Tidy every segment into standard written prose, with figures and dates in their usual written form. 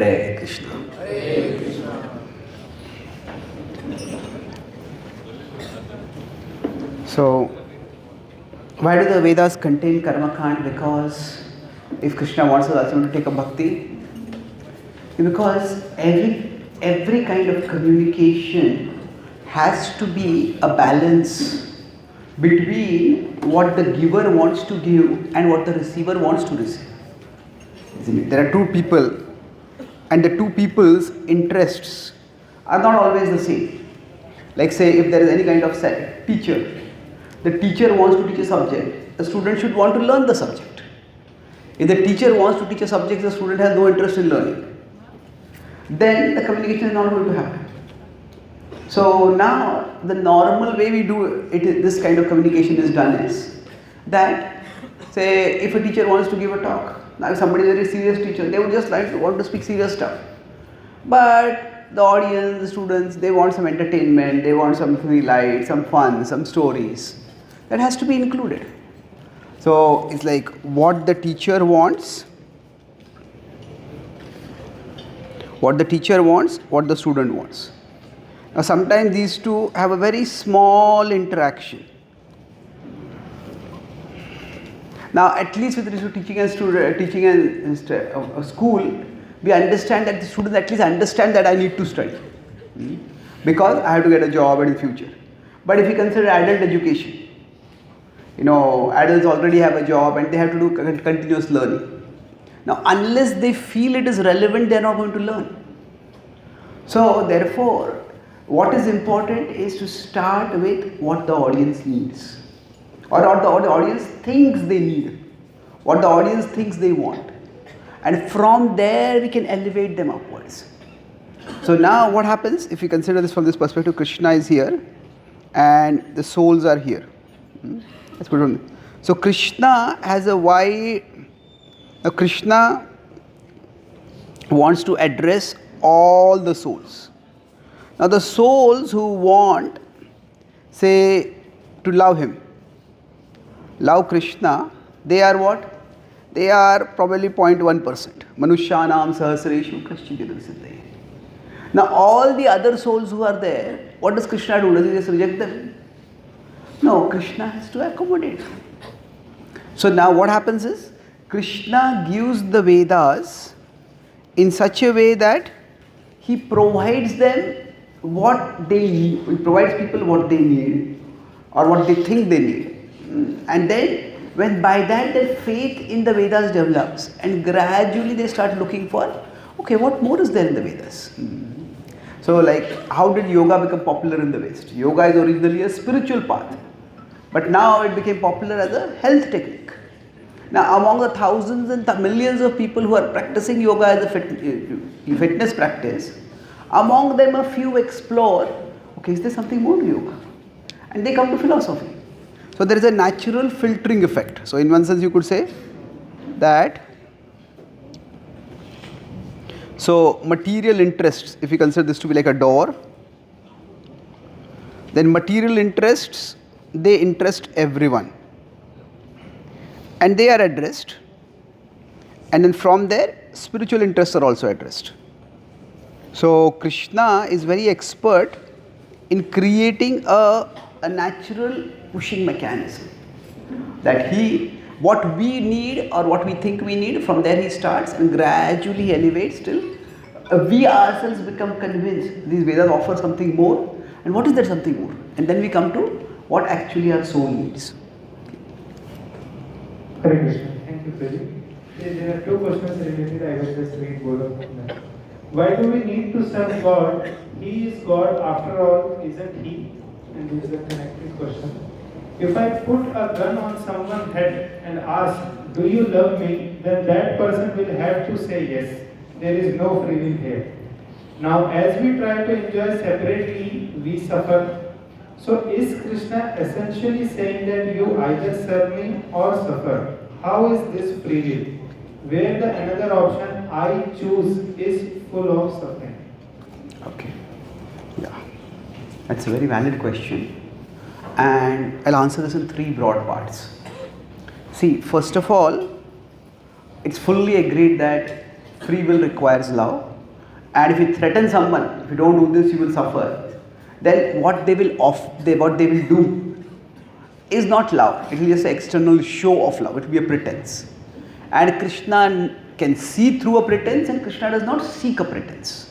Hare Krishna. So, why do the Vedas contain karma kand? Because if Krishna wants us also to take a bhakti, because every kind of communication has to be a balance between what the giver wants to give and what the receiver wants to receive. Isn't it? There are two people, and the two people's interests are not always the same. Like say, if there is any kind of teacher, the teacher wants to teach a subject, the student should want to learn the subject. If the teacher wants to teach a subject, the student has no interest in learning, then the communication is not going to happen. So now the normal way we do it, this kind of communication is done is that, say, if a teacher wants to give a talk, now if somebody is a very serious teacher, they would just want to speak serious stuff. But the audience, the students, they want some entertainment, they want some free light, some fun, some stories. That has to be included. So it's like what the teacher wants, what the student wants. Now sometimes these two have a very small interaction. Now at least with respect to teaching a school, we understand that the students at least understand that I need to study because I have to get a job in the future. But if you consider adult education, adults already have a job and they have to do continuous learning. Now unless they feel it is relevant, they are not going to learn. So therefore, what is important is to start with what the audience needs, or what the audience thinks they need, what the audience thinks they want, and from there we can elevate them upwards. So now what happens if you consider this from this perspective? Krishna is here and the souls are here. Let's put it on. So Krishna has a wide. Krishna wants to address all the souls. Now the souls who want, say, to love him, love Krishna, they are what? They are probably 0.1%. Manushyanam sahasreshu kaschididam siddhaya. Now all the other souls who are there, what does Krishna do? Does he just reject them? No, Krishna has to accommodate them. So now what happens is, Krishna gives the Vedas in such a way that he provides them what they need. He provides people what they need or what they think they need. And then when by that their faith in the Vedas develops and gradually they start looking for, okay, what more is there in the Vedas? So like how did yoga become popular in the West? Yoga is originally a spiritual path, but now it became popular as a health technique. Now among the thousands and millions of people who are practicing yoga as a fitness practice, among them a few explore, okay, is there something more to yoga? And they come to philosophy. So there is a natural filtering effect. So in one sense you could say that, so material interests, if you consider this to be like a door, then material interests, they interest everyone. And they are addressed, and then from there spiritual interests are also addressed. So Krishna is very expert in creating a natural pushing mechanism, that what we need or what we think we need, from there he starts and gradually elevates till we ourselves become convinced these Vedas offer something more, and what is that something more, and then we come to what actually our soul needs. Hare Krishna. Thank you, Pradeep. There are two questions related. I will just read both of them. Why do we need to serve God? He is God after all, isn't he? And this is a connected question. If I put a gun on someone's head and ask, do you love me? Then that person will have to say yes. There is no free will here. Now, as we try to enjoy separately, we suffer. So is Krishna essentially saying that you either serve me or suffer? How is this free will? Where the another option, I choose, is full of suffering. Okay. Yeah. That's a very valid question. And I'll answer this in three broad parts. See, first of all, it's fully agreed that free will requires love, and if you threaten someone, if you don't do this you will suffer, then what they will do is not love. It will be just an external show of love. It will be a pretense, and Krishna can see through a pretense, and Krishna does not seek a pretense.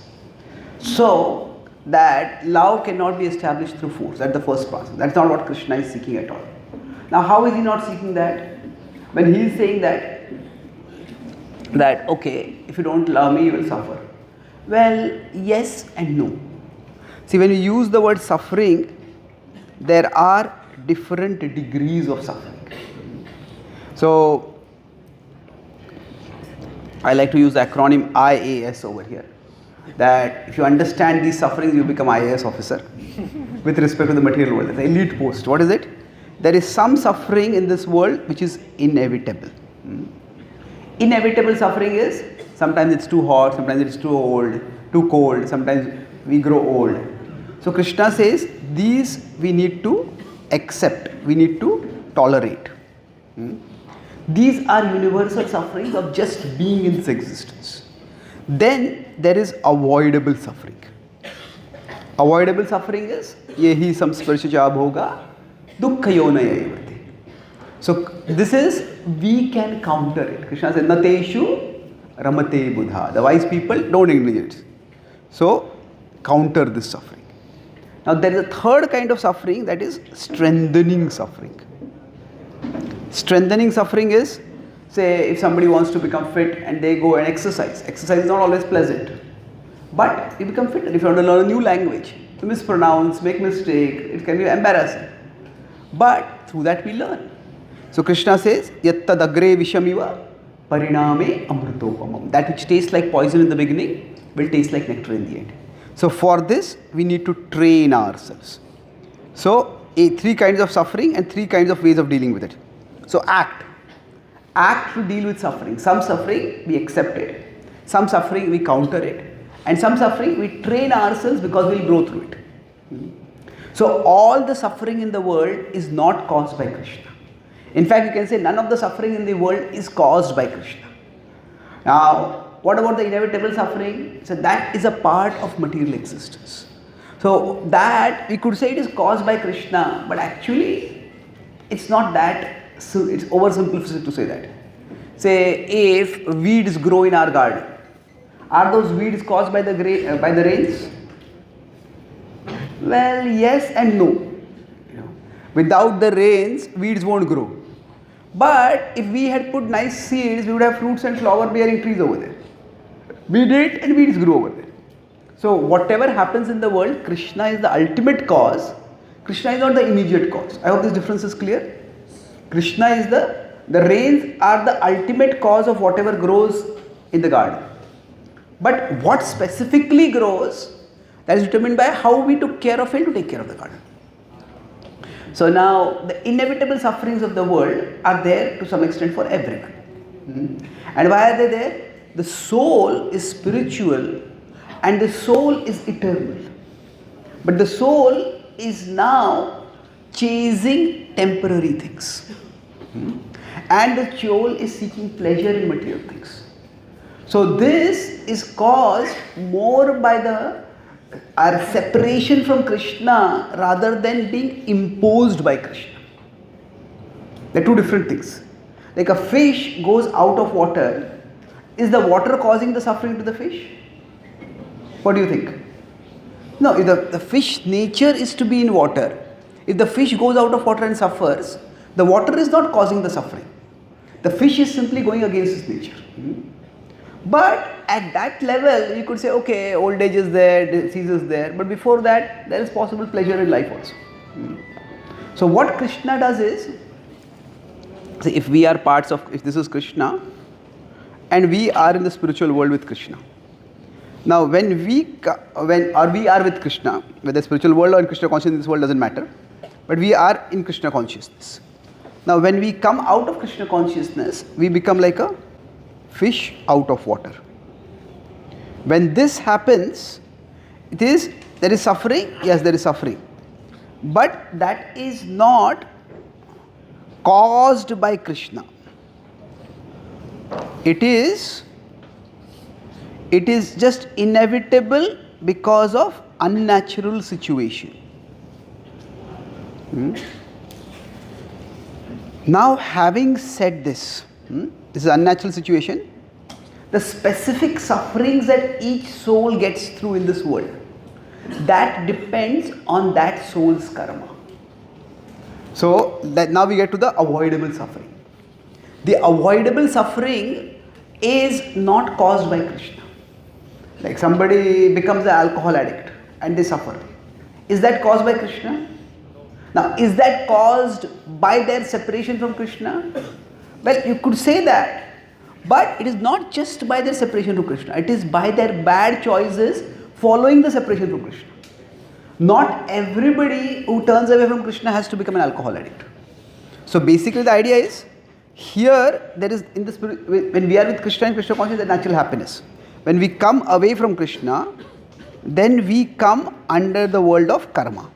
So that love cannot be established through force. That's the first part. That's not what Krishna is seeking at all. Now how is he not seeking that? When he is saying that okay, if you don't love me you will suffer. Well, yes and no. See, when you use the word suffering, there are different degrees of suffering. So I like to use the acronym IAS over here, that if you understand these sufferings you become IAS officer with respect to the material world. The elite post. What is it? There is some suffering in this world which is inevitable. Inevitable suffering is sometimes it's too hot, sometimes it's too old, too cold, sometimes we grow old. So Krishna says these we need to accept, we need to tolerate. These are universal sufferings of just being in this existence. Then there is avoidable suffering. Avoidable suffering is yehi samsparsha jab hoga dukkha yonayayavati. So this is, we can counter it. Krishna says nateshu ramate buddha. The wise people don't ignore it. So counter this suffering. Now there is a third kind of suffering, that is strengthening suffering. Strengthening suffering is, say if somebody wants to become fit and they go and exercise. Exercise is not always pleasant, but you become fit. And if you want to learn a new language, you mispronounce, make mistake, it can be embarrassing. But through that we learn. So Krishna says, yattad agre vishamiva pariname amrutopamam. That which tastes like poison in the beginning will taste like nectar in the end. So for this we need to train ourselves. So three kinds of suffering and three kinds of ways of dealing with it. So act to deal with suffering. Some suffering we accept it, some suffering we counter it, and some suffering we train ourselves because we will grow through it. So all the suffering in the world is not caused by Krishna. In fact, you can say none of the suffering in the world is caused by Krishna. Now, what about the inevitable suffering? So that is a part of material existence. So that we could say it is caused by Krishna, but actually it's not that. So it's oversimplified to say that. Say if weeds grow in our garden, are those weeds caused by the rains? Well, yes and no. Without the rains, weeds won't grow. But if we had put nice seeds, we would have fruits and flower bearing trees over there. We did, and weeds grew over there. So whatever happens in the world, Krishna is the ultimate cause. Krishna is not the immediate cause. I hope this difference is clear. Krishna is the rains are the ultimate cause of whatever grows in the garden. But what specifically grows, that is determined by how we took care of it to take care of the garden. So now the inevitable sufferings of the world are there to some extent for everyone. And why are they there? The soul is spiritual and the soul is eternal. But the soul is now chasing temporary things. And the soul is seeking pleasure in material things. So this is caused more by our separation from Krishna rather than being imposed by Krishna. They are two different things. Like a fish goes out of water. Is the water causing the suffering to the fish? What do you think? No, if the fish nature is to be in water. If the fish goes out of water and suffers, the water is not causing the suffering. The fish is simply going against its nature. But at that level, you could say, okay, old age is there, disease is there. But before that, there is possible pleasure in life also. So what Krishna does is, see, if we are parts of, if this is Krishna, and we are in the spiritual world with Krishna. Now, when we are with Krishna, whether spiritual world or in Krishna consciousness in this world doesn't matter, but we are in Krishna consciousness. Now, when we come out of Krishna consciousness, we become like a fish out of water. When this happens, there is suffering. Yes, there is suffering, but that is not caused by Krishna. It is It is just inevitable because of unnatural situation. Now, having said this, this is unnatural situation, the specific sufferings that each soul gets through in this world, that depends on that soul's karma. So that now we get to the avoidable suffering. The avoidable suffering is not caused by Krishna. Like somebody becomes an alcohol addict and they suffer. Is that caused by Krishna? Now, is that caused by their separation from Krishna? Well, you could say that, but it is not just by their separation from Krishna. It is by their bad choices following the separation from Krishna. Not everybody who turns away from Krishna has to become an alcohol addict. So basically the idea is, here there is in the spirit, when we are with Krishna and Krishna consciousness, there is natural happiness. When we come away from Krishna, then we come under the world of karma.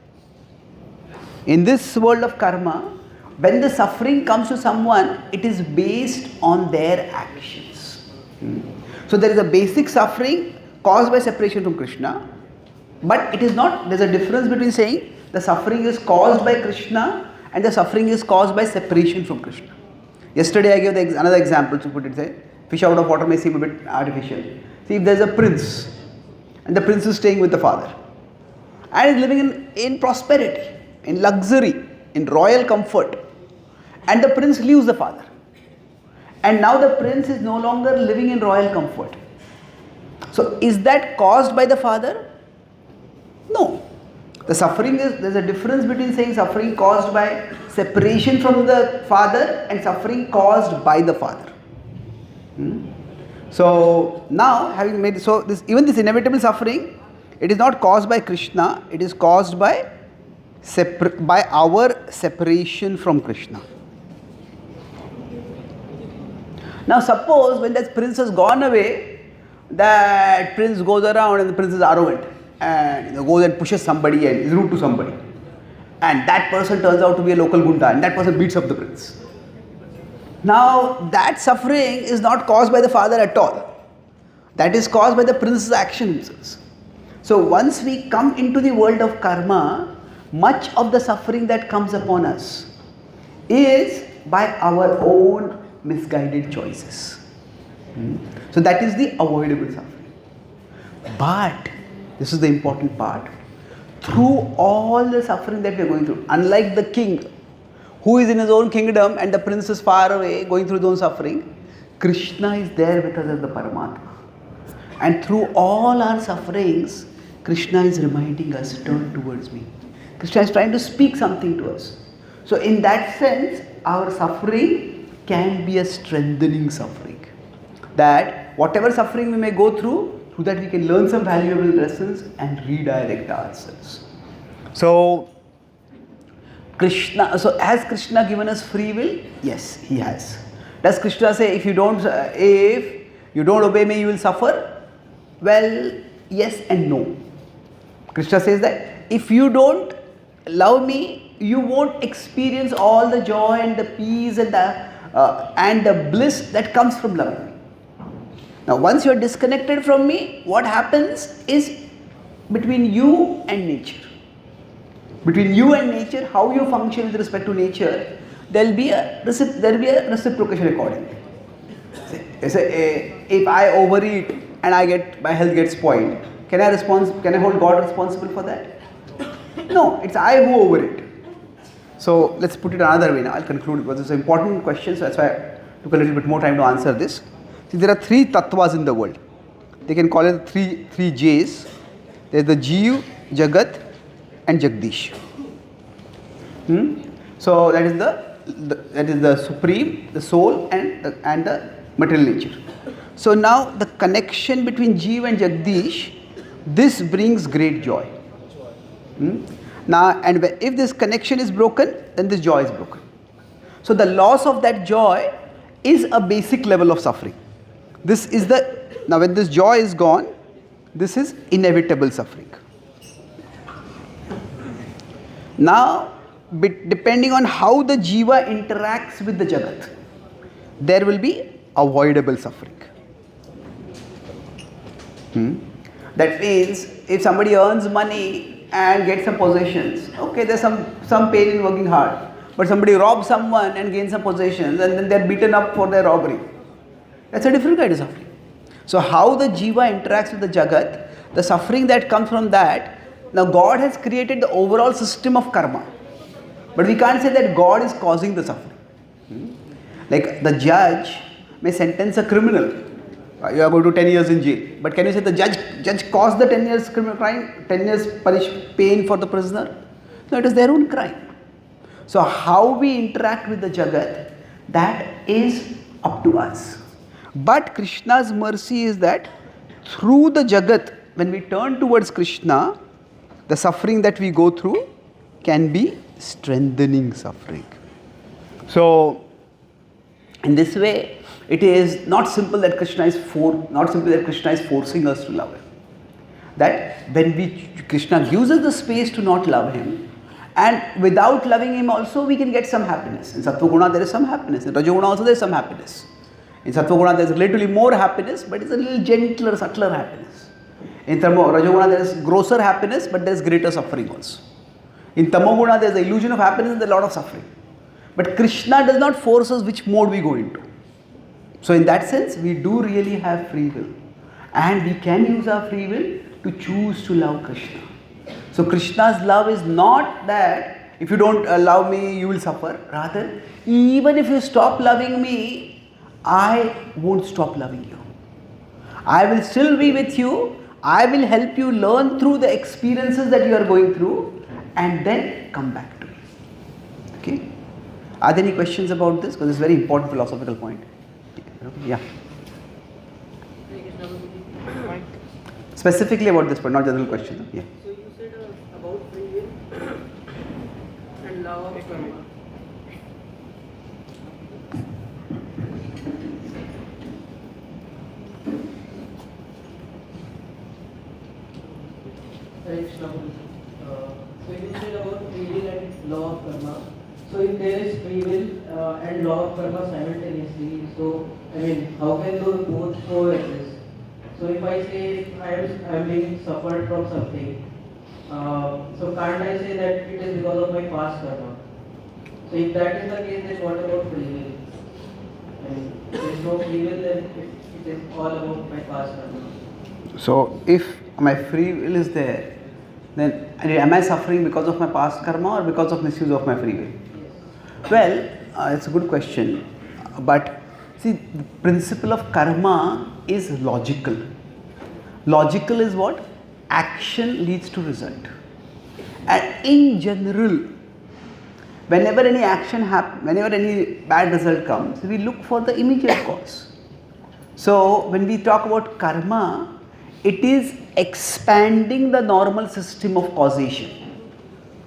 In this world of karma, when the suffering comes to someone, it is based on their actions. So there is a basic suffering caused by separation from Krishna, but it is not, there is a difference between saying the suffering is caused by Krishna and the suffering is caused by separation from Krishna. Yesterday I gave another example to put it, say, fish out of water may seem a bit artificial. See, if there is a prince and the prince is staying with the father and is living in prosperity, in luxury, in royal comfort, and the prince leaves the father, and now the prince is no longer living in royal comfort. So is that caused by the father? No. The suffering is, there is a difference between saying suffering caused by separation from the father and suffering caused by the father. So now having made, so this, even this inevitable suffering, it is not caused by Krishna, it is caused by our separation from Krishna. Now suppose when that prince has gone away, that prince goes around and the prince is arrogant and goes and pushes somebody and is rude to somebody, and that person turns out to be a local gunda and that person beats up the prince. Now that suffering is not caused by the father at all. That is caused by the prince's actions. So once we come into the world of karma, much of the suffering that comes upon us is by our own misguided choices. So that is the avoidable suffering. But this is the important part. Through all the suffering that we are going through, unlike the king who is in his own kingdom and the prince is far away going through his own suffering, Krishna is there with us as the Paramatma. And through all our sufferings, Krishna is reminding us, turn towards me. Krishna is trying to speak something to us. So in that sense, our suffering can be a strengthening suffering. That whatever suffering we may go through that we can learn some valuable lessons and redirect ourselves. So Krishna, so has Krishna given us free will? Yes, he has. Does Krishna say if you don't obey me, you will suffer? Well, yes and no. Krishna says that if you don't love me, you won't experience all the joy and the peace and the bliss that comes from loving me. Now, once you are disconnected from me, what happens is between you and nature. Between you and nature, how you function with respect to nature, there will be a reciprocation accordingly. If I overeat and my health gets spoiled, can I hold God responsible for that? No, it's I who overeat. So let's put it another way now. I'll conclude because it's an important question, so that's why I took a little bit more time to answer this. See, there are three tattvas in the world. They can call it three J's. There's the Jeev, Jagat and Jagdish. So that is the supreme, the soul and the material nature. So now the connection between Jeev and Jagdish, this brings great joy. Now, and if this connection is broken, then this joy is broken. So the loss of that joy is a basic level of suffering. Now when this joy is gone, this is inevitable suffering. Now, depending on how the jiva interacts with the jagat, there will be avoidable suffering. Hmm? That means if somebody earns money and gets some possessions, okay, there's some pain in working hard. But somebody robs someone and gains some possessions and then they're beaten up for their robbery. That's a different kind of suffering. So how the jiva interacts with the jagat, the suffering that comes from that, now God has created the overall system of karma. But we can't say that God is causing the suffering. Like the judge may sentence a criminal. You are going to 10 years in jail. But can you say the judge caused the 10 years criminal crime, 10 years pain for the prisoner? No, it is their own crime. So how we interact with the jagat, that is up to us. But Krishna's mercy is that through the jagat, when we turn towards Krishna, the suffering that we go through can be strengthening suffering. So in this way, it is not simple that Krishna is forcing us to love him. That when Krishna gives us the space to not love him, and without loving him also we can get some happiness. In Sattva Guna there is some happiness. In Raja Guna also there is some happiness. In Sattva Guna there is relatively more happiness, but it's a little gentler, subtler happiness. In Raja Guna there is grosser happiness, but there is greater suffering also. In Tamo Guna there is the illusion of happiness and there is a lot of suffering. But Krishna does not force us which mode we go into. So in that sense, we do really have free will. And we can use our free will to choose to love Krishna. So Krishna's love is not that if you don't love me, you will suffer. Rather, even if you stop loving me, I won't stop loving you. I will still be with you. I will help you learn through the experiences that you are going through and then come back to me. Okay? Are there any questions about this? Because it's a very important philosophical point. Yeah. Specifically about this point, not general question. Yeah. So you said about free will and law of karma. So you said about free will and law of karma. So if there is free will and law of karma simultaneously, so I mean, how can those both coexist? So if I say I am being suffered from something, so can't I say that it is because of my past karma? So if that is the case, then what about free will? I mean, there is no free will, then it is all about my past karma. So if my free will is there, then am I suffering because of my past karma or because of misuse of my free will? Yes. Well, it's a good question. But see, the principle of karma is logical. Logical is what? Action leads to result. And in general, whenever any action happens, whenever any bad result comes, we look for the immediate cause. So when we talk about karma, it is expanding the normal system of causation,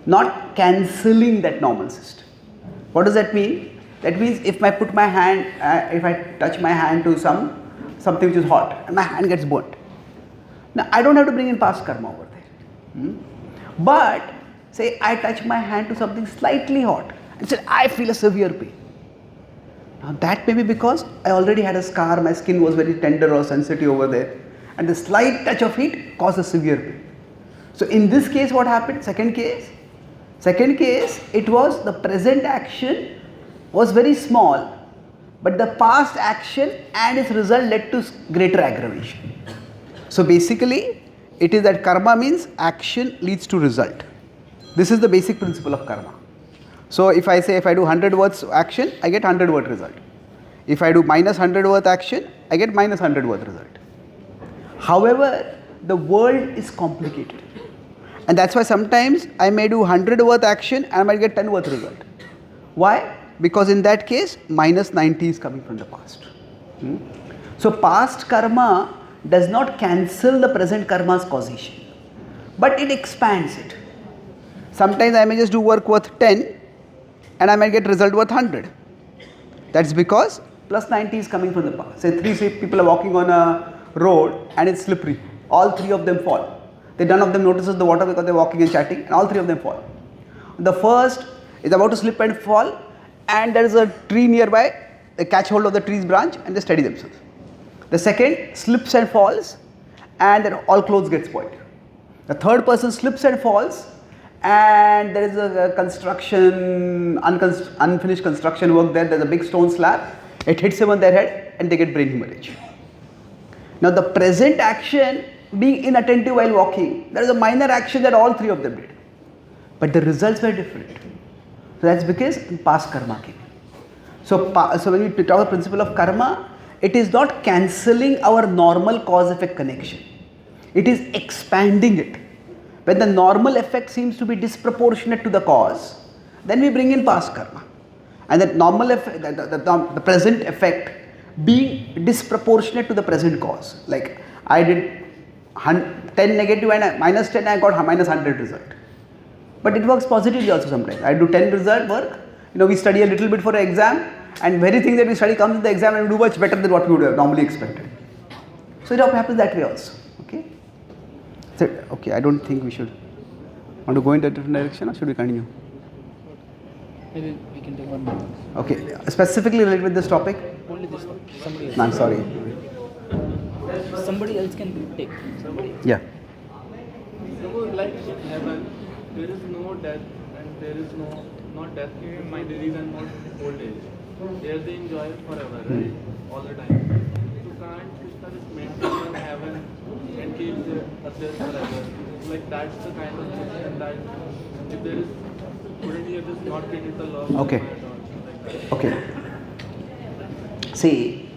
not cancelling that normal system. What does that mean? That means if I put my hand, if I touch my hand to something which is hot and my hand gets burnt. Now I don't have to bring in past karma over there. But say I touch my hand to something slightly hot and say I feel a severe pain. Now that may be because I already had a scar, my skin was very tender or sensitive over there, and the slight touch of heat caused a severe pain. So in this case what happened? Second case, it was the present action was very small, but the past action and its result led to greater aggravation. So basically, it is that karma means action leads to result. This is the basic principle of karma. So if I say if I do 100 words action, I get 100 word result. If I do minus 100 word action, I get minus 100 word result. However, the world is complicated. And that's why sometimes I may do 100 worth action and I might get 10 worth result. Why? Because in that case, minus 90 is coming from the past. So past karma does not cancel the present karma's causation, but it expands it. Sometimes I may just do work worth 10 and I might get result worth 100. That's because plus 90 is coming from the past. Say three people are walking on a road and it's slippery. All three of them fall. None of them notices the water because they're walking and chatting, and all three of them fall. The first is about to slip and fall, and there is a tree nearby. They catch hold of the tree's branch and they steady themselves. The second slips and falls, and then all clothes get spoiled. The third person slips and falls, and there is a construction, unfinished construction work there. There's a big stone slab. It hits him on their head, and they get brain hemorrhage. Now, the present action being inattentive while walking, there is a minor action that all three of them did, but the results were different. So that's because past karma came. So when we talk about the principle of karma, it is not cancelling our normal cause-effect connection. It is expanding it. When the normal effect seems to be disproportionate to the cause, then we bring in past karma. And that normal effect, the present effect being disproportionate to the present cause. Like I did 10 negative and minus 10, I got minus 100 result. But it works positively also sometimes. I do 10 result work, we study a little bit for an exam, and very thing that we study comes in the exam and we do much better than what we would have normally expected. So it happens that way also. Okay? So, okay, I don't think we should want to go in a different direction, or should we continue? Maybe we can take one more. Okay, specifically related with this topic? Only this one. Somebody else. No, I'm sorry. Somebody else can take. Somebody. Yeah. Suppose like heaven, there is no death and there is not death in my disease and not old age. There they enjoy forever, right? All the time. You can't Krishna just maintain in heaven and keep the others forever. Like that's the kind of question that if there is, wouldn't you just not created the law of Okay. karma at all? Like that. Okay. See,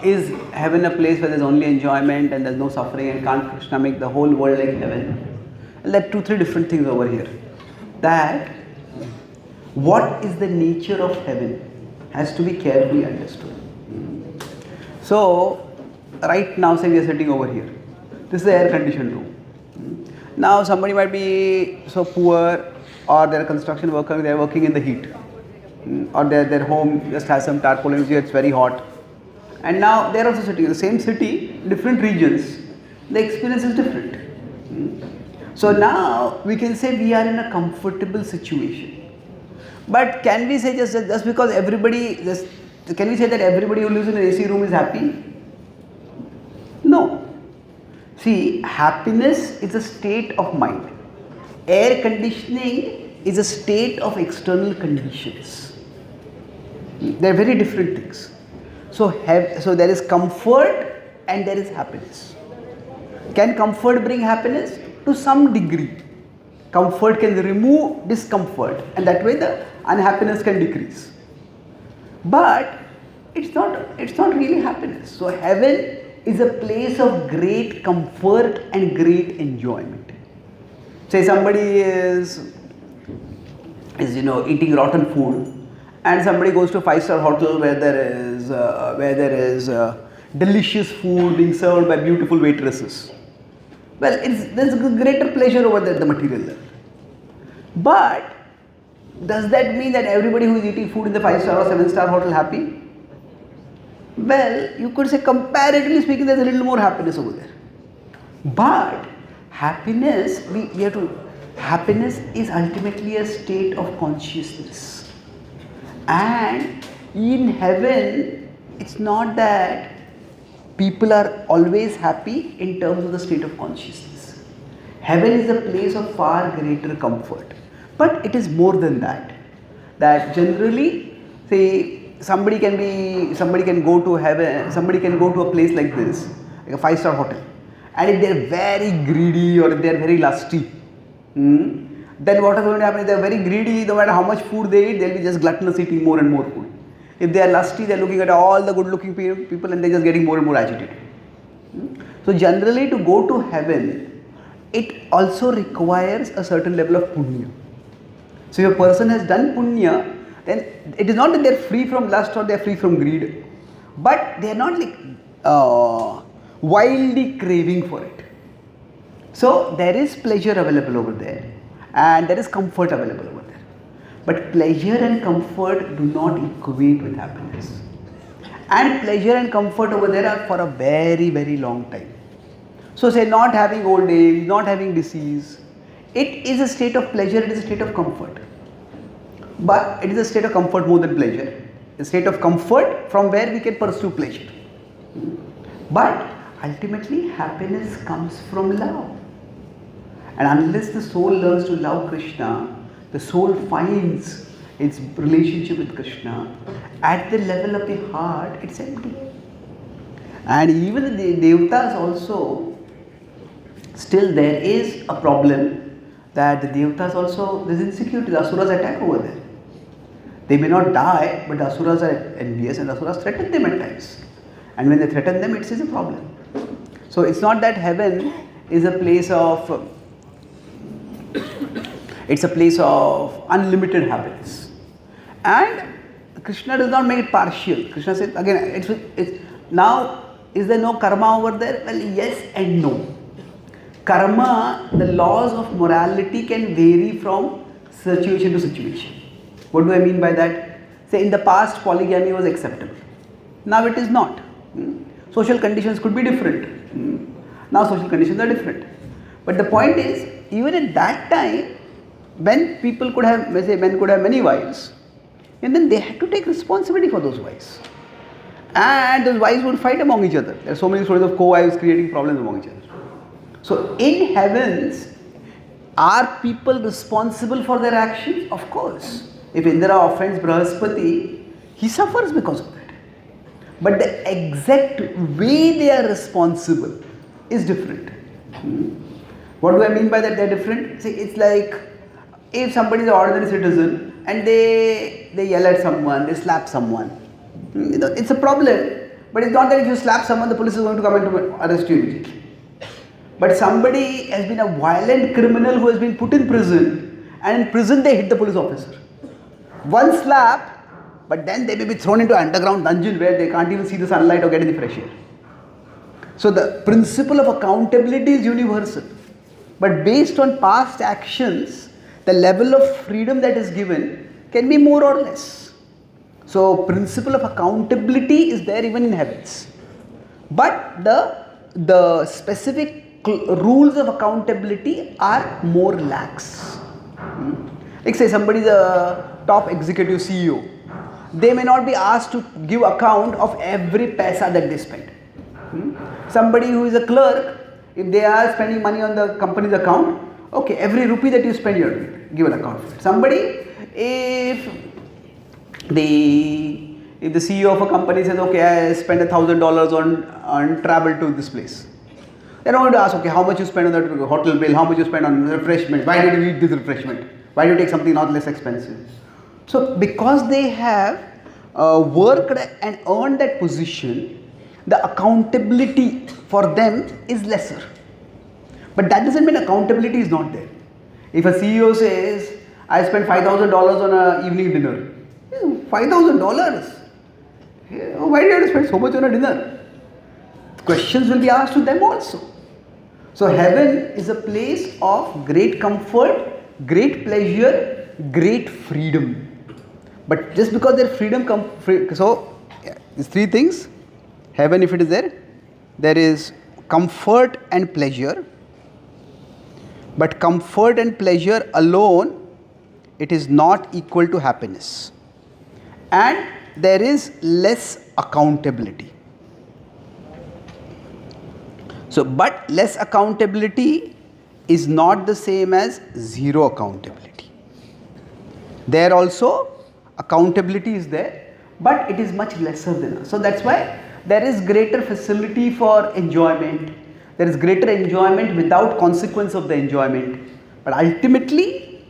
is heaven a place where there's only enjoyment and there's no suffering, and can't Krishna make the whole world like heaven? Let 2-3 different things over here. That what is the nature of heaven has to be carefully understood. So, right now, say we are sitting over here. This is the air conditioned room. Now, somebody might be so poor, or they're a construction worker, they're working in the heat. Or their home just has some tarpaulin, it's very hot. And now they're also sitting in the same city, different regions. The experience is different. So now we can say we are in a comfortable situation. But can we say just because can we say that everybody who lives in an AC room is happy? No. See, happiness is a state of mind. Air conditioning is a state of external conditions. They are very different things. So there is comfort and there is happiness. Can comfort bring happiness? To some degree. Comfort can remove discomfort, and that way the unhappiness can decrease. But it's not really happiness. So heaven is a place of great comfort and great enjoyment. Say somebody is eating rotten food, and somebody goes to a 5-star hotel where there is delicious food being served by beautiful waitresses. Well, there's a greater pleasure over there at the material level. But does that mean that everybody who is eating food in the 5-star or 7-star hotel happy? Well, you could say comparatively speaking, there's a little more happiness over there. But happiness, happiness is ultimately a state of consciousness. And in heaven, it's not that people are always happy in terms of the state of consciousness. Heaven is a place of far greater comfort. But it is more than that. That generally, say, somebody can go to heaven, somebody can go to a place like this, like a 5-star hotel. And if they're very greedy or if they're very lusty, then what is going to happen? If they're very greedy, no matter how much food they eat, they'll be just gluttonous eating more and more food. If they are lusty, they're looking at all the good looking people and they're just getting more and more agitated. So generally to go to heaven, it also requires a certain level of punya. So if a person has done punya, then it is not that they're free from lust or they're free from greed, but they're not like wildly craving for it. So there is pleasure available over there and there is comfort available over there. But pleasure and comfort do not equate with happiness. And pleasure and comfort over there are for a very, very long time. So say not having old age, not having disease, it is a state of pleasure, it is a state of comfort. But it is a state of comfort more than pleasure. A state of comfort from where we can pursue pleasure. But Ultimately, happiness comes from love. And unless the soul learns to love Krishna, the soul finds its relationship with Krishna. At the level of the heart, it's empty. And even the Devatas also, still there is a problem that the Devatas also, there's insecurity, the Asuras attack over there. They may not die, but the Asuras are envious and the Asuras threaten them at times. And when they threaten them, it is a problem. So it's not that heaven is a place of, it's a place of unlimited happiness. And Krishna does not make it partial. Krishna says, again, it's now, is there no karma over there? Well, yes and no. Karma, the laws of morality can vary from situation to situation. What do I mean by that? Say in the past polygamy was acceptable. Now it is not. Social conditions could be different. Now social conditions are different. But the point is, even at that time, when people could have, say men could have many wives, and then they had to take responsibility for those wives. And those wives would fight among each other. There are so many stories of co-wives creating problems among each other. So in heavens, are people responsible for their actions? Of course. If Indra offends Brahaspati, he suffers because of that. But the exact way they are responsible is different. What do I mean by that they are different? See, it's like if somebody is an ordinary citizen and they yell at someone, they slap someone. It's a problem. But it's not that if you slap someone, the police is going to come and arrest you immediately. But somebody has been a violent criminal who has been put in prison, and in prison they hit the police officer. One slap, but then they may be thrown into an underground dungeon where they can't even see the sunlight or get in the fresh air. So the principle of accountability is universal. But based on past actions, the level of freedom that is given can be more or less. So principle of accountability is there even in heavens. But the specific rules of accountability are more lax. Like say somebody is a top executive CEO. They may not be asked to give account of every paisa that they spend. Somebody who is a clerk, if they are spending money on the company's account, okay, every rupee that you spend, you have to give an account for it. Somebody, if the CEO of a company says, okay, I spend $1,000 on travel to this place. They don't want to ask, okay, how much you spend on the hotel bill, how much you spend on refreshment, why did you eat this refreshment, why do you take something not less expensive? So because they have worked and earned that position, the accountability for them is lesser. But that doesn't mean accountability is not there. If a CEO says, I spent $5,000 on an evening dinner, $5,000? Why do you have to spend so much on a dinner? Questions will be asked to them also. So heaven is a place of great comfort, great pleasure, great freedom. But just because their freedom comes, so these three things, heaven if it is there is comfort and pleasure. But comfort and pleasure alone, it is not equal to happiness. And there is less accountability. So, but less accountability is not the same as zero accountability. There also accountability is there, but it is much lesser than us. So that's why there is greater facility for enjoyment. There is greater enjoyment without consequence of the enjoyment. But ultimately,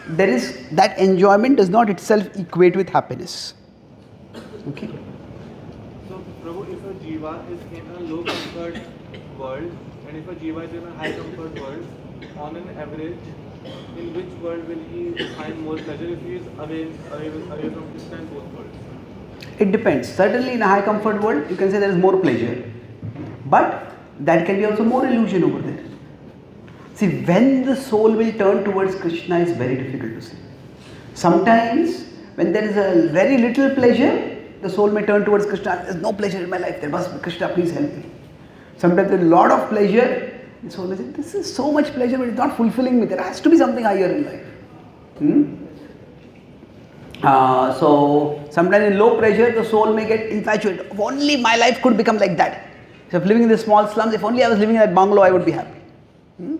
there is that enjoyment does not itself equate with happiness. Okay. So, Prabhu, if a jiva is in a low comfort world and if a jiva is in a high comfort world, on an average, in which world will he find more pleasure if he is away from Krishna in both worlds? It depends. Certainly in a high comfort world, you can say there is more pleasure. But that can be also more illusion over there. See, when the soul will turn towards Krishna is very difficult to say. Sometimes when there is a very little pleasure, the soul may turn towards Krishna. There is no pleasure in my life. There must be Krishna, please help me. Sometimes there is a lot of pleasure. The soul may say, this is so much pleasure, but it's not fulfilling me. There has to be something higher in life. So sometimes in low pressure, the soul may get infatuated. If only my life could become like that. So if living in the small slums, if only I was living in that bungalow, I would be happy. Hmm?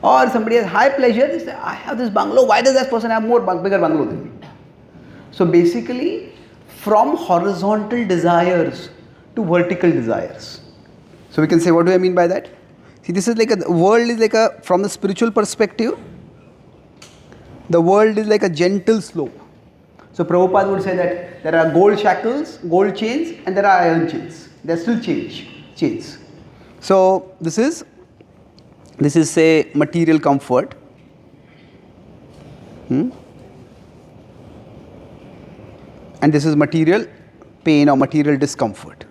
Or somebody has high pleasure, they say, I have this bungalow, why does that person have bigger bungalow than me? So basically, from horizontal desires to vertical desires. So we can say, what do I mean by that? See, this is like the world is like from the spiritual perspective, the world is like a gentle slope. So Prabhupada would say that there are gold shackles, gold chains, and there are iron chains. They are still chains. So this is say material comfort. And this is material pain or material discomfort.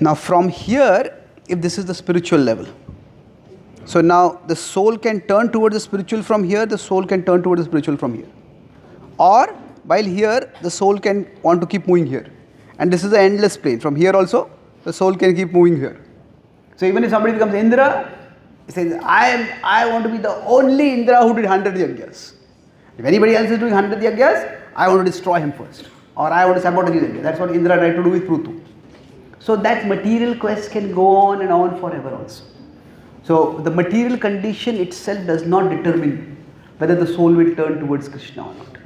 Now from here, if this is the spiritual level, so now the soul can turn towards the spiritual from here, the soul can turn towards the spiritual from here. Or while here, the soul can want to keep moving here. And this is the endless plane. From here also, the soul can keep moving here. So even if somebody becomes Indra, he says, I want to be the only Indra who did 100 yajnas. If anybody else is doing 100 yajnas, I want to destroy him first. Or I want to sabotage his yajna. That's what Indra tried to do with Prutu. So that material quest can go on and on forever also. So the material condition itself does not determine whether the soul will turn towards Krishna or not.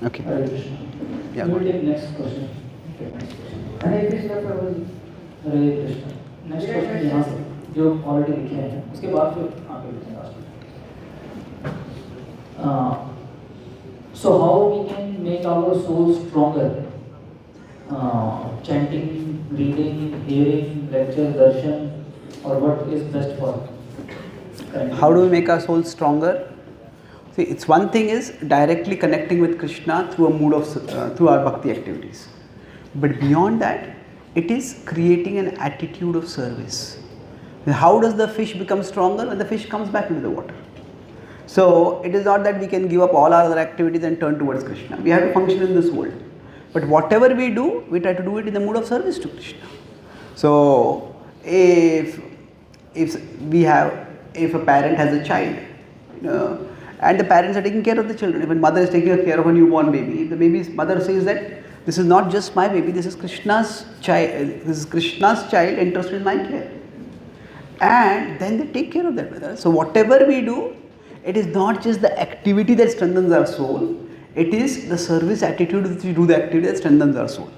Okay. Hare Krishna. Yeah, We go will ahead. take next question. Hare Krishna Prabhu. Hare Krishna. Next question यहाँ से जो already लिखे हैं उसके बाद फिर आगे लिखेंगे So how we can make our soul stronger? Chanting, reading, hearing, lecture, darshan, or what is best for? How do we make our soul stronger? See, it's one thing is directly connecting with Krishna through a mood of through our bhakti activities, but beyond that, it is creating an attitude of service. How does the fish become stronger? When the fish comes back into the water. So it is not that we can give up all our other activities and turn towards Krishna. We have to function in this world, but whatever we do, we try to do it in the mood of service to Krishna. So if a parent has a child, and the parents are taking care of the children. If a mother is taking care of a newborn baby, if the baby's mother says that this is not just my baby, this is Krishna's child. This is Krishna's child entrusted in my care, and then they take care of that brother. So whatever we do, it is not just the activity that strengthens our soul. It is the service attitude which we do the activity that strengthens our soul.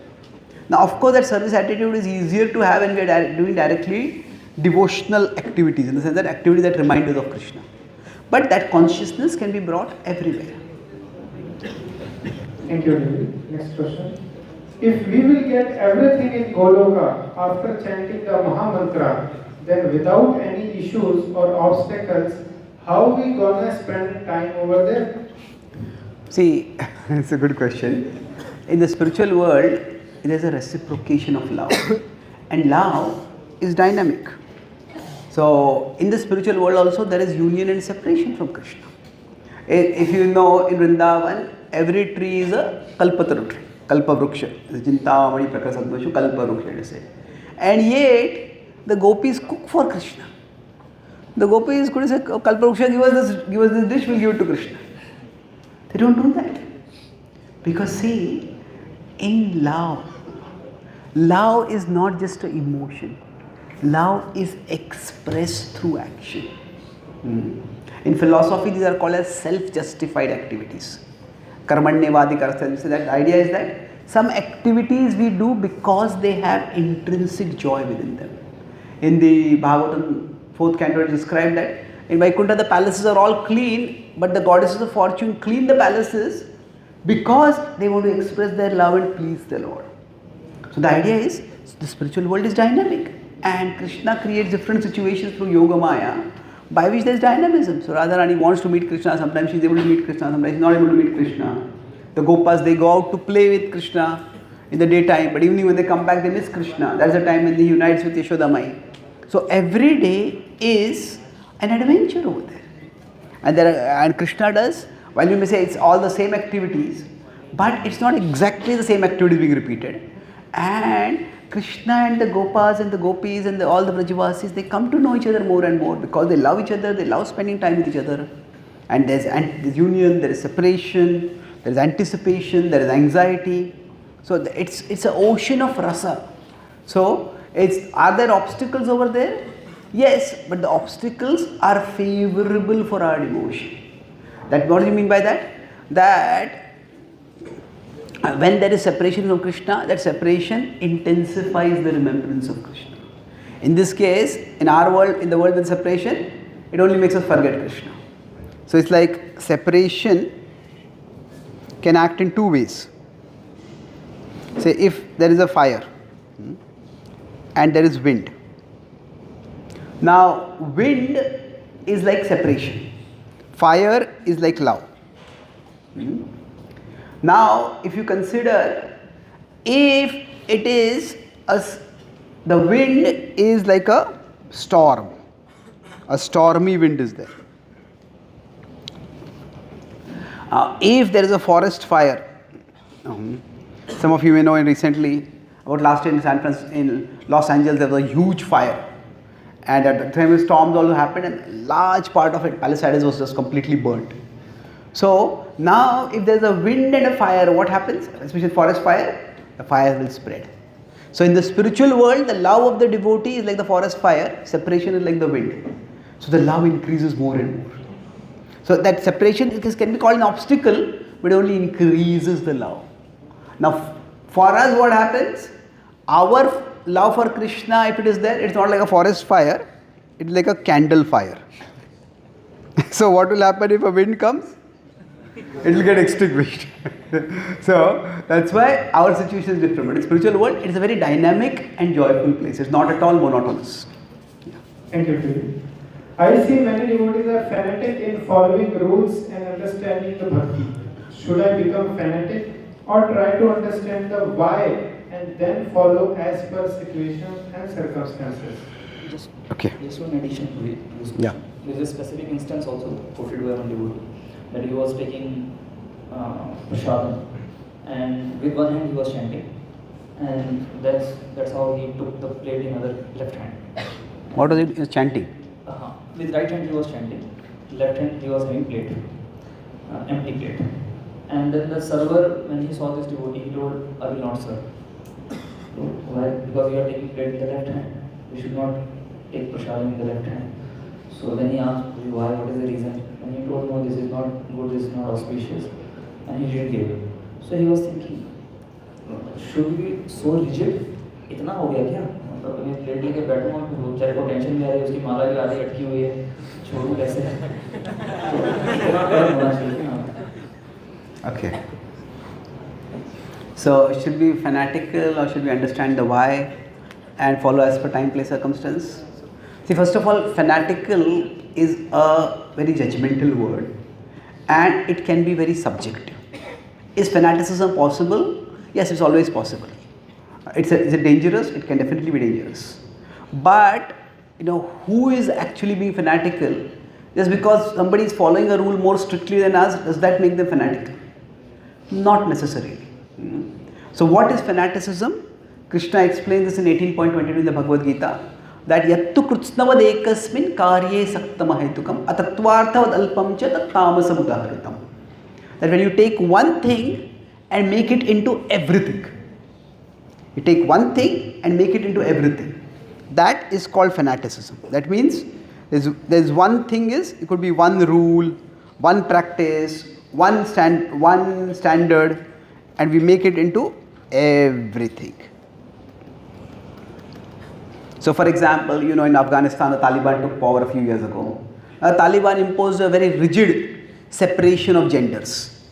Now, of course, that service attitude is easier to have when we are doing directly devotional activities, in the sense that activities that remind us of Krishna. But that consciousness can be brought everywhere. Thank you, David. Next question. If we will get everything in Goloka after chanting the Maha Mantra, then without any issues or obstacles, how we gonna spend time over there? See, it's a good question. In the spiritual world, there is a reciprocation of love, and love is dynamic. So, in the spiritual world also, there is union and separation from Krishna. If you know, in Vrindavan, every tree is a kalpataru tree, kalpavruksha. Chintamani prakasadvashu kalpavruksha, they say. And yet, the gopis cook for Krishna. The gopis could say, kalpavruksha, give us this dish, we'll give it to Krishna. They don't do that. Because see, in love is not just an emotion. Love is expressed through action. In philosophy, these are called as self-justified activities. Karmanyavadi karastha. So that the idea is that some activities we do because they have intrinsic joy within them. In the Bhagavatam 4th canto, it is described that in Vaikuntha the palaces are all clean, but the goddesses of fortune clean the palaces because they want to express their love and please the Lord. So the idea is the spiritual world is dynamic, and Krishna creates different situations through Yoga Maya by which there is dynamism. So Radharani wants to meet Krishna, sometimes she is able to meet Krishna, sometimes she is not able to meet Krishna. The Gopas, they go out to play with Krishna in the daytime, but evening when they come back they miss Krishna. That's the time when he unites with Yashoda Mai. So every day is an adventure over there. And Krishna does, while you may say it's all the same activities, but it's not exactly the same activities being repeated. And Krishna and the Gopas and the Gopis and all the Brajavasis, they come to know each other more and more because they love each other, they love spending time with each other. And there's union, there is separation, there is anticipation, there is anxiety. So it's an ocean of rasa. So are there obstacles over there? Yes, but the obstacles are favorable for our devotion. That what do you mean by that? That when there is separation from Krishna, that separation intensifies the remembrance of Krishna. In this case, in our world, in the world with separation, it only makes us forget Krishna. So it's like separation can act in two ways. Say if there is a fire and there is wind. Now wind is like separation, fire is like love. Now if you consider, if it is the wind is like a storm, a stormy wind is there. If there is a forest fire, some of you may know recently, about last year in Los Angeles there was a huge fire, and at the time storms also happened and a large part of it, Palisades, was just completely burnt. So now if there is a wind and a fire, what happens? Especially forest fire, the fire will spread. So in the spiritual world, the love of the devotee is like the forest fire, separation is like the wind. So the love increases more and more. So that separation can be called an obstacle, but only increases the love. Now for us what happens? Our love for Krishna, if it is there, it's not like a forest fire, it's like a candle fire. So what will happen if a wind comes? It will get extinguished. So that's why our situation is different. But in spiritual world, it is a very dynamic and joyful place. It's not at all monotonous. Thank you, Prabhu. I see many devotees are fanatic in following rules and understanding the bhakti. Should I become fanatic or try to understand the why and then follow as per situation and circumstances? Just, Okay. just one addition to this question. Yeah. There is a specific instance also quoted by one devotee that he was taking prasadam, and with one hand he was chanting, and that's how he took the plate in other left hand. What was it? Chanting. With right hand he was chanting, left hand he was having plate, empty plate. And then the server, when he saw this devotee, he told, I will not serve. So, why? Because you are taking plate with the left hand. You should not take prasadam in the left hand. So then he asked, why? What is the reason? And he told, no, this is not good, this is not auspicious. And he didn't give it. So he was thinking, should we be so rigid? इतना हो गया क्या? मतलब मैं plate लेके बैठूँ और फिर बेचारे को टेंशन भी आ रही है, उसकी माला भी आधी अटकी हुई है, छोड़ूँ कैसे? तो इतना कर्म होना चाहिए ना. Okay. So should we be fanatical or should we understand the why and follow as per time, place, circumstance? See, first of all, fanatical is a very judgmental word and it can be very subjective. Is fanaticism possible? Yes, it's always possible. Is it dangerous? It can definitely be dangerous. But who is actually being fanatical? Just because somebody is following a rule more strictly than us, does that make them fanatical? Not necessarily. So what is fanaticism? Krishna explains this in 18.22 in the Bhagavad Gita, that yattu krutsnavad ekasmin karye saktamahetukam atattvarthavad alpam cha tattamasam udaharitam. That when you take one thing and make it into everything, you take one thing and make it into everything, that is called fanaticism. That means there's one thing, it could be one rule, one practice, one standard, and we make it into everything. So for example, in Afghanistan the Taliban took power a few years ago. Taliban imposed a very rigid separation of genders.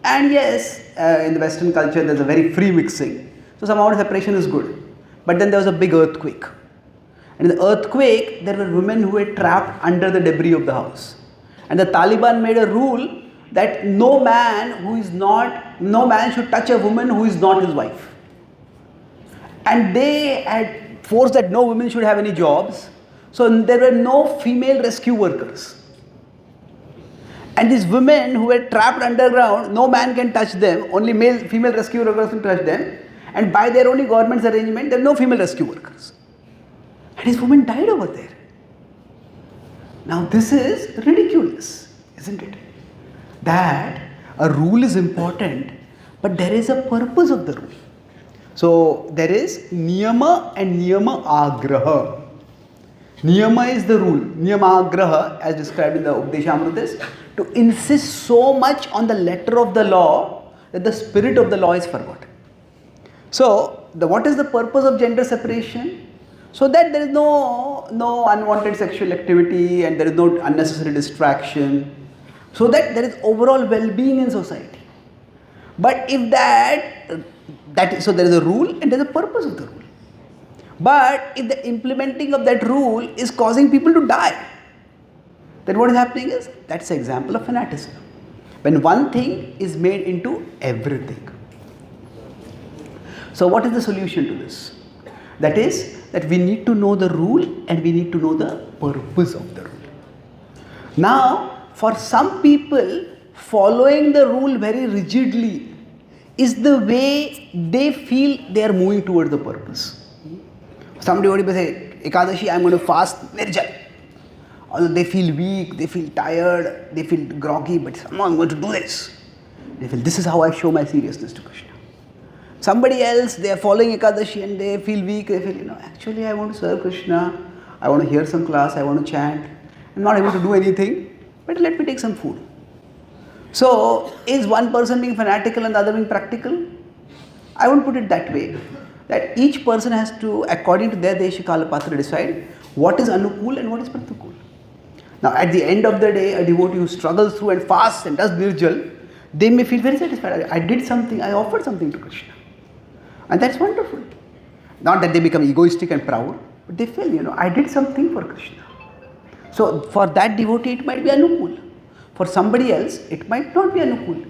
And yes, in the Western culture there's a very free mixing. So some amount of separation is good. But then there was a big earthquake. And in the earthquake, there were women who were trapped under the debris of the house. And the Taliban made a rule that no man should touch a woman who is not his wife. And they had forced that no women should have any jobs. So there were no female rescue workers. And these women who were trapped underground, no man can touch them, only female rescue workers can touch them. And by their only government's arrangement, there are no female rescue workers. And his woman died over there. Now this is ridiculous, isn't it? That a rule is important, but there is a purpose of the rule. So there is niyama and niyama agraha. Niyama is the rule. Niyama agraha, as described in the Upadeshamrita, is to insist so much on the letter of the law that the spirit of the law is forgotten. So, what is the purpose of gender separation? So that there is no unwanted sexual activity and there is no unnecessary distraction. So that there is overall well-being in society. But if so there is a rule and there is a purpose of the rule. But if the implementing of that rule is causing people to die, then what is happening is, that's an example of fanaticism. When one thing is made into everything. So what is the solution to this? That is that we need to know the rule and we need to know the purpose of the rule. Now, for some people, following the rule very rigidly is the way they feel they are moving towards the purpose. Somebody may say, Ekadashi, I am going to fast Nirjal. Although they feel weak, they feel tired, they feel groggy, but somehow I am going to do this. They feel, this is how I show my seriousness to Krishna. Somebody else, they are following Ekadashi and they feel weak, they feel, actually I want to serve Krishna, I want to hear some class, I want to chant, I am not able to do anything, but let me take some food. So, is one person being fanatical and the other being practical? I won't put it that way. That each person has to, according to their Deshi Kalapatra, decide what is Anukul and what is Pratikul. Now, at the end of the day, a devotee who struggles through and fasts and does Nirjal, they may feel very satisfied. I did something, I offered something to Krishna. And that's wonderful. Not that they become egoistic and proud, but they feel, I did something for Krishna. So, for that devotee, it might be Anukul. For somebody else, it might not be Anukul.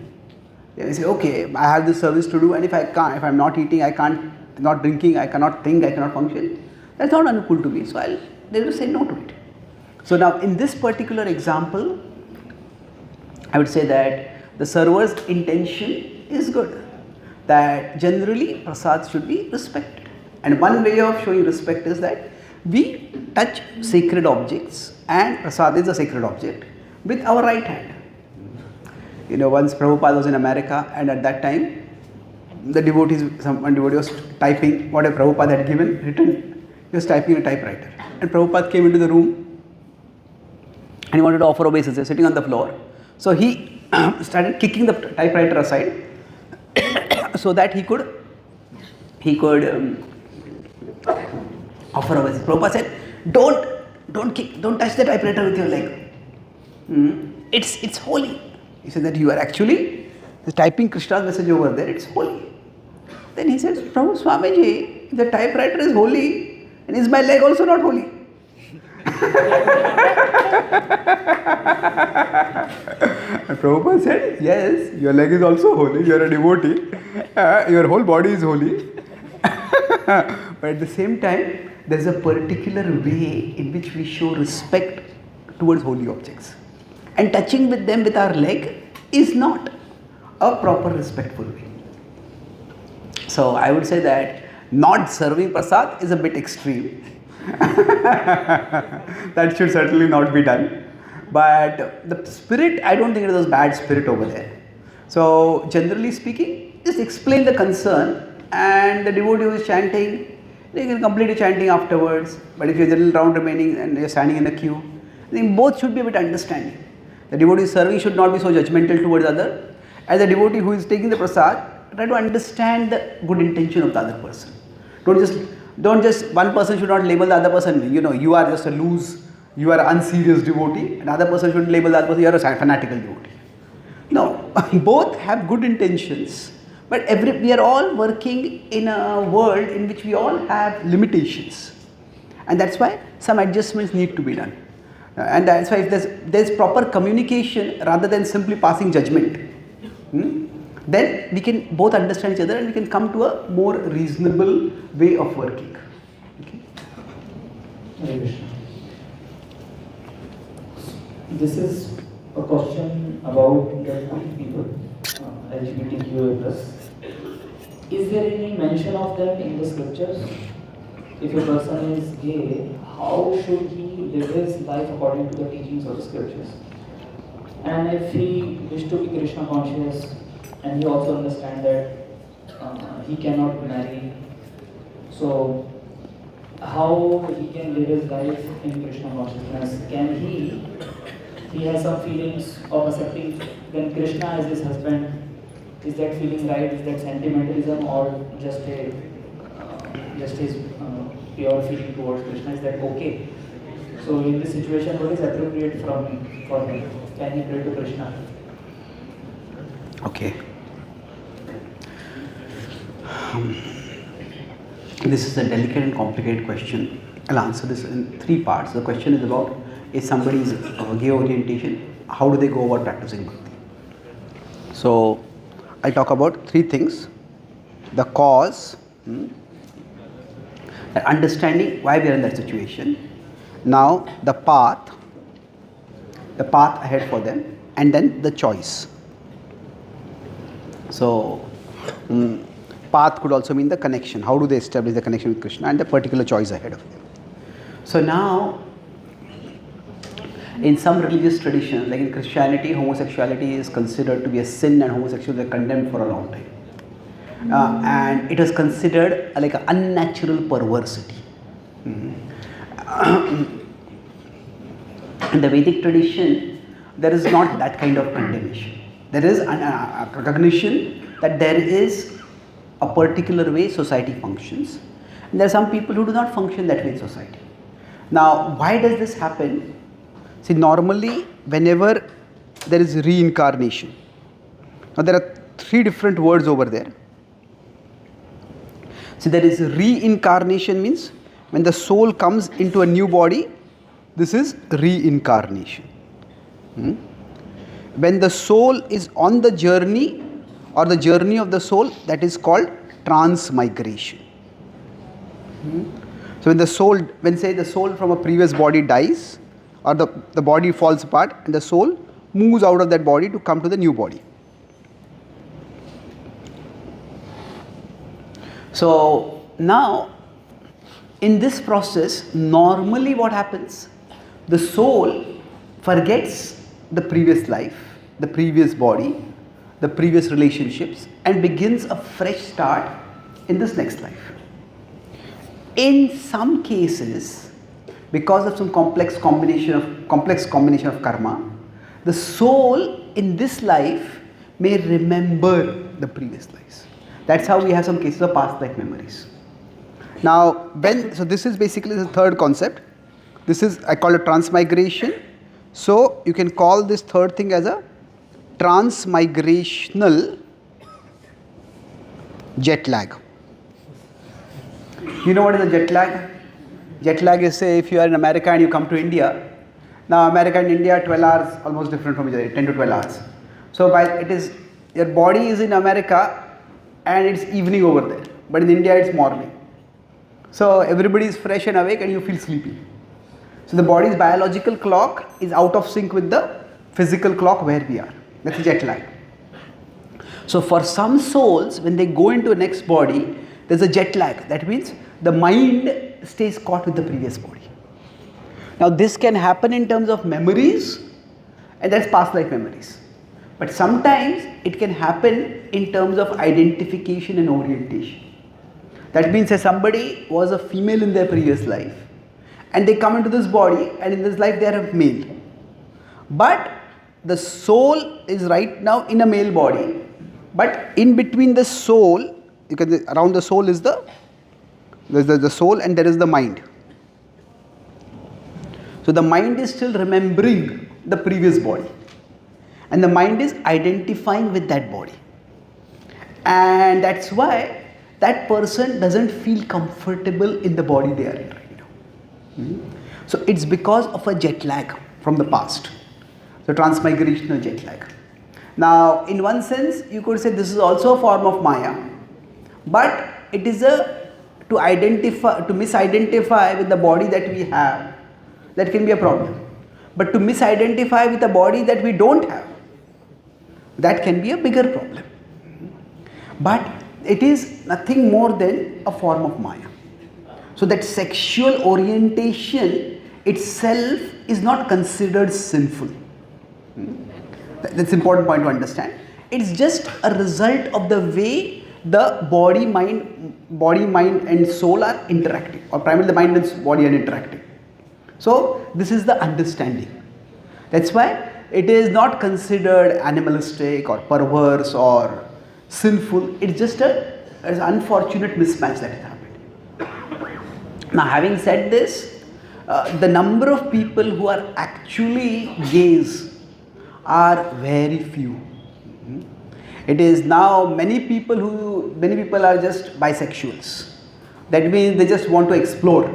They say, okay, I have this service to do, and if I'm not eating, I can't, not drinking, I cannot think, I cannot function, that's not Anukul to me. So, they will say no to it. So, now in this particular example, I would say that the server's intention is good. That generally prasad should be respected. And one way of showing respect is that we touch sacred objects, and prasad is a sacred object, with our right hand. Once Prabhupada was in America, and at that time, one devotee was typing what a Prabhupada had written, he was typing in a typewriter. And Prabhupada came into the room and he wanted to offer obeisance, sitting on the floor. So he started kicking the typewriter aside so that he could offer obeisance. Prabhupada said, don't touch the typewriter with your leg. It's holy. He said that you are actually typing Krishna's message over there, it's holy. Then he said, Prabhu Swamiji, if the typewriter is holy, and is my leg also not holy? And Prabhupada said, yes, your leg is also holy, you are a devotee, your whole body is holy. But at the same time, there is a particular way in which we show respect towards holy objects. And touching with them with our leg is not a proper respectful way. So I would say that not serving prasad is a bit extreme. That should certainly not be done. But the spirit, I don't think it was bad spirit over there. So generally speaking, just explain the concern, and the devotee who is chanting, they can complete the chanting afterwards. But if you're a little round remaining and you're standing in the queue, I think both should be a bit understanding. The devotee serving should not be so judgmental towards other. As a devotee who is taking the prasad, try to understand the good intention of the other person. Don't just one person should not label the other person, you are just a loose, you are an unserious devotee, and the other person should label the other person, you are a fanatical devotee. No, both have good intentions, but we are all working in a world in which we all have limitations. And that's why some adjustments need to be done. And that's why if there's proper communication rather than simply passing judgment, then we can both understand each other and we can come to a more reasonable way of working. Okay? Hare Krishna. This is a question about the queer people, LGBTQA+. Is there any mention of them in the scriptures? If a person is gay, how should he live his life according to the teachings of the scriptures? And if he wishes to be Krishna conscious, and he also understands that he cannot marry. So how he can live his life in Krishna consciousness? Can he has some feelings of accepting when Krishna is his husband? Is that feeling right? Is that sentimentalism or just his pure feeling towards Krishna? Is that okay? So in this situation, what is appropriate for him? Can he pray to Krishna? Okay. This is a delicate and complicated question. I'll answer this in 3 parts. The question is about, if somebody is gay orientation, how do they go about practicing bhakti? So I'll talk about 3 things: the cause, the understanding why we are in that situation, now the path ahead for them, and then the choice. So path could also mean the connection. How do they establish the connection with Krishna, and the particular choice ahead of them. So now, in some religious traditions, like in Christianity, homosexuality is considered to be a sin, and homosexuals are condemned for a long time. And it was considered like an unnatural perversity. In the Vedic tradition, there is not that kind of condemnation. There is a recognition that there is a particular way society functions, and there are some people who do not function that way in society. Now, why does this happen? See, normally, whenever there is reincarnation, now there are 3 different words over there. See, there is reincarnation, means when the soul comes into a new body, this is reincarnation. When the soul is on the journey, or the journey of the soul, that is called transmigration. So when the soul from a previous body dies, or the body falls apart, and the soul moves out of that body to come to the new body. So now, in this process, normally what happens? The soul forgets the previous life, the previous body, the previous relationships, and begins a fresh start in this next life. In some cases, because of some complex combination of karma, the soul in this life may remember the previous lives. That's how we have some cases of past life memories. Now, so this is basically the 3rd concept. This is, I call it transmigration. So you can call this 3rd thing as a transmigrational jet lag. You know what is a jet lag? Jet lag is, say, if you are in America and you come to India. Now, America and India are 12 hours almost different from each other, 10 to 12 hours. So your body is in America and it's evening over there, but in India it's morning. So everybody is fresh and awake and you feel sleepy. So the body's biological clock is out of sync with the physical clock where we are. That's a jet lag. So for some souls, when they go into a next body, there's a jet lag. That means the mind stays caught with the previous body. Now this can happen in terms of memories, and that's past life memories. But sometimes it can happen in terms of identification and orientation. That means that somebody was a female in their previous life, and they come into this body, and in this life they are a male. But the soul is right now in a male body, but in between the soul, around the soul is the soul, and there is the mind. So the mind is still remembering the previous body, and the mind is identifying with that body, and that's why that person doesn't feel comfortable in the body they are in right now. So it's because of a jet lag from the past. So transmigrational jet lag. Now, in one sense, you could say this is also a form of Maya, but it is to misidentify with the body that we have, that can be a problem. But to misidentify with a body that we don't have, that can be a bigger problem. But it is nothing more than a form of Maya. So that sexual orientation itself is not considered sinful. That's an important point to understand. It's just a result of the way the body, mind and soul are interacting, or primarily the mind and body are interacting. So this is the understanding. That's why it is not considered animalistic or perverse or sinful. It's just an unfortunate mismatch that has happened. Now, having said this, the number of people who are actually gays are very few. It is now many people are just bisexuals. That means they just want to explore,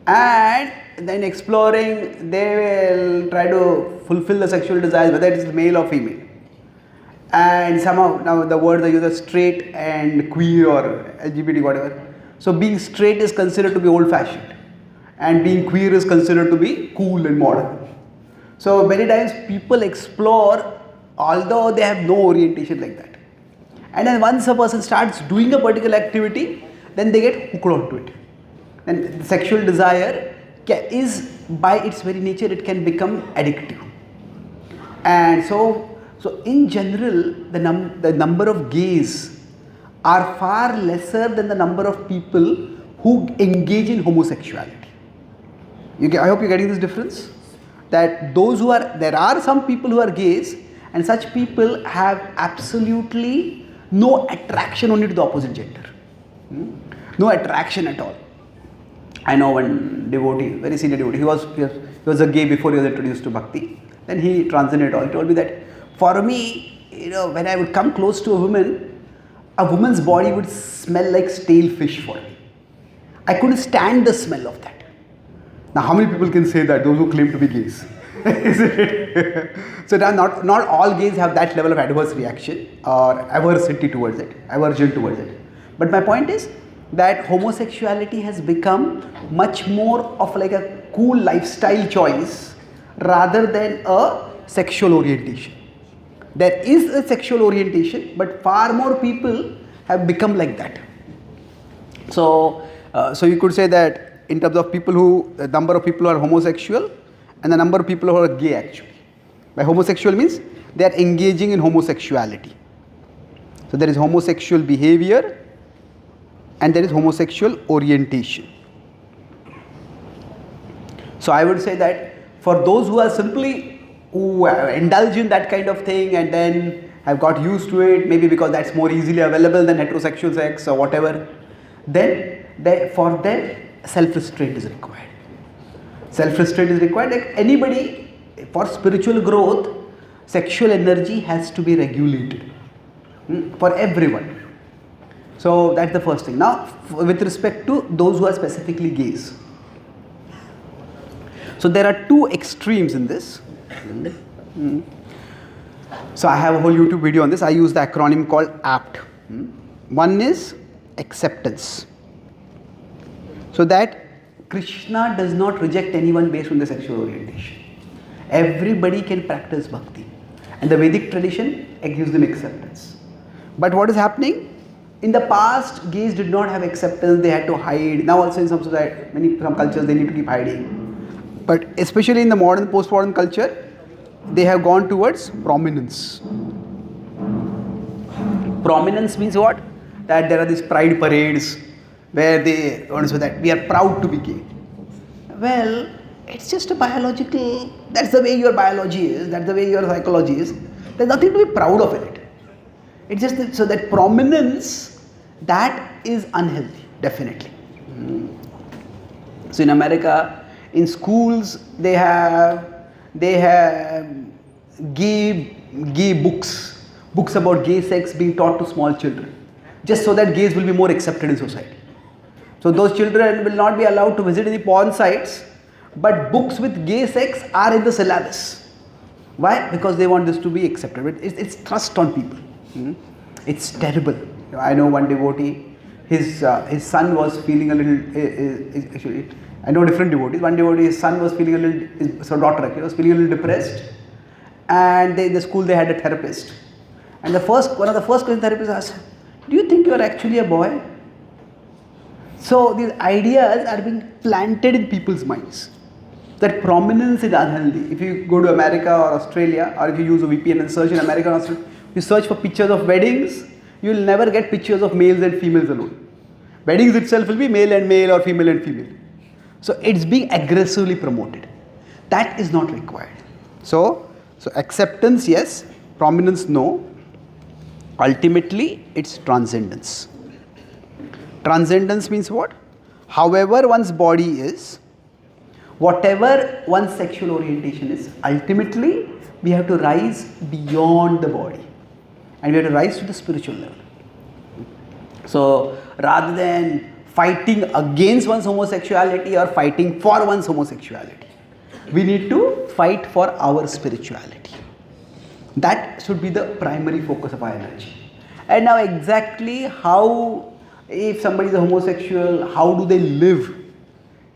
and then exploring they will try to fulfill the sexual desires, whether it is male or female. And somehow now the words are used straight and queer or LGBT, whatever. So being straight is considered to be old fashioned, and being queer is considered to be cool and modern. So many times people explore although they have no orientation like that. And then once a person starts doing a particular activity, then they get hooked onto it. And sexual desire is, by its very nature, it can become addictive. And so in general, the number of gays are far lesser than the number of people who engage in homosexuality. I hope you're getting this difference. That there are some people who are gays, and such people have absolutely no attraction only to the opposite gender. No attraction at all. I know one devotee, very senior devotee, he was a gay before he was introduced to bhakti. Then he transcended it all. He told me that for me, when I would come close to a woman's body would smell like stale fish for me. I couldn't stand the smell of that. Now, how many people can say that? Those who claim to be gays. Isn't it? So not all gays have that level of adverse reaction or aversion towards it. But my point is that homosexuality has become much more of like a cool lifestyle choice rather than a sexual orientation. There is a sexual orientation, but far more people have become like that. So you could say that in terms of the number of people who are homosexual and the number of people who are gay actually. By homosexual means they are engaging in homosexuality. So there is homosexual behavior and there is homosexual orientation. So I would say that for those who indulge in that kind of thing and then have got used to it, maybe because that's more easily available than heterosexual sex or whatever, then for them self-restraint is required. Self-restraint is required. Like anybody, for spiritual growth, sexual energy has to be regulated for everyone. So that's the first thing. Now, with respect to those who are specifically gays. So there are two extremes in this. So I have a whole YouTube video on this. I use the acronym called APT. One is acceptance. So that Krishna does not reject anyone based on their sexual orientation. Everybody can practice bhakti. And the Vedic tradition gives them acceptance. But what is happening? In the past, gays did not have acceptance, they had to hide. Now also in some cultures they need to keep hiding. But especially in the modern, post-modern culture, they have gone towards prominence. Prominence means what? That there are these pride parades where they want to say that we are proud to be gay. Well, it's just a biological, that's the way your biology is, that's the way your psychology is. There's nothing to be proud of in it. It's just that, so that prominence, that is unhealthy, definitely. So in America, in schools, they have gay books about gay sex being taught to small children, just so that gays will be more accepted in society. So those children will not be allowed to visit any porn sites, but books with gay sex are in the syllabus. Why? Because they want this to be accepted. It's thrust on people. It's terrible. I know one devotee, his son was feeling a little, actually, I know different devotees. One devotee, his son was feeling a little, his daughter actually was feeling a little depressed, and in the school they had a therapist. And one of the first questions the therapist asked, do you think you are actually a boy? So these ideas are being planted in people's minds. That prominence is unhealthy. If you go to America or Australia, or if you use a VPN and search in America or Australia, you search for pictures of weddings, you will never get pictures of males and females alone. Weddings itself will be male and male or female and female. So it's being aggressively promoted. That is not required. So acceptance, yes. Prominence, no. Ultimately, it's transcendence. Transcendence means what? However one's body is, whatever one's sexual orientation is, ultimately we have to rise beyond the body and we have to rise to the spiritual level. So rather than fighting against one's homosexuality or fighting for one's homosexuality, we need to fight for our spirituality. That should be the primary focus of our energy. And now exactly how, if somebody is a homosexual, how do they live?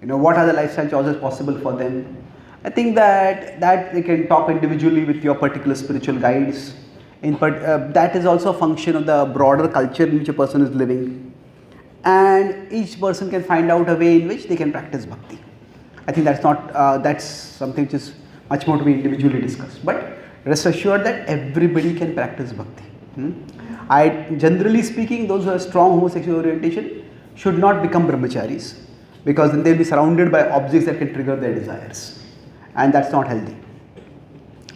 What are the lifestyle choices possible for them? I think that they can talk individually with your particular spiritual guides. That is also a function of the broader culture in which a person is living. And each person can find out a way in which they can practice bhakti. I think that's something which is much more to be individually discussed. But rest assured that everybody can practice bhakti. Generally speaking, those who have strong homosexual orientation should not become brahmacharis, because then they will be surrounded by objects that can trigger their desires, and that's not healthy.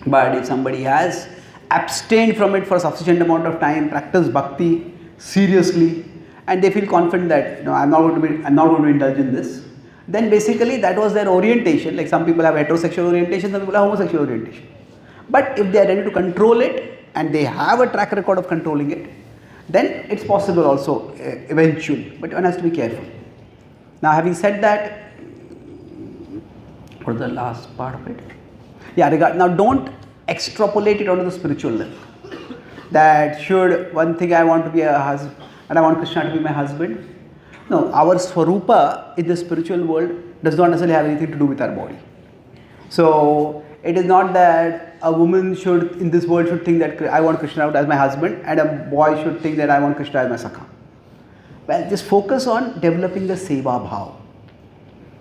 But if somebody has abstained from it for a sufficient amount of time, practice bhakti seriously, and they feel confident that I'm not going to indulge in this, then basically that was their orientation. Like some people have heterosexual orientation, some people have homosexual orientation. But if they are ready to control it and they have a track record of controlling it, then it's possible also eventually. But one has to be careful. Now, having said that, what is the last part of it? Yeah, now don't extrapolate it onto the spiritual level. That should one thing I want to be a husband and I want Krishna to be my husband. No, our Swarupa in the spiritual world does not necessarily have anything to do with our body. So it is not that a woman in this world should think that I want Krishna as my husband and a boy should think that I want Krishna as my sakha. Well, just focus on developing the seva bhav.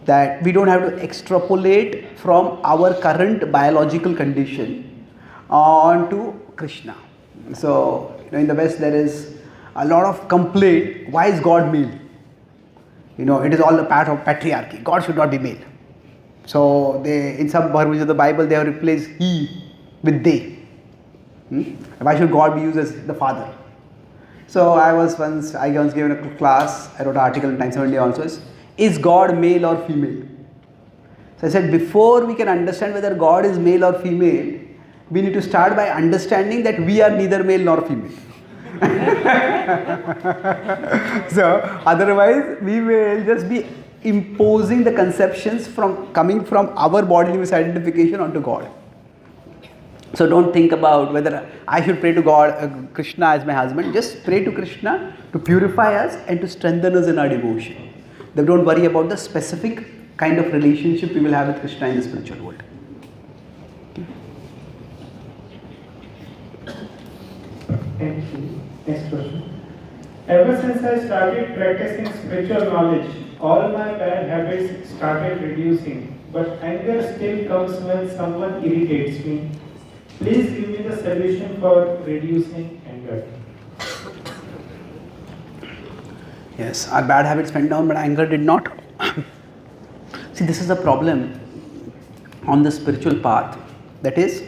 That we don't have to extrapolate from our current biological condition onto Krishna. So, in the West there is a lot of complaint, why is God male? It is all the part of patriarchy. God should not be male. So, in some versions of the Bible, they have replaced he with they. Why should God be used as the father? So, I once given a class, I wrote an article in Times of India also, is God male or female? So, I said before we can understand whether God is male or female, we need to start by understanding that we are neither male nor female. So otherwise we will just be imposing the conceptions coming from our bodily misidentification onto God. So don't think about whether I should pray to God, Krishna as my husband. Just pray to Krishna to purify us and to strengthen us in our devotion. Then don't worry about the specific kind of relationship we will have with Krishna in the spiritual world. Thank you. Next question. Ever since I started practicing spiritual knowledge, all my bad habits started reducing, but anger still comes when someone irritates me. Please give me the solution for reducing anger. Yes, our bad habits went down, but anger did not. See, this is a problem on the spiritual path. That is,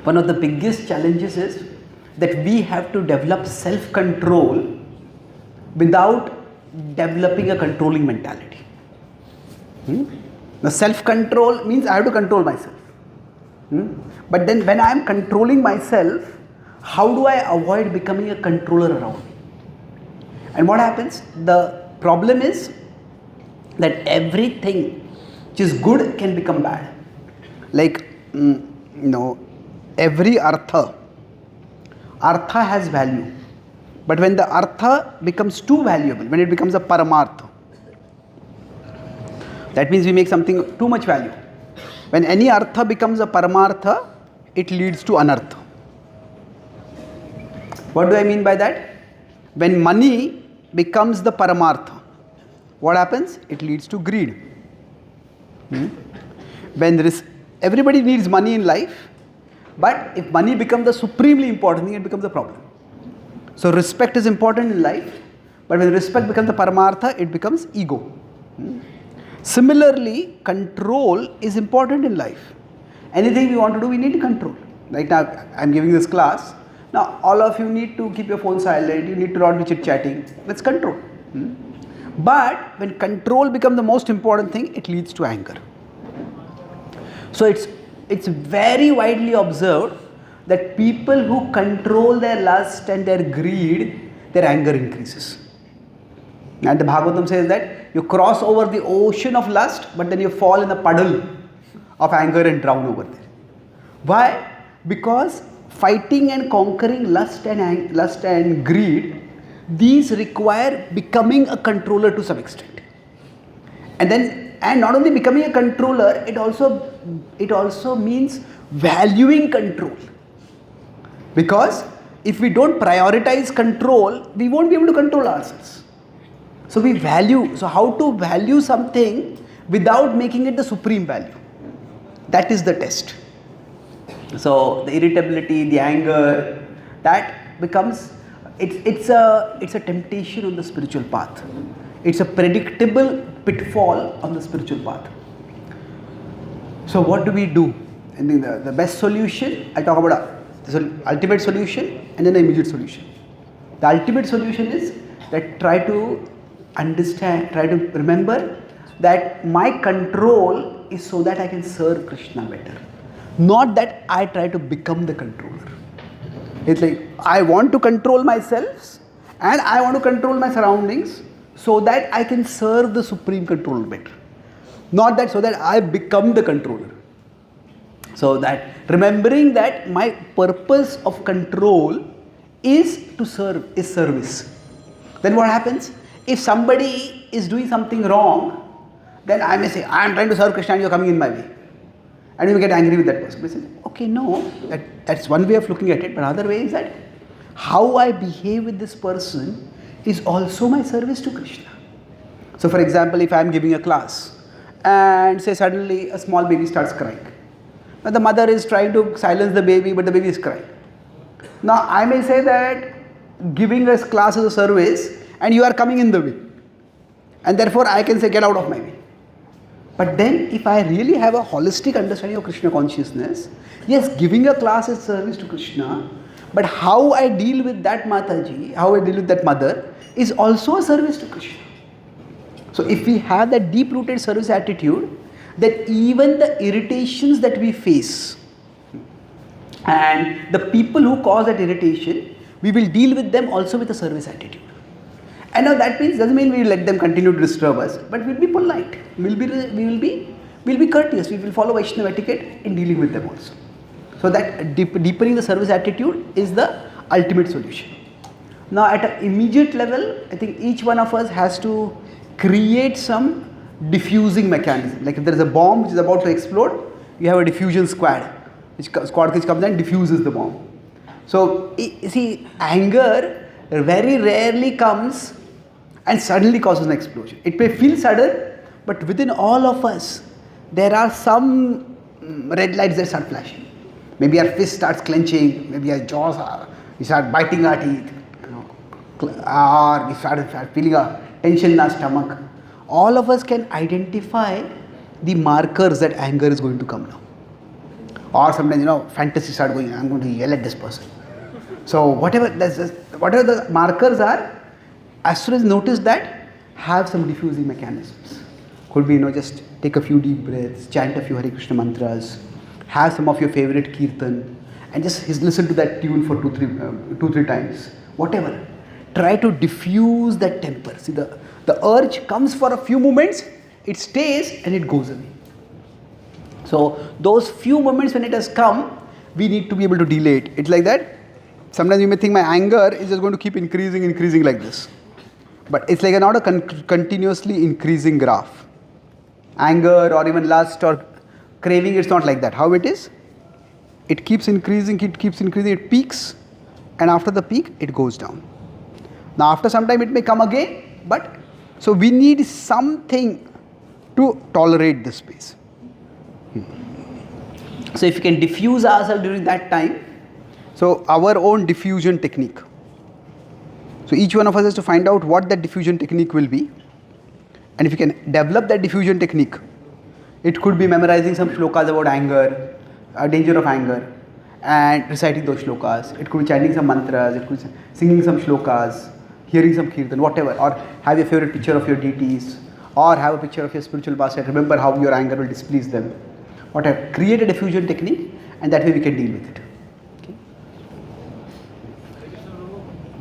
one of the biggest challenges is that we have to develop self-control without developing a controlling mentality. Now, self-control means I have to control myself. But then when I am controlling myself, how do I avoid becoming a controller around me? And what happens? The problem is that everything which is good can become bad. Like, every artha has value. But when the artha becomes too valuable, when it becomes a paramartha, that means we make something too much value. When any artha becomes a paramartha, it leads to anartha. What do I mean by that? When money becomes the paramartha, what happens? It leads to greed. When everybody needs money in life, But if money becomes the supremely important thing, it becomes a problem. So respect is important in life, but when respect becomes the paramartha, it becomes ego. Similarly, control is important in life. Anything we want to do, we need to control. Like now, I'm giving this class. Now, all of you need to keep your phone silent. You need to not be chit-chatting. That's control. But when control becomes the most important thing, it leads to anger. So it's very widely observed that people who control their lust and their greed, their anger increases. And the Bhagavatam says that you cross over the ocean of lust, but then you fall in a puddle of anger and drown over there. Why? Because fighting and conquering lust and greed, these require becoming a controller to some extent. And not only becoming a controller, it also means valuing control. Because if we don't prioritize control, we won't be able to control ourselves. So how to value something without making it the supreme value. That is the test. So the irritability, the anger, that becomes, it's a temptation on the spiritual path. It's a predictable pitfall on the spiritual path. So what do we do? I think the best solution, I'll talk about the ultimate solution and then the immediate solution. The ultimate solution is that try to remember that my control is so that I can serve Krishna better. Not that I try to become the controller. It's like I want to control myself and I want to control my surroundings so that I can serve the supreme controller better. Not that so that I become the controller. So that remembering that my purpose of control is to serve, is service. Then what happens? If somebody is doing something wrong, then I may say, I am trying to serve Krishna and you are coming in my way. And you get angry with that person. We say, okay, no, that's one way of looking at it. But another way is that how I behave with this person is also my service to Krishna. So for example, if I am giving a class and say suddenly a small baby starts crying. Now the mother is trying to silence the baby, but the baby is crying. Now I may say that giving a class is a service and you are coming in the way. And therefore I can say, get out of my way. But then if I really have a holistic understanding of Krishna consciousness, yes, giving a class is service to Krishna, but how I deal with that Mataji, how I deal with that mother is also a service to Krishna. So if we have that deep-rooted service attitude, that even the irritations that we face and the people who cause that irritation, we will deal with them also with a service attitude. And now that doesn't mean we will let them continue to disturb us, but we'll be polite. We'll be courteous. We will follow Vaishnava etiquette in dealing with them also. So that deepening the service attitude is the ultimate solution. Now at an immediate level, I think each one of us has to create some diffusing mechanism. Like if there is a bomb which is about to explode, you have a diffusion squad which comes and diffuses the bomb. So see, anger very rarely comes and suddenly causes an explosion. It may feel sudden, but within all of us, there are some red lights that start flashing. Maybe our fist starts clenching, maybe our jaws we start biting our teeth, or we start feeling a tension in our stomach. All of us can identify the markers that anger is going to come now. Or sometimes, fantasy start going, I'm going to yell at this person. So whatever the markers are, as soon as notice that, have some diffusing mechanisms. Could be, just take a few deep breaths, chant a few Hare Krishna mantras, have some of your favorite kirtan, and just listen to that tune for two, three times. Whatever. Try to diffuse that temper. See, the urge comes for a few moments, it stays and it goes away. So those few moments when it has come, we need to be able to delay it. It's like that. Sometimes you may think my anger is just going to keep increasing like this. But it's like not a continuously increasing graph. Anger or even lust or craving, it's not like that. How it is? It keeps increasing, it peaks, and after the peak, it goes down. Now after some time it may come again, but so we need something to tolerate this space. So if you can diffuse ourselves during that time, so our own diffusion technique. So each one of us has to find out what that diffusion technique will be, and if you can develop that diffusion technique, it could be memorizing some shlokas about anger, danger of anger, and reciting those shlokas. It could be chanting some mantras, it could be singing some shlokas, hearing some kirtan, whatever, or have your favorite picture of your deities, or have a picture of your spiritual master. Remember how your anger will displease them. Whatever. Create a diffusion technique, and that way we can deal with it. Okay.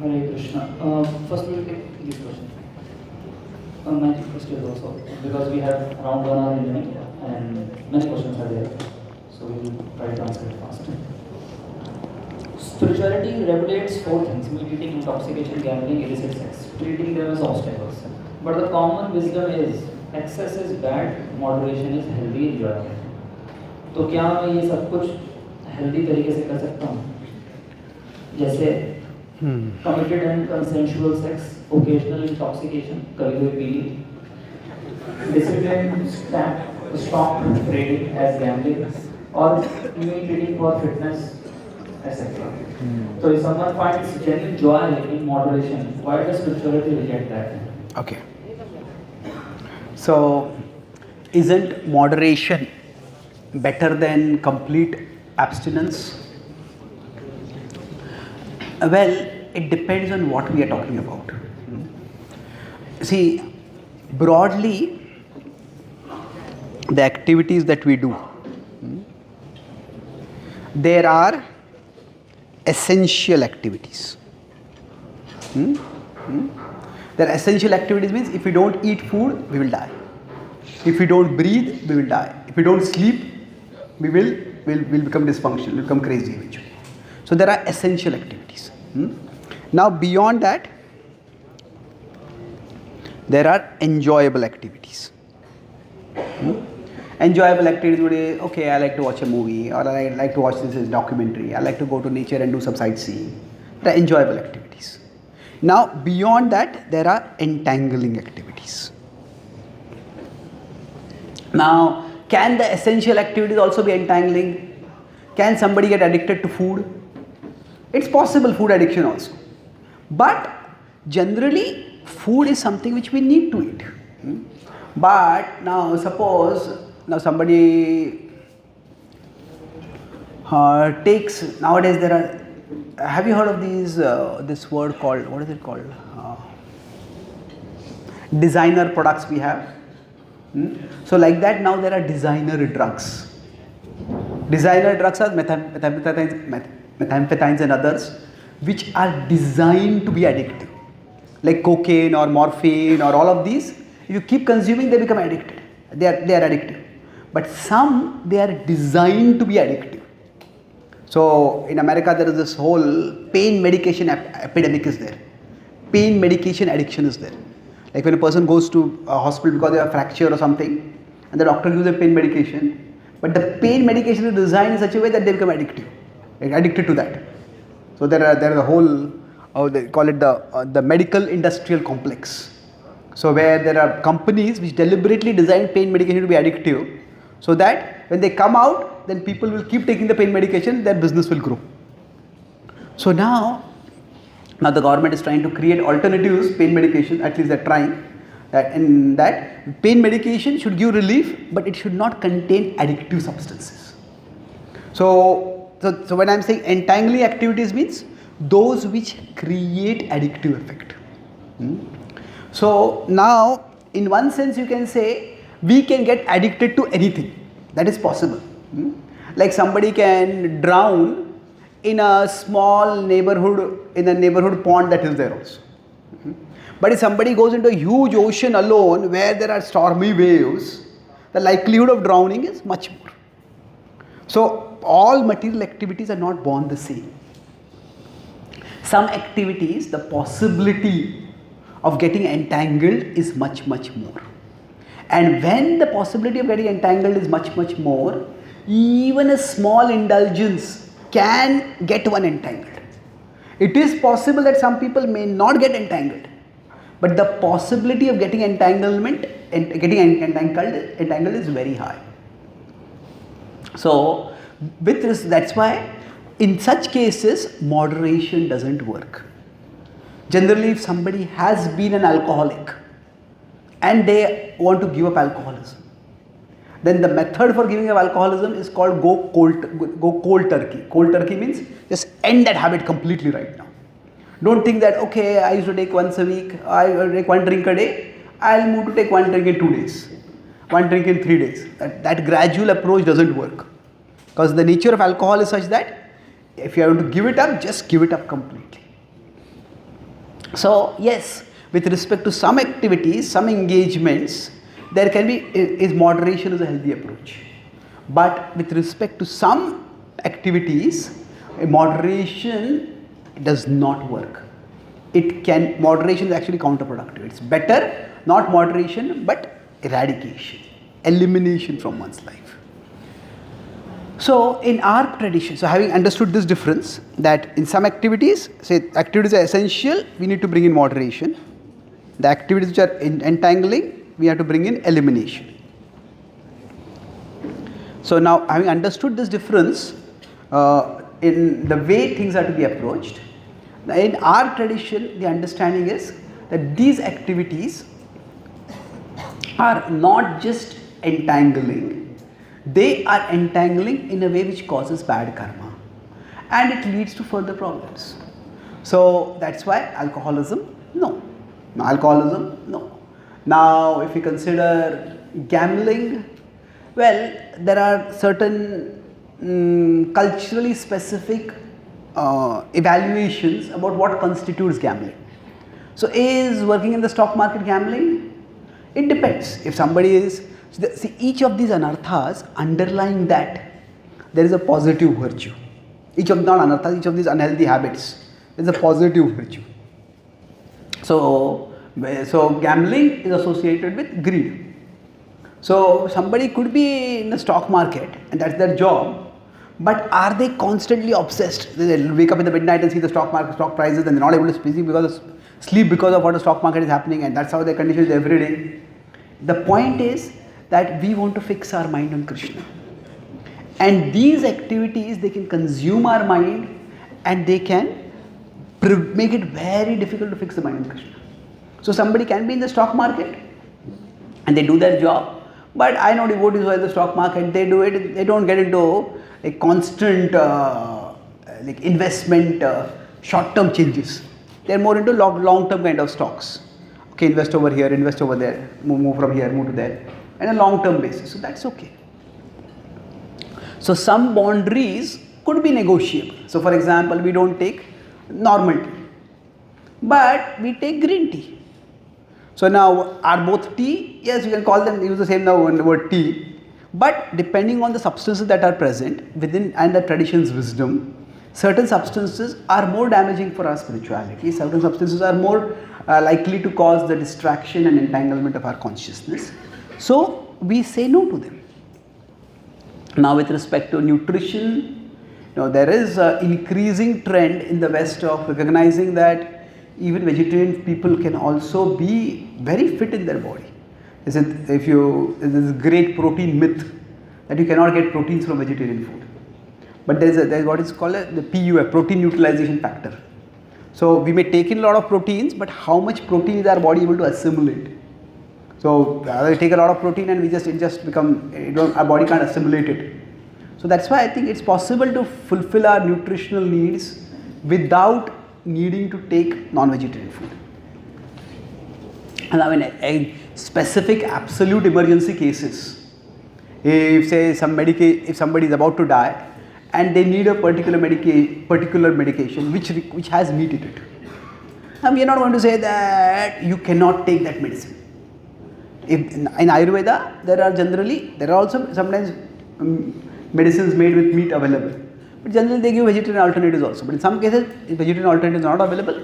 Hare Krishna. First we will take this question. My request is also, because we have around 1 hour remaining and many questions are there, so we will try to answer it fast. Spirituality regulates 4 things: meat eating, intoxication, gambling, illicit sex, treating them as obstacles. But the common wisdom is excess is bad, moderation is healthy, enjoyment. तो क्या मैं ये सब कुछ healthy तरीके से कर सकता हूँ? जैसे committed and consensual sex, occasional intoxication, कभी कभी P Lee, disciplined stop trading as gambling, or meat eating for fitness, etc. So if someone finds genuine joy in moderation, why does spirituality reject that? Okay. So, isn't moderation better than complete abstinence? Well, it depends on what we are talking about. See, broadly, the activities that we do, there are essential activities. There are essential activities means if we don't eat food, we will die. If we don't breathe, we will die. If we don't sleep, we will become dysfunctional, we'll become crazy eventually. So there are essential activities. Now beyond that, there are enjoyable activities. Enjoyable activities would be, okay, I like to watch a movie, or I like to watch this documentary, I like to go to nature and do some sightseeing. There are enjoyable activities. Now beyond that, there are entangling activities. Now, can the essential activities also be entangling? Can somebody get addicted to food? It's possible, food addiction also. But generally, food is something which we need to eat. But now suppose now somebody takes, nowadays there are, have you heard of these, this word called, what is it called? Designer products we have. So like that now there are designer drugs. Designer drugs are methamphetamines and others which are designed to be addictive. Like cocaine or morphine or all of these, if you keep consuming they become addicted. They are addictive. But some, they are designed to be addictive. So in America there is this whole pain medication epidemic is there. Pain medication addiction is there. Like when a person goes to a hospital because they have a fracture or something, and the doctor gives a pain medication, but the pain medication is designed in such a way that they become addictive, like addicted to that. So there is a whole, they call it the medical industrial complex. So where there are companies which deliberately design pain medication to be addictive, so that when they come out, then people will keep taking the pain medication, their business will grow. So now the government is trying to create alternatives, pain medication, at least they're trying, that in that pain medication should give relief, but it should not contain addictive substances. So when I'm saying entangling activities means those which create addictive effect. So now in one sense you can say we can get addicted to anything, that is possible. Like somebody can drown in a small neighborhood, in a neighborhood pond that is there also. But if somebody goes into a huge ocean alone where there are stormy waves, the likelihood of drowning is much more. So all material activities are not born the same. Some activities, the possibility of getting entangled is much more. And when the possibility of getting entangled is much more, even a small indulgence can get one entangled. It is possible that some people may not get entangled, but the possibility of getting entangled is very high. So That's why in such cases moderation doesn't work. Generally, if somebody has been an alcoholic and they want to give up alcoholism, then the method for giving up alcoholism is called go cold turkey. Cold turkey means just end that habit completely right now. Don't think that, okay, I used to take once a week, I take one drink a day, I'll move to take one drink in 2 days, one drink in 3 days. That gradual approach doesn't work, because the nature of alcohol is such that if you are going to give it up, just give it up completely. So yes, with respect to some activities, some engagements, there can be, moderation is a healthy approach. But with respect to some activities, moderation does not work. Moderation is actually counterproductive. It's better not moderation but eradication, elimination from one's life. So in our tradition, so having understood this difference, that in some activities, say activities are essential, we need to bring in moderation. The activities which are entangling, we have to bring in elimination. So now, having understood this difference in the way things are to be approached, in our tradition, the understanding is that these activities are not just entangling, they are entangling in a way which causes bad karma, and it leads to further problems. So that's why alcoholism, no. Alcoholism, no. Now, if we consider gambling, well, there are certain culturally specific evaluations about what constitutes gambling. So, is working in the stock market gambling? It depends. If somebody is, see, each of these anarthas, underlying that, there is a positive virtue. Each of, not anarthas, each of these unhealthy habits, there is a positive virtue. So gambling is associated with greed. So somebody could be in the stock market and that's their job, but are they constantly obsessed? They wake up in the midnight and see the stock market, stock prices, and they're not able to sleep because of what the stock market is happening, and that's how their condition is every day. The point is that we want to fix our mind on Krishna. And these activities, they can consume our mind and they can make it very difficult to fix the mind on Krishna. So somebody can be in the stock market and they do their job, but I know devotees who are in the stock market, they do it, they don't get into a constant like investment, short-term changes. They're more into long-term kind of stocks. Okay, invest over here, invest over there, move from here, move to there, and a long-term basis. So that's okay. So some boundaries could be negotiable. So for example, we don't take normal tea, but we take green tea. So now, are both tea? Yes, you can call them, use the same word tea, but depending on the substances that are present within and the tradition's wisdom, certain substances are more damaging for our spirituality, certain substances are more likely to cause the distraction and entanglement of our consciousness. So we say no to them. Now with respect to nutrition, there is an increasing trend in the West of recognizing that even vegetarian people can also be very fit in their body. There's a great protein myth that you cannot get proteins from vegetarian food. But there's what is called the PUF, protein utilization factor. So we may take in a lot of proteins, but how much protein is our body able to assimilate? So we take a lot of protein and it just become, our body can't assimilate it. So that's why I think it's possible to fulfill our nutritional needs without needing to take non-vegetarian food. And I mean, in specific absolute emergency cases, if say if somebody is about to die and they need a particular medication which has meat in it, and we are not going to say that you cannot take that medicine. In Ayurveda, there are also sometimes medicines made with meat available. But generally they give vegetarian alternatives also. But in some cases, if vegetarian alternative is not available,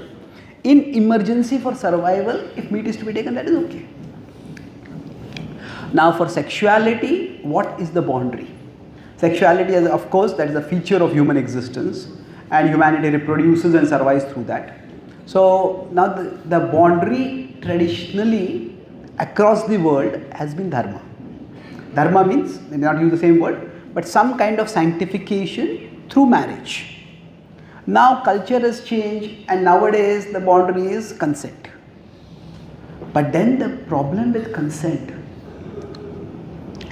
in emergency for survival, if meat is to be taken, that is okay. Now for sexuality, what is the boundary? Sexuality is, of course, that is a feature of human existence, and humanity reproduces and survives through that. So now the boundary traditionally across the world has been dharma. Dharma means, they may not use the same word, but some kind of sanctification through marriage. Now culture has changed and nowadays the boundary is consent. But then the problem with consent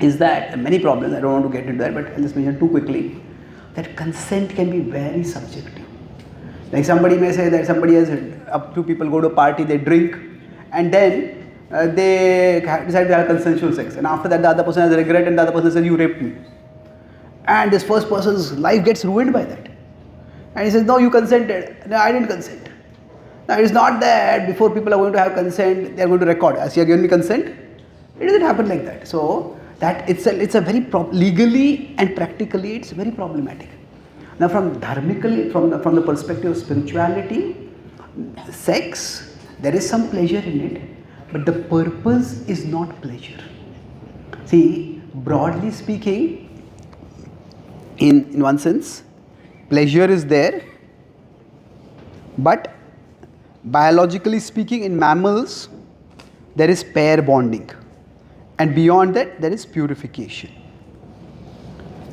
is that, many problems, I don't want to get into that, but I'll just mention two quickly, that consent can be very subjective. Like somebody may say that somebody has, up to people go to a party, they drink, and then they decide to have consensual sex, and after that the other person has regret and the other person says, you raped me. And this first person's life gets ruined by that. And he says, no, you consented. No, I didn't consent. Now it is not that before people are going to have consent, they are going to record, as you have given me consent. It doesn't happen like that. So that it's a very legally and practically it's very problematic. Now from dharmically, from the perspective of spirituality, sex, there is some pleasure in it, but the purpose is not pleasure. See, broadly speaking, in one sense, pleasure is there, but biologically speaking, in mammals, there is pair bonding, and beyond that, there is purification.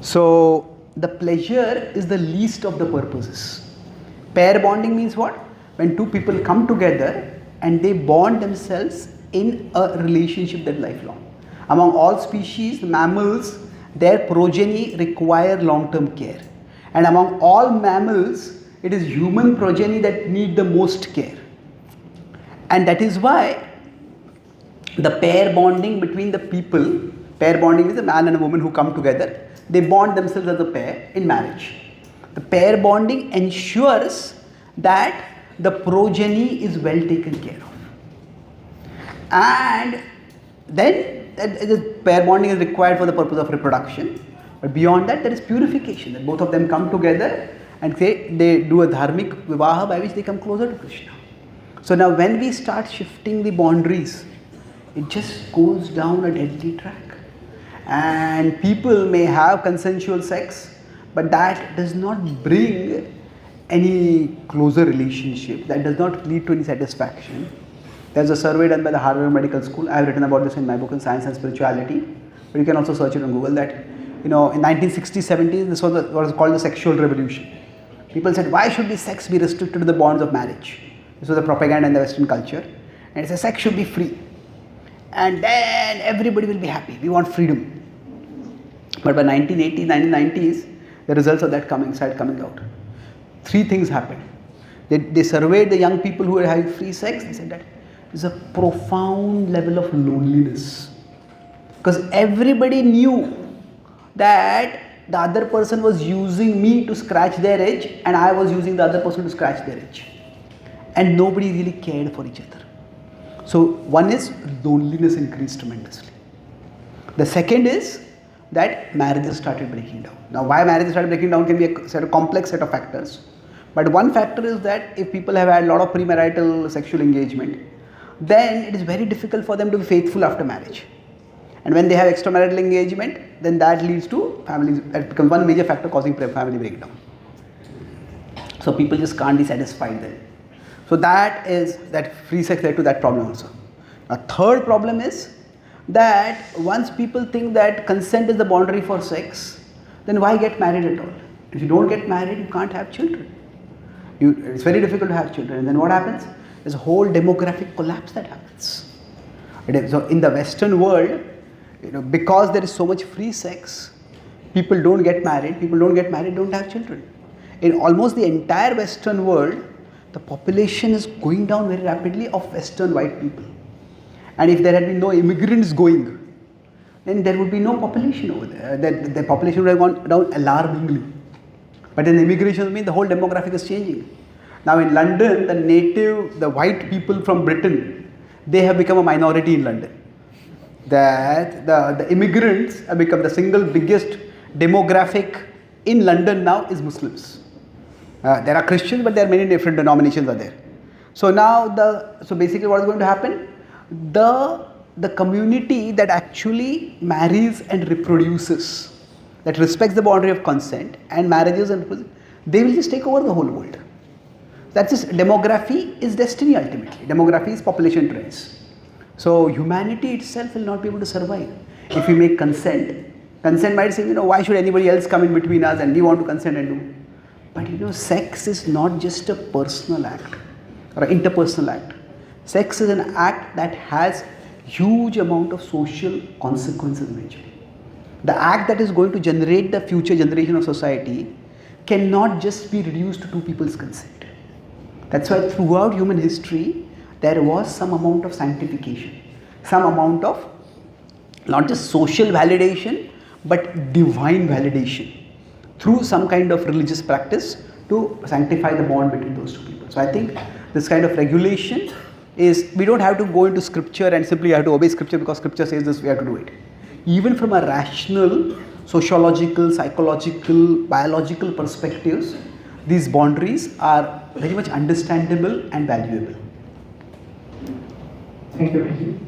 So, the pleasure is the least of the purposes. Pair bonding means what? When two people come together and they bond themselves in a relationship that is lifelong. Among all species, mammals, their progeny require long-term care. And among all mammals, it is human progeny that need the most care. And that is why the pair bonding between the people, pair bonding is a man and a woman who come together, they bond themselves as a pair in marriage. The pair bonding ensures that the progeny is well taken care of. And then the pair bonding is required for the purpose of reproduction. But beyond that, there is purification, that both of them come together and they do a dharmic vivaha by which they come closer to Krishna. So now when we start shifting the boundaries, it just goes down a deadly track. And people may have consensual sex, but that does not bring any closer relationship, that does not lead to any satisfaction. There's a survey done by the Harvard Medical School. I have written about this in my book on Science and Spirituality, but you can also search it on Google, that in 1960s, 70s, this was what was called the sexual revolution. People said, why should sex be restricted to the bonds of marriage? This was the propaganda in the Western culture. And it said sex should be free. And then everybody will be happy. We want freedom. But by 1980s, 1990s, the results of that started coming out. Three things happened. They surveyed the young people who were having free sex. They said that there's a profound level of loneliness. Because everybody knew that the other person was using me to scratch their edge and I was using the other person to scratch their edge. And nobody really cared for each other. So one is loneliness increased tremendously. The second is that marriages started breaking down. Now why marriages started breaking down can be a complex set of factors. But one factor is that if people have had a lot of premarital sexual engagement, then it is very difficult for them to be faithful after marriage. And when they have extramarital engagement, then that leads to families, that becomes one major factor causing family breakdown. So people just can't be satisfied then. So that free sex led to that problem also. A third problem is that once people think that consent is the boundary for sex, then why get married at all? If you don't get married, you can't have children. It's very difficult to have children. And then what happens? There's a whole demographic collapse that happens. So in the Western world, because there is so much free sex, people don't get married, don't have children. In almost the entire Western world, the population is going down very rapidly of Western white people. And if there had been no immigrants going, then there would be no population over there. The population would have gone down alarmingly. But then immigration will mean the whole demographic is changing. Now in London, the white people from Britain, they have become a minority in London. That the immigrants have become the single biggest demographic in London now is Muslims. There are Christians, but there are many different denominations are there. So now so basically what is going to happen? The community that actually marries and reproduces, that respects the boundary of consent and marriages, and they will just take over the whole world. That's just, demography is destiny ultimately. Demography is population trends. So humanity itself will not be able to survive if we make consent Consent might say, why should anybody else come in between us and we want to consent and do. But sex is not just a personal act or an interpersonal act. Sex is an act that has huge amount of social consequences eventually. The act that is going to generate the future generation of society cannot just be reduced to two people's consent. That's why throughout human history, there was some amount of sanctification, some amount of not just social validation, but divine validation through some kind of religious practice to sanctify the bond between those two people. So I think this kind of regulation is, we don't have to go into scripture and simply have to obey scripture because scripture says this, we have to do it. Even from a rational, sociological, psychological, biological perspectives, these boundaries are very much understandable and valuable. Thank you, Vijay.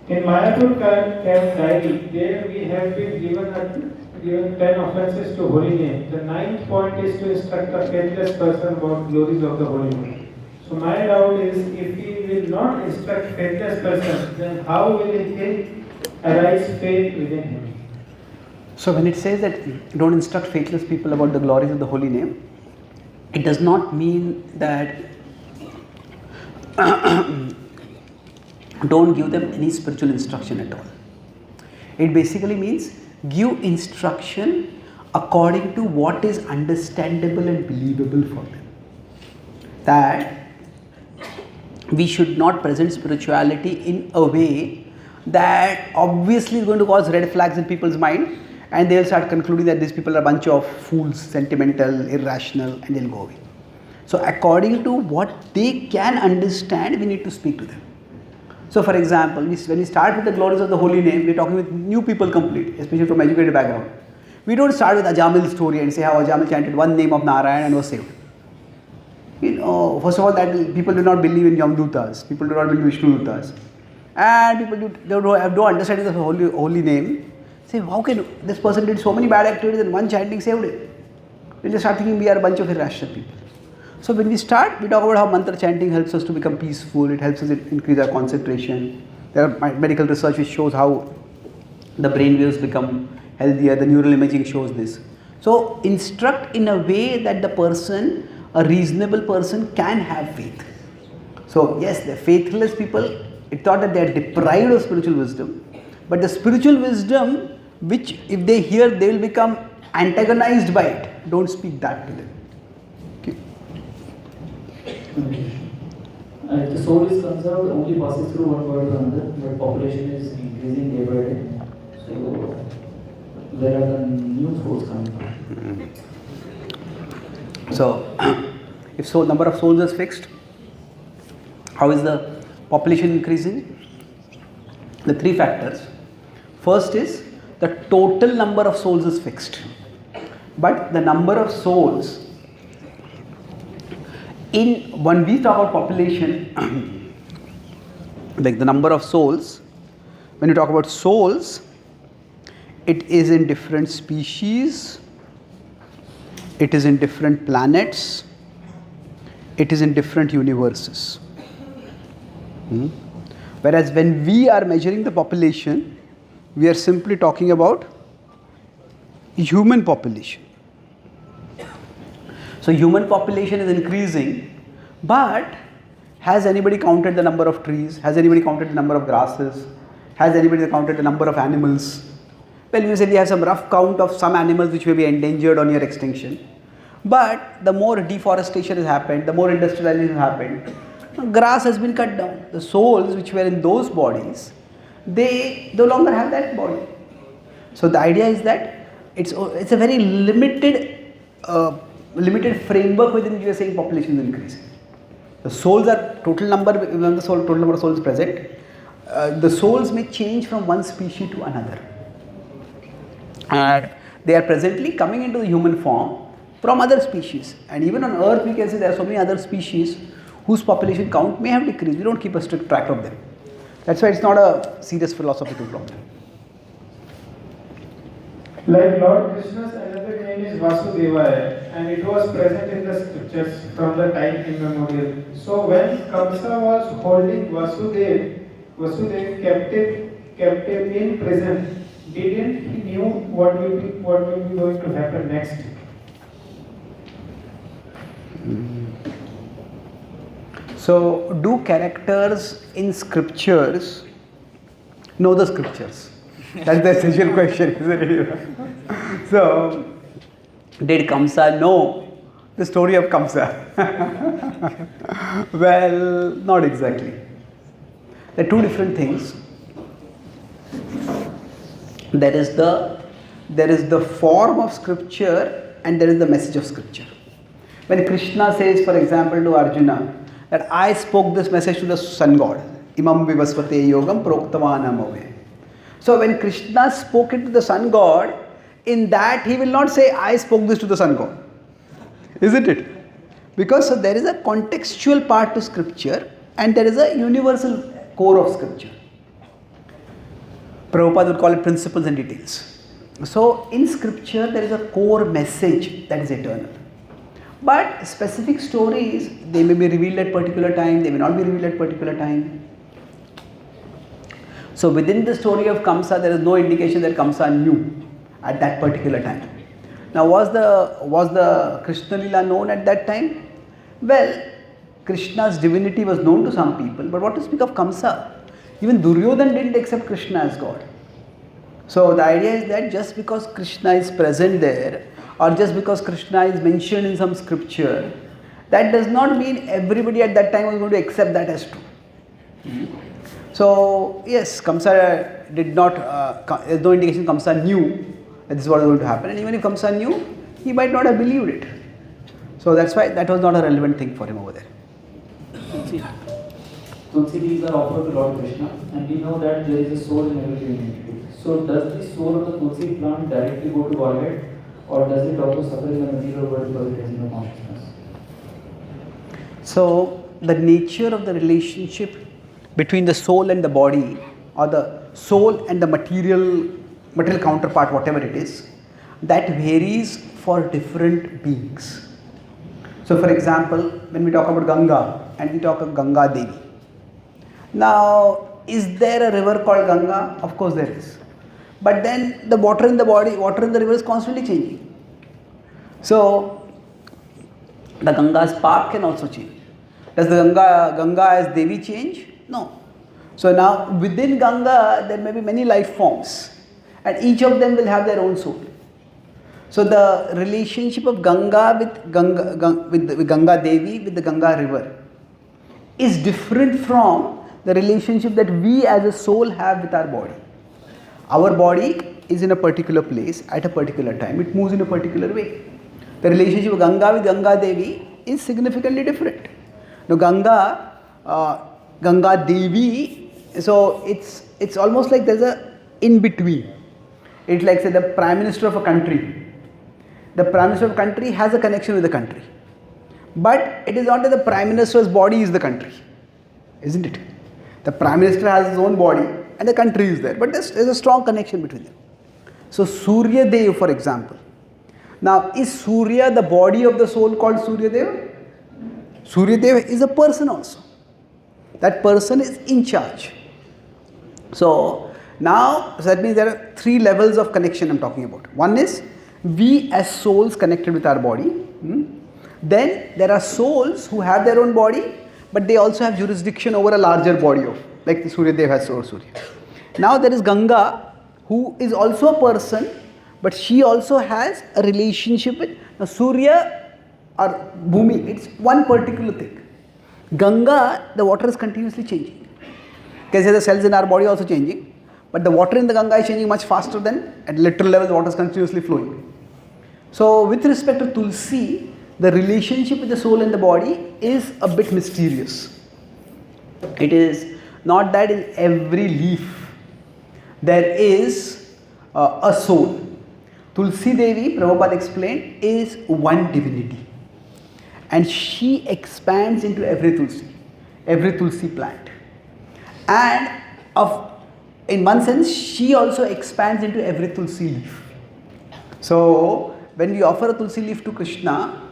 In Mayapur camp diary, there we have been given 10 offences to holy name. The 9th point is to instruct a faithless person about glories of the holy name. So my doubt is, if he will not instruct faithless person, then how will he arise faith within him? So when it says that don't instruct faithless people about the glories of the holy name, it does not mean that don't give them any spiritual instruction at all. It basically means give instruction according to what is understandable and believable for them. That we should not present spirituality in a way that obviously is going to cause red flags in people's mind, and they'll start concluding that these people are a bunch of fools, sentimental, irrational, and they'll go away. So according to what they can understand, we need to speak to them. So for example, when we start with the glories of the holy name, we're talking with new people completely, especially from educated background. We don't start with Ajamil's story and say how Ajamil chanted one name of Narayan and was saved. First of all, that people do not believe in Yamdutas, people do not believe in Vishnudutas, and people have no understanding of the holy name. Say, how can this person did so many bad activities and one chanting saved him? They just start thinking we are a bunch of irrational people. So when we start, we talk about how mantra chanting helps us to become peaceful, it helps us increase our concentration. There are medical research which shows how the brain waves become healthier, the neural imaging shows this. So instruct in a way that the person, a reasonable person, can have faith. So yes, the faithless people, it's not that they are deprived of spiritual wisdom, but the spiritual wisdom which if they hear, they will become antagonized by it. Don't speak that to them. If the soul is conserved, only passes through one world to another, but population is increasing day by day. So there are the new souls coming. So if number of souls is fixed, how is the population increasing? The three factors. First is the total number of souls is fixed, but the number of souls when we talk about population, like the number of souls, when you talk about souls, it is in different species, it is in different planets, it is in different universes. Whereas when we are measuring the population, we are simply talking about human population. So human population is increasing, but has anybody counted the number of trees? Has anybody counted the number of grasses? Has anybody counted the number of animals? Well, you say we have some rough count of some animals which may be endangered or near extinction. But the more deforestation has happened, the more industrialization has happened, grass has been cut down. The souls which were in those bodies, they no longer have that body. So the idea is that it's a very limited framework within which we are saying population is increasing. The souls are total number, when the total number of souls is present, the souls may change from one species to another. And they are presently coming into the human form from other species. And even on earth we can say there are so many other species whose population count may have decreased. We don't keep a strict track of them. That's why it's not a serious philosophical problem. Like Lord Krishna's another name is Vasudevaya, and it was present in the scriptures from the time immemorial. So when Kamsa was holding Vasudev captive in prison, didn't he knew what will be going to happen next? So, do characters in scriptures know the scriptures? That's the essential question, isn't it? So, did Kamsa know the story of Kamsa? Well, not exactly. There are two different things. There is the form of scripture and there is the message of scripture. When Krishna says, for example, to Arjuna, that I spoke this message to the sun god, Imam Vivasvate Yogam Proktavanam Ave. So when Krishna spoke it to the sun god, in that he will not say, I spoke this to the sun god. Isn't it? Because so there is a contextual part to scripture and there is a universal core of scripture. Prabhupada would call it principles and details. So in scripture there is a core message that is eternal. But specific stories, they may be revealed at particular time, they may not be revealed at particular time. So within the story of Kamsa, there is no indication that Kamsa knew at that particular time. Now was the Krishna Lila known at that time? Well, Krishna's divinity was known to some people, but what to speak of Kamsa? Even Duryodhan didn't accept Krishna as God. So the idea is that just because Krishna is present there, or just because Krishna is mentioned in some scripture, that does not mean everybody at that time was going to accept that as true. So yes, Kamsa did not, there is no indication Kamsa knew that this was going to happen, and even if Kamsa knew, he might not have believed it. So that's why that was not a relevant thing for him over there. Tulsi leaves are offered to Lord Krishna, and we know that there is a soul in every living entity. So does the soul of the Tulsi plant directly go to Godhead, or does it also suffer in the material world because it has no consciousness? So the nature of the relationship between the soul and the body, or the soul and the material counterpart, whatever it is, that varies for different beings. So for example, when we talk about Ganga and we talk of Ganga Devi. Now, is there a river called Ganga? Of course there is. But then the water in the river is constantly changing. So the Ganga's path can also change. Does the Ganga as Devi change? No. So now within Ganga there may be many life forms and each of them will have their own soul. So the relationship of Ganga with Ganga Devi with the Ganga river is different from the relationship that we as a soul have with our body. Our body is in a particular place at a particular time. It moves in a particular way. The relationship of Ganga with Ganga Devi is significantly different. Now Ganga Devi, so it's almost like there's a in between. It's like say the Prime Minister of a country. The Prime Minister of a country has a connection with the country. But it is not that the Prime Minister's body is the country. Isn't it? The Prime Minister has his own body and the country is there. But there's a strong connection between them. So Surya Dev, for example. Now is Surya the body of the soul called Surya Dev? Surya Dev is a person also. That person is in charge. So now, so that means there are three levels of connection I'm talking about. One is we as souls connected with our body. Then there are souls who have their own body, but they also have jurisdiction over a larger body of, like the Surya Dev has over Surya. Now there is Ganga, who is also a person, but she also has a relationship with Surya or Bhumi. It's one particular thing. Ganga, the water is continuously changing. Because the cells in our body are also changing, but the water in the Ganga is changing much faster than at literal level the water is continuously flowing. So with respect to Tulsi, the relationship with the soul and the body is a bit mysterious. It is not that in every leaf there is a soul. Tulsi Devi, Prabhupada explained, is one divinity. And she expands into every Tulsi plant. And in one sense, she also expands into every Tulsi leaf. So when we offer a Tulsi leaf to Krishna,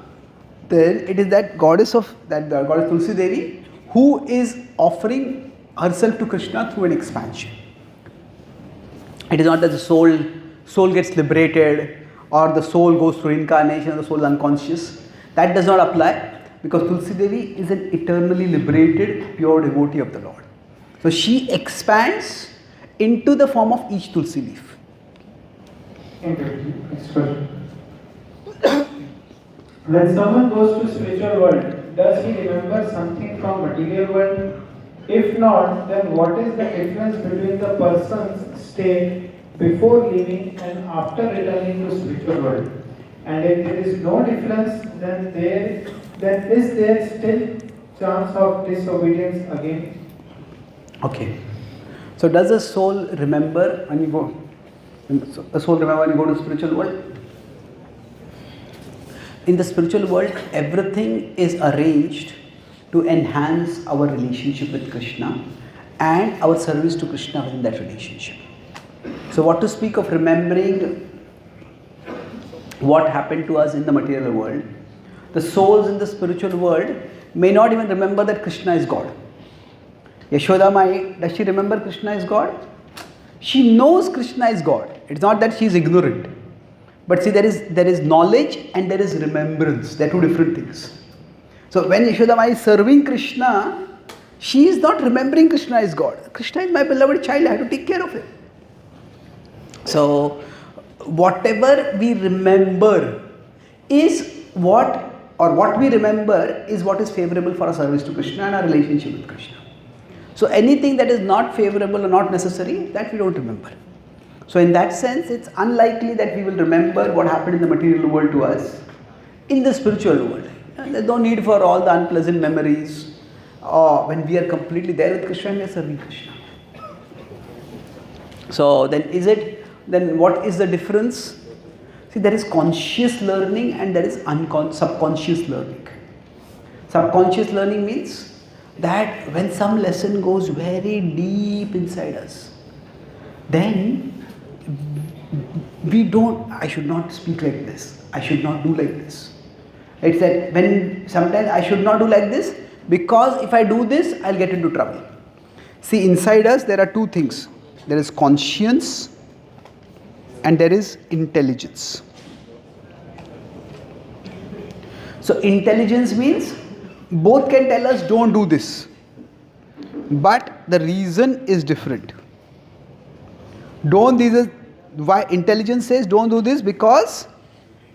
then it is that goddess Tulsi Devi who is offering herself to Krishna through an expansion. It is not that the soul soul gets liberated or the soul goes through incarnation, the soul is unconscious. That does not apply because Tulsi Devi is an eternally liberated pure devotee of the Lord. So she expands into the form of each Tulsi leaf. Next question. When someone goes to spiritual world, does he remember something from material world? If not, then what is the difference between the person's stay before leaving and after returning to spiritual world? And if there is no difference, then is there still chance of disobedience again? Okay. So does a soul remember when you go? A soul remember when you go to spiritual world? In the spiritual world, everything is arranged to enhance our relationship with Krishna and our service to Krishna within that relationship. So what to speak of remembering what happened to us in the material world, the souls in the spiritual world may not even remember that Krishna is God. Yashoda Mai, does she remember Krishna is God? She knows Krishna is God. It's not that she is ignorant. But see, there is knowledge and there is remembrance. They are two different things. So when Yashoda Mai is serving Krishna, she is not remembering Krishna is God. Krishna is my beloved child, I have to take care of him. So whatever we remember is what we remember is what is favorable for our service to Krishna and our relationship with Krishna. So anything that is not favorable or not necessary, that we don't remember. So in that sense, it's unlikely that we will remember what happened in the material world to us in the spiritual world. And there's no need for all the unpleasant memories when we are completely there with Krishna and we are serving Krishna. So then what is the difference? See, there is conscious learning and there is subconscious learning. Subconscious learning means that when some lesson goes very deep inside us, then I should not speak like this, I should not do like this. It's that when sometimes I should not do like this because if I do this, I'll get into trouble. See, inside us there are two things. There is conscience and there is intelligence. So intelligence means both can tell us don't do this, but the reason is different. Why intelligence says don't do this because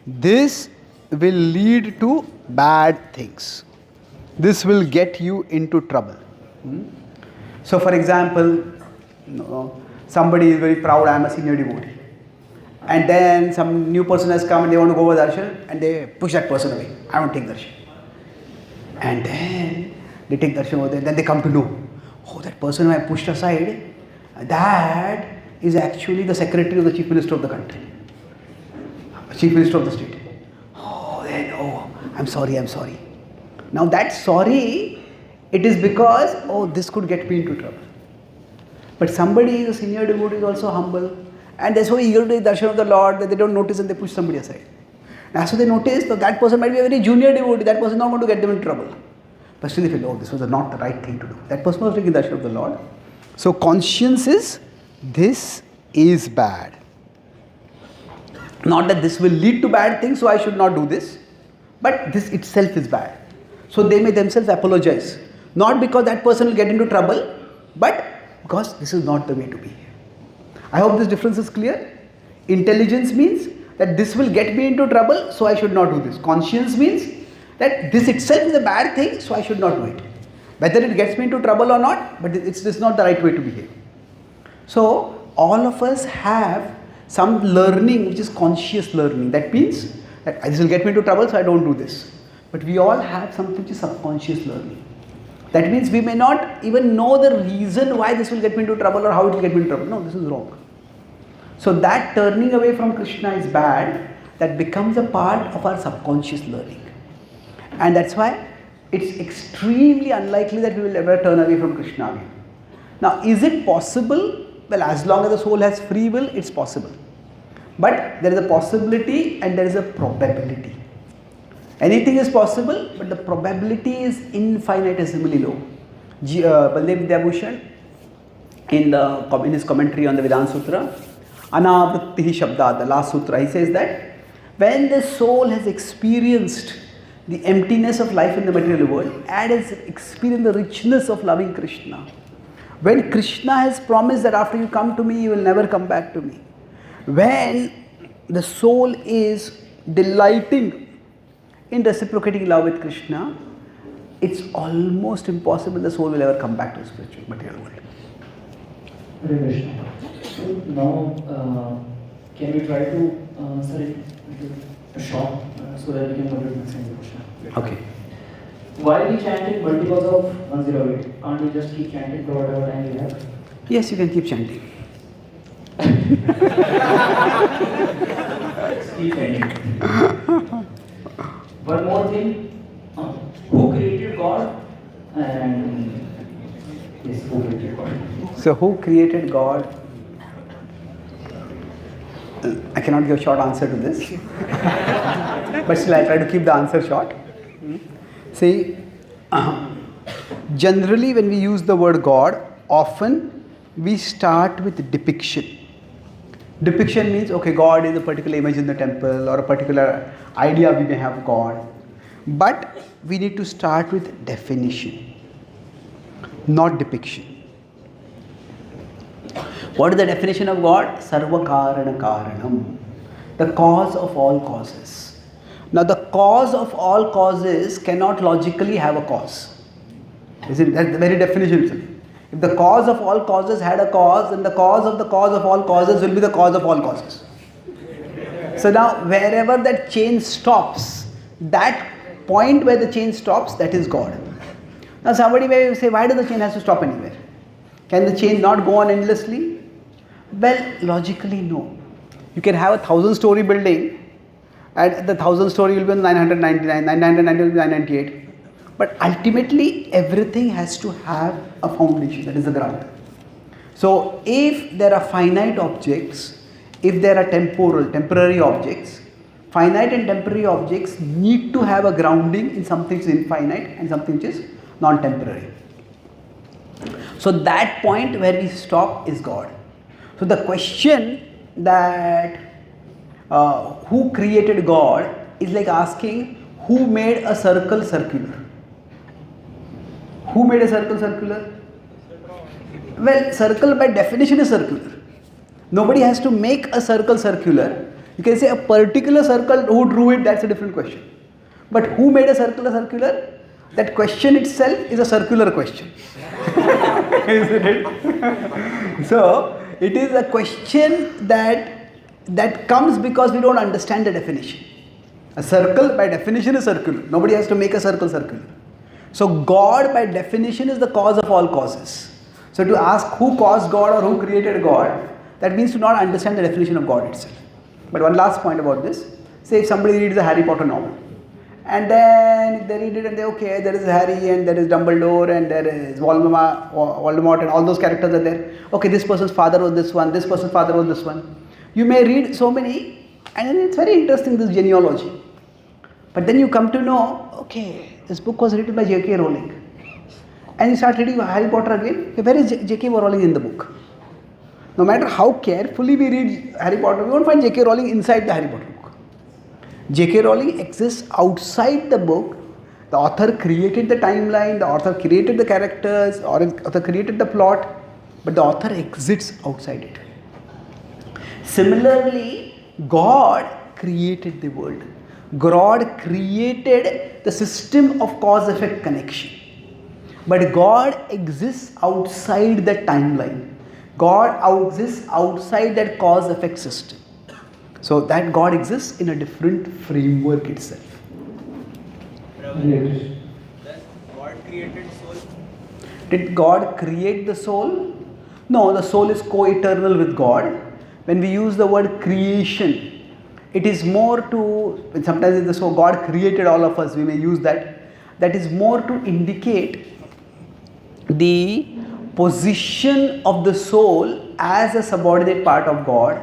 this will lead to bad things. This will get you into trouble. So for example, somebody is very proud, I am a senior devotee. And then some new person has come and they want to go over darshan and they push that person away. I don't take darshan. And then they take darshan over there, then they come to know, oh, that person who I pushed aside, that is actually the secretary of the chief minister of the country, chief minister of the state. I'm sorry. Now that sorry, it is because, this could get me into trouble. But somebody is a senior devotee is also humble and they're so eager to take darshan of the Lord that they don't notice and they push somebody aside. Now so they notice that person might be a very junior devotee, that person is not going to get them in trouble. But still they feel, this was not the right thing to do. That person was taking darshan of the Lord. So conscience is, this is bad. Not that this will lead to bad things, so I should not do this. But this itself is bad. So they may themselves apologize. Not because that person will get into trouble, but because this is not the way to be. I hope this difference is clear. Intelligence means that this will get me into trouble, so I should not do this. Conscience means that this itself is a bad thing, so I should not do it. Whether it gets me into trouble or not, but it's not the right way to behave. So all of us have some learning which is conscious learning. That means that this will get me into trouble, so I don't do this. But we all have something which is subconscious learning. That means we may not even know the reason why this will get me into trouble or how it will get me into trouble. No, this is wrong. So that turning away from Krishna is bad. That becomes a part of our subconscious learning. And that's why it's extremely unlikely that we will ever turn away from Krishna again. Now, is it possible? Well, as long as the soul has free will, it's possible. But there is a possibility and there is a probability. Anything is possible, but the probability is infinitesimally low. Baldev Vidyabhushan, in his commentary on the Vedanta Sutra, Anavrittihi Shabda, the last sutra, he says that when the soul has experienced the emptiness of life in the material world and has experienced the richness of loving Krishna, when Krishna has promised that after you come to me, you will never come back to me, when the soul is delighting in reciprocating love with Krishna, it's almost impossible the soul will ever come back to the spiritual material world. Hare Krishna. So now, can we try to, a short so that we can complete the same question? Okay. Why we chanting multiples of 108? Can't we just keep chanting for whatever time we have? Yes, you can keep chanting. Keep chanting. One more thing. Who created God? And yes, who created God? So, who created God? I cannot give a short answer to this, but still I try to keep the answer short. See, generally when we use the word God, often we start with depiction. Depiction means, okay, God is a particular image in the temple or a particular idea we may have God. But we need to start with definition, not depiction. What is the definition of God? Sarva Karana Karanam, the cause of all causes. Now the cause of all causes cannot logically have a cause. Isn't that the very definition itself? If the cause of all causes had a cause, then the cause of all causes will be the cause of all causes. So now wherever that chain stops, that point where the chain stops, that is God. Now somebody may say, why does the chain has to stop anywhere? Can the chain not go on endlessly? Well, logically no. You can have a 1,000-story building and the 1,000-story will be on 999, 999 will be 998. But ultimately everything has to have a foundation, that is the ground. So if there are finite objects, if there are temporary objects, finite and temporary objects need to have a grounding in something which is infinite and something which is non-temporary. So that point where we stop is God. So the question that who created God is like asking who made a circle circular. Who made a circle circular? Well, circle by definition is circular. Nobody has to make a circle circular. You can say a particular circle, who drew it, that's a different question. But who made a circle circular? That question itself is a circular question. Isn't it? So, it is a question that comes because we don't understand the definition. A circle by definition is circular. Nobody has to make a circle circular. So God by definition is the cause of all causes. So to ask who caused God or who created God, that means to not understand the definition of God itself. But one last point about this. Say if somebody reads a Harry Potter novel and then they read it and they, okay, there is Harry and there is Dumbledore and there is Voldemort and all those characters are there. Okay, this person's father was this one, this person's father was this one. You may read so many and then it's very interesting, this genealogy. But then you come to know, okay, this book was written by J.K. Rowling. And you start reading Harry Potter again, okay, where is J.K. Rowling in the book? No matter how carefully we read Harry Potter, we won't find J.K. Rowling inside the Harry Potter book. J.K. Rowling exists outside the book. The author created the timeline, the author created the characters, or the author created the plot, but the author exists outside it. Similarly, God created the world. God created the system of cause-effect connection. But God exists outside the timeline. God exists outside that cause-effect system. So that God exists in a different framework itself. Yes. Then God created soul. Did God create the soul? No, the soul is co-eternal with God. When we use the word creation, it is more to, sometimes it's so God created all of us, we may use that. That is more to indicate the position of the soul as a subordinate part of God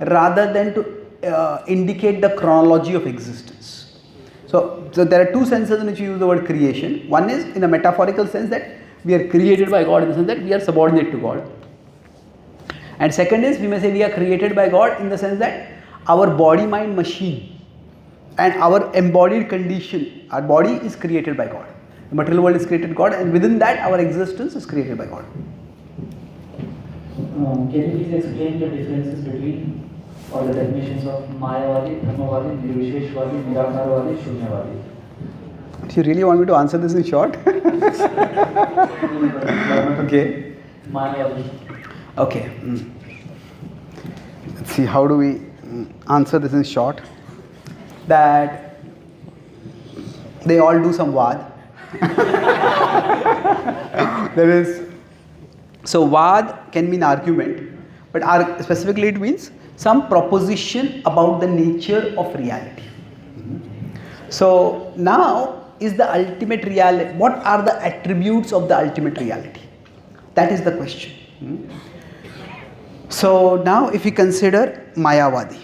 rather than to indicate the chronology of existence. So there are two senses in which you use the word creation. One is in a metaphorical sense that we are created by God in the sense that we are subordinate to God. And second is, we may say we are created by God in the sense that our body mind machine and our embodied condition, our body is created by God. The material world is created by God, and within that our existence is created by God. Can you please explain the differences between or the definitions of Mayavadi, Brahmavadi, Nirvisheshwadi, Nirakarvadi, Shunyavadi? Do you really want me to answer this in short? Okay. Mayavadi. Okay. Let's see, how do we answer this in short? That they all do some vad. There is, so vad can mean argument, but specifically it means some proposition about the nature of reality. So now is the ultimate reality, what are the attributes of the ultimate reality? That is the question. So now if we consider Mayavadi,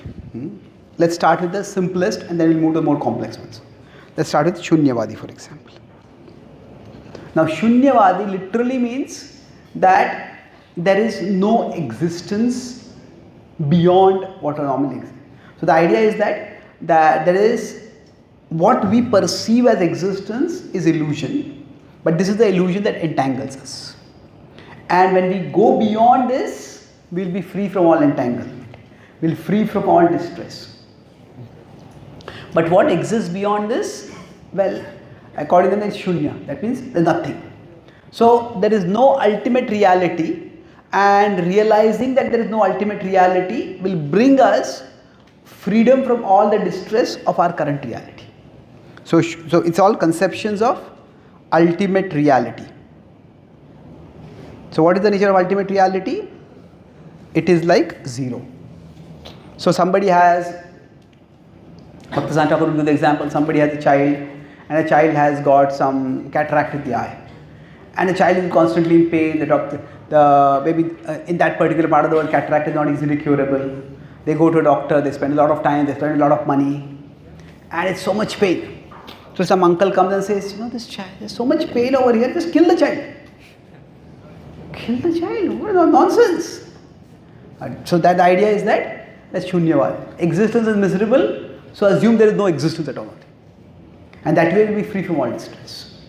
let's start with the simplest and then we'll move to the more complex ones. Let's start with Shunyavadi, for example. Now Shunyavadi literally means that there is no existence beyond what normally exists. So the idea is that there is, what we perceive as existence is illusion, but this is the illusion that entangles us. And when we go beyond this, we will be free from all entanglement, we will be free from all distress. But what exists beyond this? Well, according to them, it's shunya, that means there's nothing. So there is no ultimate reality, and realizing that there is no ultimate reality will bring us freedom from all the distress of our current reality. So it's all conceptions of ultimate reality. So what is the nature of ultimate reality? It is like zero. So somebody has, Bhakti Thakur will give the example, somebody has a child and a child has got some cataract in the eye, and the child is constantly in pain. The baby in that particular part of the world, cataract is not easily curable. They go to a doctor, they spend a lot of time, they spend a lot of money, and it's so much pain. So some uncle comes and says, this child, there's so much pain over here, just kill the child. Kill the child? What nonsense. So that the idea is that's Shunyavad. Existence is miserable, so assume there is no existence at all. And that way we will be free from all distress.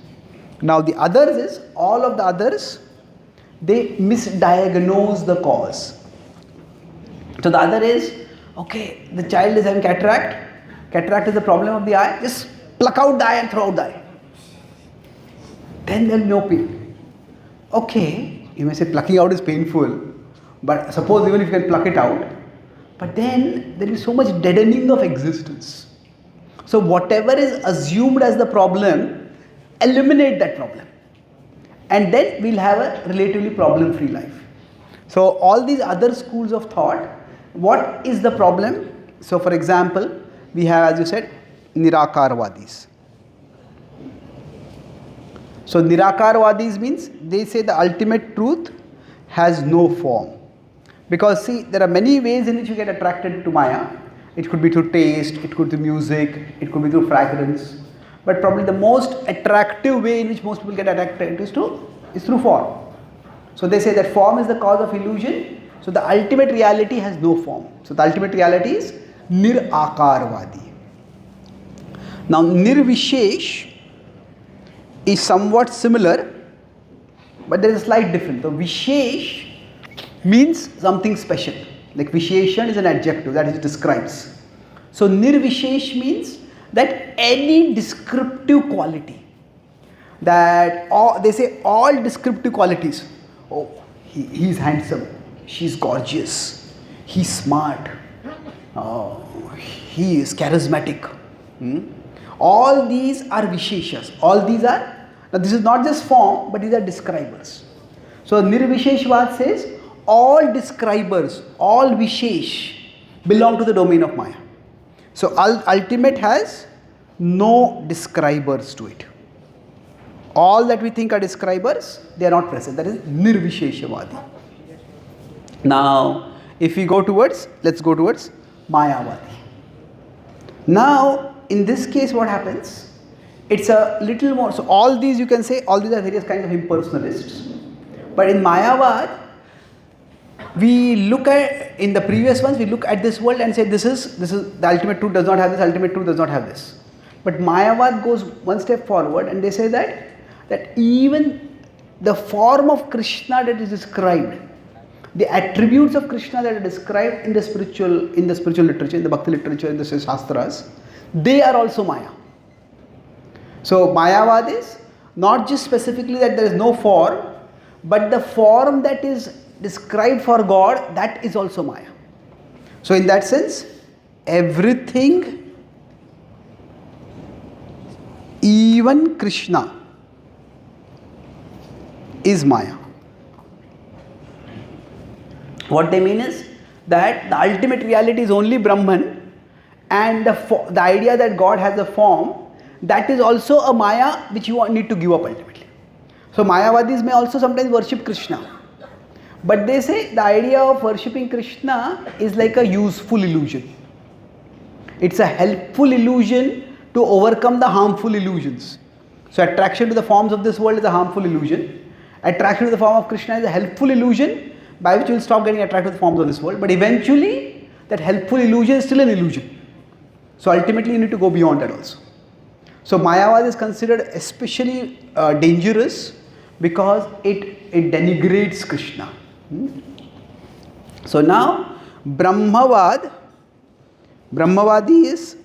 Now the others is, all of the others, they misdiagnose the cause. So the other is, okay, the child is having cataract. Cataract is the problem of the eye. Just pluck out the eye and throw out the eye. Then there will be no pain. Okay, you may say plucking out is painful, but suppose even if you can pluck it out, but then there is so much deadening of existence. So whatever is assumed as the problem, eliminate that problem. And then we'll have a relatively problem-free life. So all these other schools of thought, what is the problem? So for example, we have, as you said, Nirakarvadis. So Nirakarvadis means they say the ultimate truth has no form. Because see, there are many ways in which you get attracted to Maya. It could be through taste, it could be through music, it could be through fragrance. But probably the most attractive way in which most people get attracted is through form. So they say that form is the cause of illusion. So the ultimate reality has no form. So the ultimate reality is Nirakarvadi. Now Nirvishesh is somewhat similar, but there is a slight difference. So Vishesh means something special. Like Visheshan is an adjective that it describes. So Nirvishesh means that any descriptive quality, that they say all descriptive qualities. Oh, he's handsome, she's gorgeous, he's smart, he is charismatic. All these are Visheshas. All these are, now this is not just form, but these are describers. So Nirvisheshvad says all describers, all Vishesh belong to the domain of Maya. So ultimate has no describers to it. All that we think are describers, they are not present. That is Nirvisheshavadi. Now, if we go towards, let's go towards Mayavadi. Now, in this case, what happens? It's a little more. So all these, you can say, all these are various kinds of impersonalists. But in Mayavad, we look at, in the previous ones, we look at this world and say this is the ultimate truth does not have this, ultimate truth does not have this. But Mayavad goes one step forward and they say that even the form of Krishna that is described, the attributes of Krishna that are described in the spiritual literature, in the Bhakti literature, in the Shastras, they are also Maya. So Mayavad is not just specifically that there is no form, but the form that is described for God, that is also Maya. So in that sense, everything, even Krishna, is Maya. What they mean is that the ultimate reality is only Brahman, and the idea that God has a form, that is also a Maya which you need to give up ultimately. So Mayavadis may also sometimes worship Krishna, but they say the idea of worshipping Krishna is like a useful illusion. It's a helpful illusion to overcome the harmful illusions. So attraction to the forms of this world is a harmful illusion. Attraction to the form of Krishna is a helpful illusion by which you will stop getting attracted to the forms of this world. But eventually, that helpful illusion is still an illusion. So ultimately, you need to go beyond that also. So Mayavad is considered especially dangerous because it denigrates Krishna. So now, Brahmavadi is,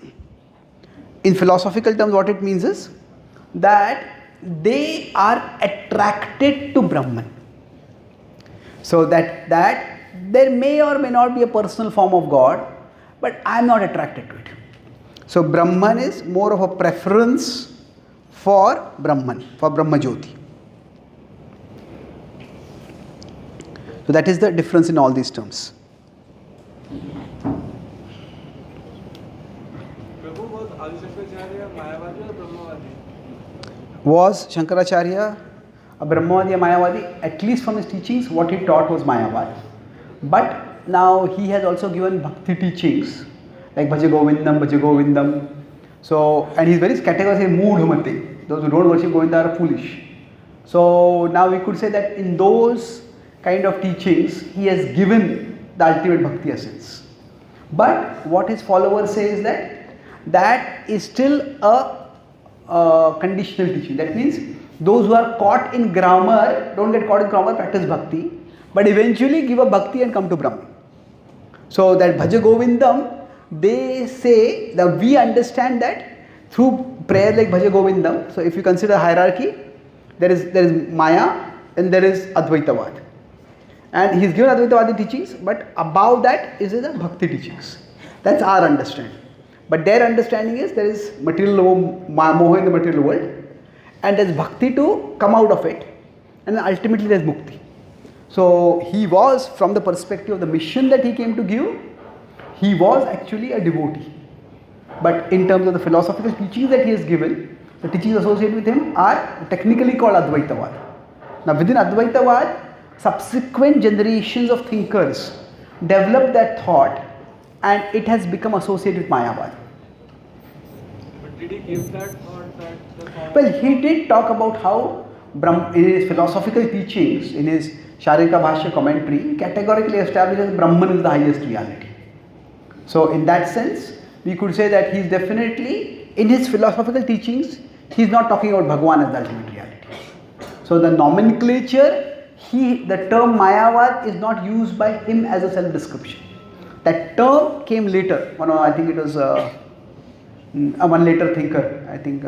in philosophical terms, what it means is that they are attracted to Brahman. So that there may or may not be a personal form of God, but I am not attracted to it. So Brahman is more of a preference for Brahman, for Brahma Jyoti. So that is the difference in all these terms. Prabhu, was Adi Shankaracharya Mayavadi or Brahmavadi? Was Shankaracharya a Brahmavadi, a Mayavadi? At least from his teachings, what he taught was Mayavad. But now he has also given Bhakti teachings like Bhaja Govindam. So, and he's very categorically Moodhamati. Those who don't worship Govinda are foolish. So now we could say that in those kind of teachings, he has given the ultimate Bhakti essence. But what his followers say is that is still a conditional teaching. That means those who are caught in grammar, don't get caught in grammar, practice Bhakti, but eventually give up Bhakti and come to Brahman. So that Bhaja Govindam, they say that we understand that through prayer like Bhaja Govindam. So if you consider hierarchy, there is Maya and there is Advaitavad. And he's given Advaitavadi teachings, but above that is the Bhakti teachings. That's our understanding. But their understanding is there is material moha in the material world, and there's Bhakti to come out of it, and then ultimately there's Mukti. So he was, from the perspective of the mission that he came to give, he was actually a devotee. But in terms of the philosophical teachings that he has given, the teachings associated with him are technically called Advaitavad. Now within Advaitavad, subsequent generations of thinkers developed that thought, and it has become associated with Mayavad. But did he give that thought that the form? Well, he did talk about how in his philosophical teachings, in his Sharika Bhashya commentary, he categorically establishes Brahman is the highest reality. So in that sense, we could say that he is definitely, in his philosophical teachings, he is not talking about Bhagwan as the ultimate reality. So the nomenclature, the term Mayavad is not used by him as a self-description. That term came later. I think it was one later thinker, I think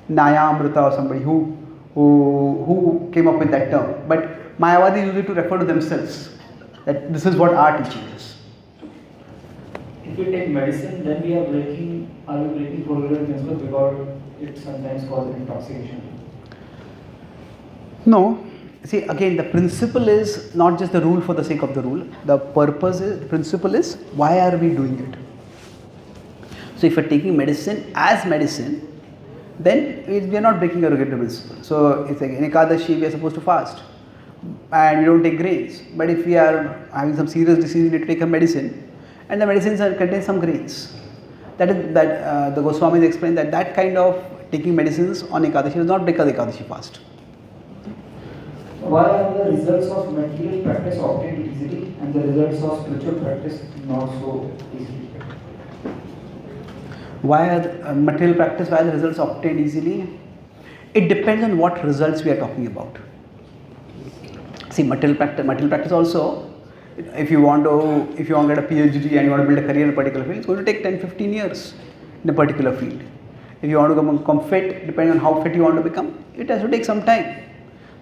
Nayamrita or somebody who came up with that term. But Mayavadi used it to refer to themselves, that this is what our teaching is. If we take medicine, then we are breaking prohibited principles because it sometimes causes intoxication. No. See, again, the principle is not just the rule for the sake of the rule. The principle is why are we doing it? So if we are taking medicine as medicine, then we are not breaking a regular principle. So it's like in Ekadashi we are supposed to fast and we don't take grains. But if we are having some serious disease, we need to take a medicine, and the medicines contain some grains. The Goswamis explained that kind of taking medicines on Ekadashi does not break the Ekadashi fast. Why are the results of material practice obtained easily and the results of spiritual practice not so easily? Why are material practice, why are the results obtained easily? It depends on what results we are talking about. See, material practice also, if you want to get a PhD and you want to build a career in a particular field, it's going to take 10-15 years in a particular field. If you want to become fit, depending on how fit you want to become, it has to take some time.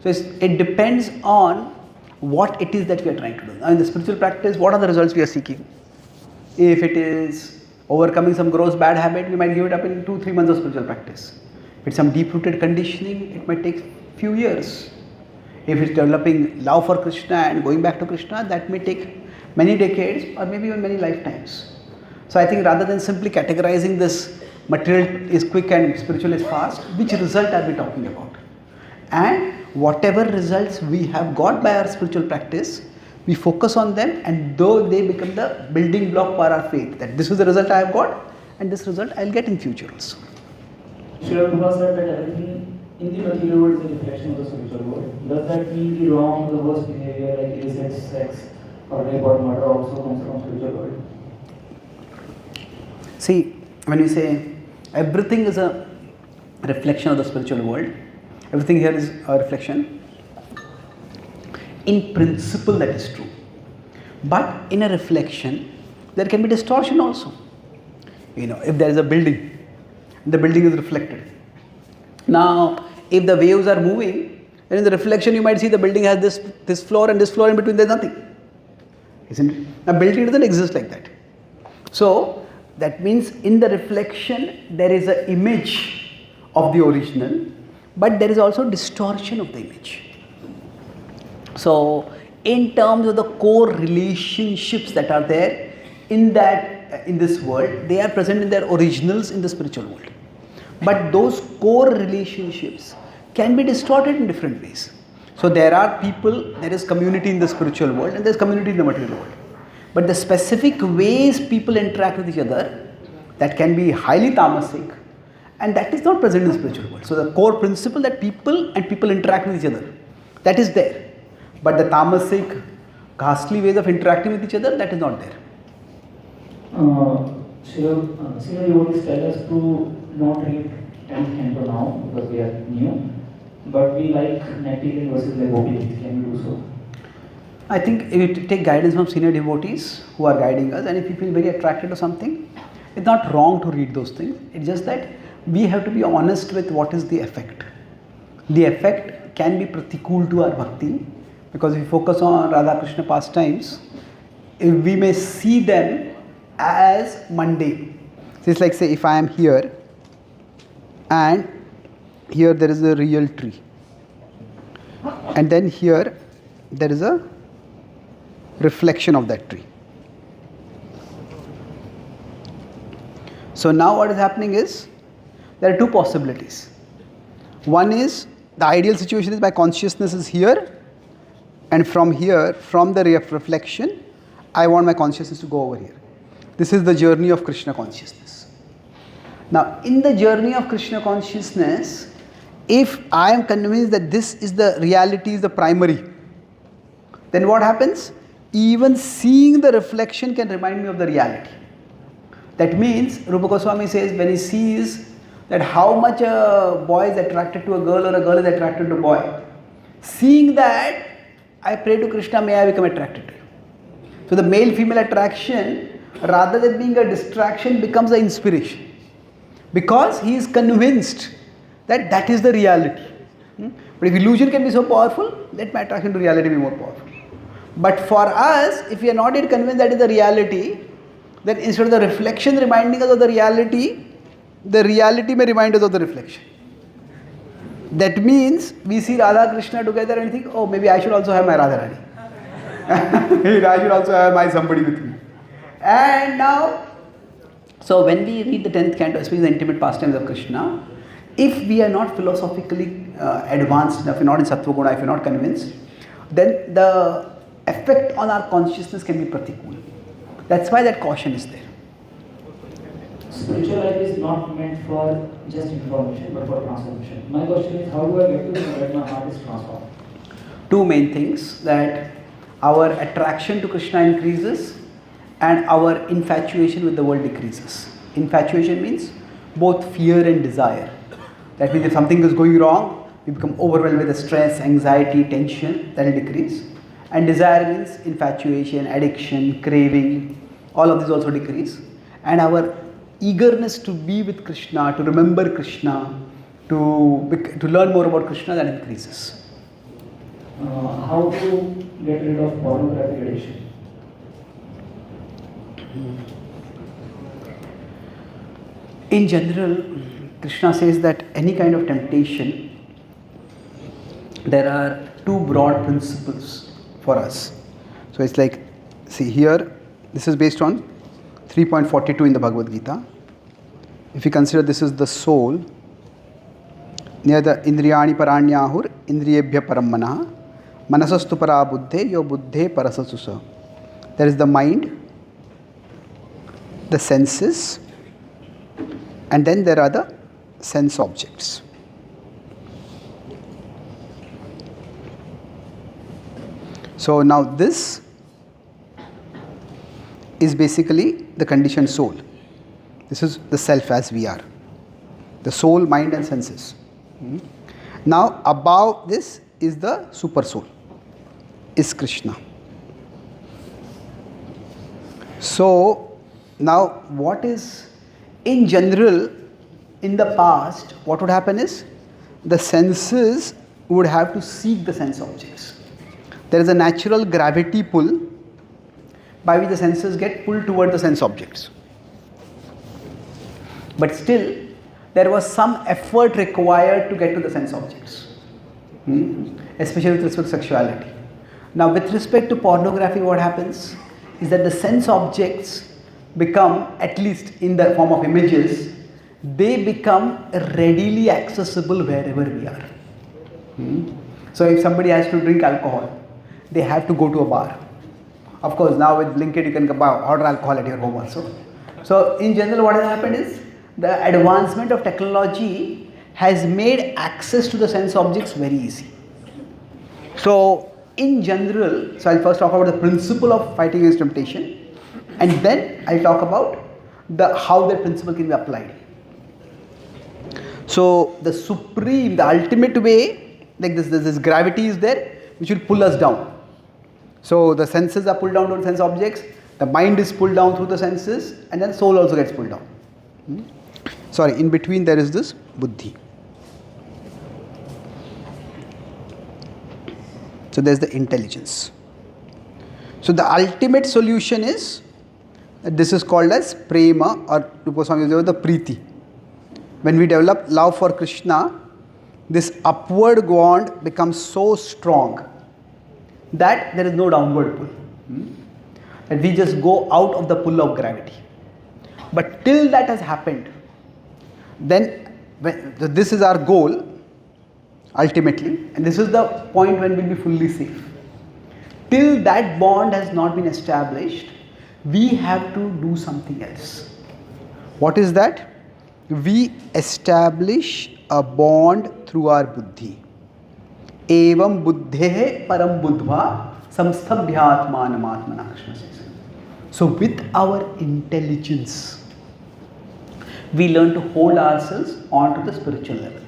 So it depends on what it is that we are trying to do. Now in the spiritual practice, what are the results we are seeking? If it is overcoming some gross bad habit, we might give it up in 2-3 months of spiritual practice. If it's some deep-rooted conditioning, it might take few years. If it's developing love for Krishna and going back to Krishna, that may take many decades or maybe even many lifetimes. So I think rather than simply categorizing this material is quick and spiritual is fast, which result are we talking about? And whatever results we have got by our spiritual practice, we focus on them, and though they become the building block for our faith, that this is the result I have got and this result I will get in future also. Srila Prabhupada said that everything in the material world is a reflection of the spiritual world. Does that mean the wrong, the worst behavior like illicit sex or rape or murder also comes from spiritual world? See, when you say everything is a reflection of the spiritual world, everything here is a reflection. In principle, that is true. But in a reflection, there can be distortion also. If there is a building, the building is reflected. Now, if the waves are moving, then in the reflection you might see the building has this floor and this floor, in between there is nothing. Isn't it? A building doesn't exist like that. So, that means in the reflection there is an image of the original, but there is also distortion of the image. So, in terms of the core relationships that are there in this world, they are present in their originals in the spiritual world. But those core relationships can be distorted in different ways. So there are people, there is community in the spiritual world and there is community in the material world. But the specific ways people interact with each other, that can be highly tamasic, and that is not present in the spiritual world. So the core principle that people interact with each other, that is there. But the tamasic, ghastly ways of interacting with each other, that is not there. Senior devotees tell us to not read 10th canto now because we are new, but we like Netting verses like Gopi. Can we do so? I think if you take guidance from senior devotees who are guiding us, and if you feel very attracted to something, it's not wrong to read those things. It's just that we have to be honest with what is the effect. The effect can be pratikul to our bhakti, because if we focus on Radha Krishna pastimes, we may see them as mundane. So it's like, say, if I am here and here there is a real tree, and then here there is a reflection of that tree. So now what is happening is, there are two possibilities. One is, the ideal situation is my consciousness is here, and from here, from the reflection, I want my consciousness to go over here. This is the journey of Krishna consciousness. Now, in the journey of Krishna consciousness, if I am convinced that this is the reality, is the primary, then what happens? Even seeing the reflection can remind me of the reality. That means, Rupa Goswami says, when he sees that how much a boy is attracted to a girl or a girl is attracted to a boy, seeing that, I pray to Krishna, may I become attracted to you. So the male-female attraction, rather than being a distraction, becomes an inspiration. Because he is convinced that that is the reality. But if illusion can be so powerful, let my attraction to reality be more powerful. But for us, if we are not yet convinced that is the reality, then instead of the reflection reminding us of the reality may remind us of the reflection. That means we see Radha Krishna together and think, oh, maybe I should also have my Radha Rani. I should also have my somebody with me. And now, so when we read the 10th canto, especially the intimate pastimes of Krishna, if we are not philosophically advanced enough, if we are not in Sattva Guna, if we are not convinced, then the effect on our consciousness can be pratikul. That's why that caution is there. Spiritual life is not meant for just information but for transformation. My question is, how do I get to know that my heart is transformed? two main things, that our attraction to Krishna increases and our infatuation with the world decreases. Infatuation means both fear and desire. That means if something is going wrong, we become overwhelmed with the stress, anxiety, tension, that will decrease. And desire means infatuation, addiction, craving, all of these also decrease. And our eagerness to be with Krishna, to remember Krishna, to learn more about Krishna, that increases. How to get rid of pornographic addiction? In general, Krishna says that any kind of temptation, there are two broad principles for us. So it's like, see here, this is based on 3.42 in the Bhagavad Gita. If you consider this is the soul, near the Indriyani Paranyahur, Indriyebhya Parammanah, Manasastu para buddhe, yo buddhe parasasusa. There is the mind, the senses, and then there are the sense objects. So now this is basically the conditioned soul. This is the self as we are. The soul, mind and senses. Now above this is the super soul, is Krishna. So now what is, in general, in the past, what would happen is the senses would have to seek the sense objects. There is a natural gravity pull by which the senses get pulled toward the sense objects. But still, there was some effort required to get to the sense objects, especially with respect to sexuality. Now, with respect to pornography, what happens is that the sense objects become, at least in the form of images, they become readily accessible wherever we are. So, if somebody has to drink alcohol, they have to go to a bar. Of course, now with Blinkit, you can order alcohol at your home also. So, in general, what has happened is the advancement of technology has made access to the sense objects very easy. So, in general, so I'll first talk about the principle of fighting against temptation, and then I'll talk about how that principle can be applied. So, the supreme, the ultimate way, like this gravity is there, which will pull us down. So, the senses are pulled down to the sense objects, the mind is pulled down through the senses, and then soul also gets pulled down. Sorry, in between there is this buddhi. So, there is the intelligence. So, the ultimate solution is, this is called as prema, or Goswami uses the priti. When we develop love for Krishna, this upward bond becomes so strong that there is no downward pull. That we just go out of the pull of gravity. But till that has happened, then this is our goal ultimately, and this is the point when we will be fully safe. Till that bond has not been established, we have to do something else. What is that? We establish a bond through our buddhi. Evam buddhehe param buddhva samsthabhyatmanam atmana, Krishna says. So with our intelligence, we learn to hold ourselves onto the spiritual level.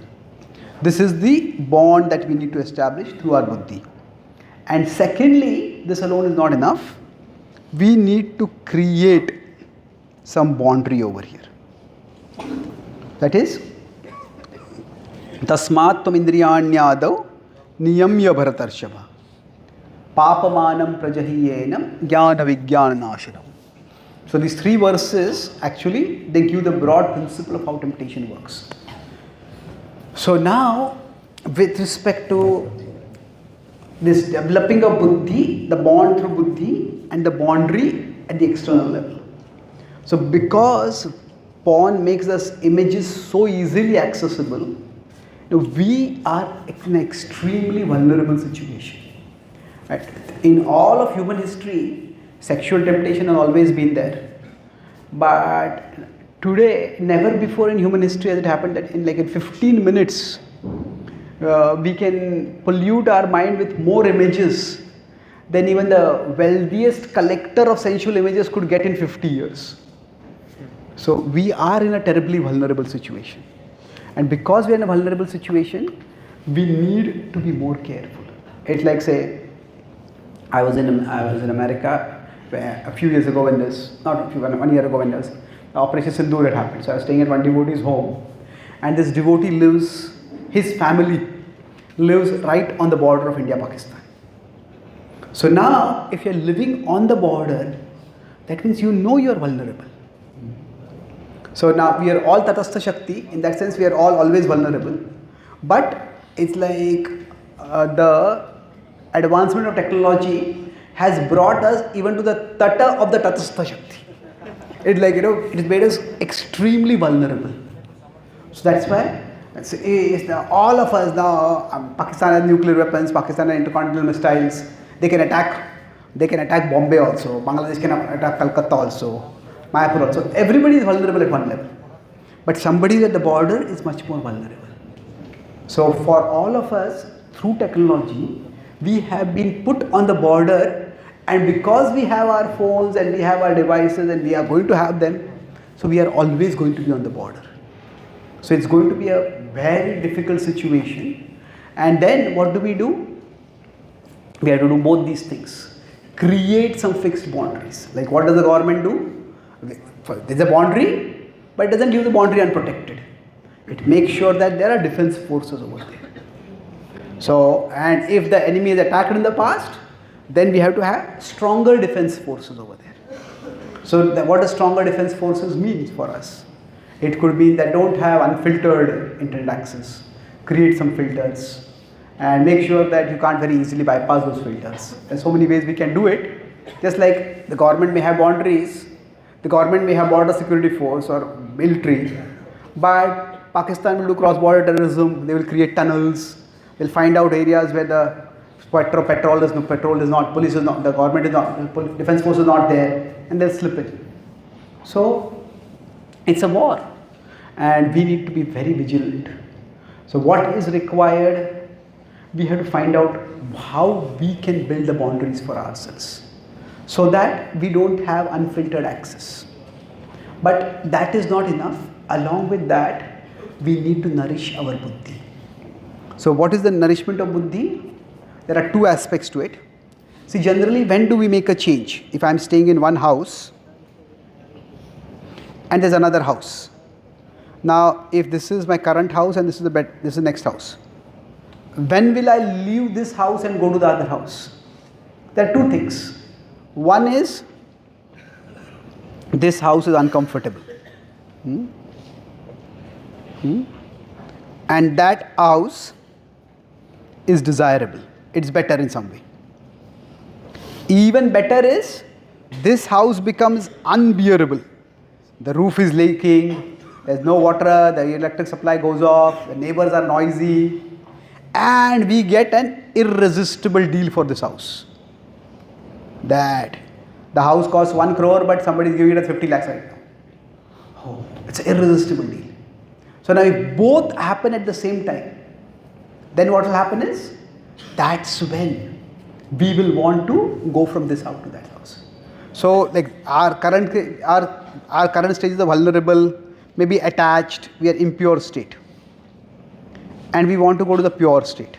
This is the bond that we need to establish through our buddhi. And secondly, this alone is not enough. We need to create some boundary over here. That is, tasmat tvam indriyanyadav niyamya bharatarshava papamanam prajahiyenam jnana vijnana nashanam. So these three verses actually, they give the broad principle of how temptation works. So now, with respect to this developing of buddhi, the bond through buddhi and the boundary at the external level. So because porn makes us images so easily accessible, we are in an extremely vulnerable situation. Right? In all of human history, sexual temptation has always been there. But today, never before in human history has it happened that in 15 minutes, we can pollute our mind with more images than even the wealthiest collector of sensual images could get in 50 years. So we are in a terribly vulnerable situation. And because we are in a vulnerable situation, we need to be more careful. It's like, say, I was in America a few years ago when this, not a few, 1 year ago when this Operation Sindoor had happened. So I was staying at one devotee's home, and this devotee lives, his family lives right on the border of India-Pakistan. So now, if you're living on the border, that means you know you're vulnerable. So now we are all Tatastha Shakti, in that sense we are all always vulnerable. But it's like the advancement of technology has brought us even to the Tata of the Tatastha Shakti. It's like, it has made us extremely vulnerable. So that's why all of us now, Pakistan has nuclear weapons, Pakistan has intercontinental missiles, they can attack Bombay also, Bangladesh can attack Calcutta also, Mayapur also. Everybody is vulnerable at one level. But somebody at the border is much more vulnerable. So for all of us, through technology, we have been put on the border, and because we have our phones and we have our devices and we are going to have them, so we are always going to be on the border. So it's going to be a very difficult situation. And then what do? We have to do both these things. Create some fixed boundaries. Like what does the government do? There's a boundary, but it doesn't leave the boundary unprotected. It makes sure that there are defense forces over there. So, and if the enemy is attacked in the past, then we have to have stronger defense forces over there. So what does stronger defense forces mean for us? It could mean that don't have unfiltered internet access, create some filters, and make sure that you can't very easily bypass those filters. There's so many ways we can do it. Just like the government may have boundaries, the government may have border security force or military, but Pakistan will do cross-border terrorism. They will create tunnels. They'll find out areas where the petrol is not, police is not, the government is not, the defense force is not there, and they'll slip it. So it's a war, and we need to be very vigilant. So what is required? We have to find out how we can build the boundaries for ourselves, so that we don't have unfiltered access. But that is not enough. Along with that, we need to nourish our buddhi. So what is the nourishment of buddhi? There are two aspects to it. See, generally, when do we make a change? If I am staying in one house and there's another house. Now, if this is my current house and this is the next house. When will I leave this house and go to the other house? There are two things. One is, this house is uncomfortable. And that house is desirable. It's better in some way. Even better is, this house becomes unbearable. The roof is leaking, there's no water, the electric supply goes off, the neighbors are noisy, and we get an irresistible deal for this house. That the house costs 1 crore, but somebody is giving it at 50 lakhs right now. Oh, it's an irresistible deal. So now if both happen at the same time, then what will happen is, that's when we will want to go from this house to that house. So like our current stage is a vulnerable, maybe attached, we are impure state. And we want to go to the pure state.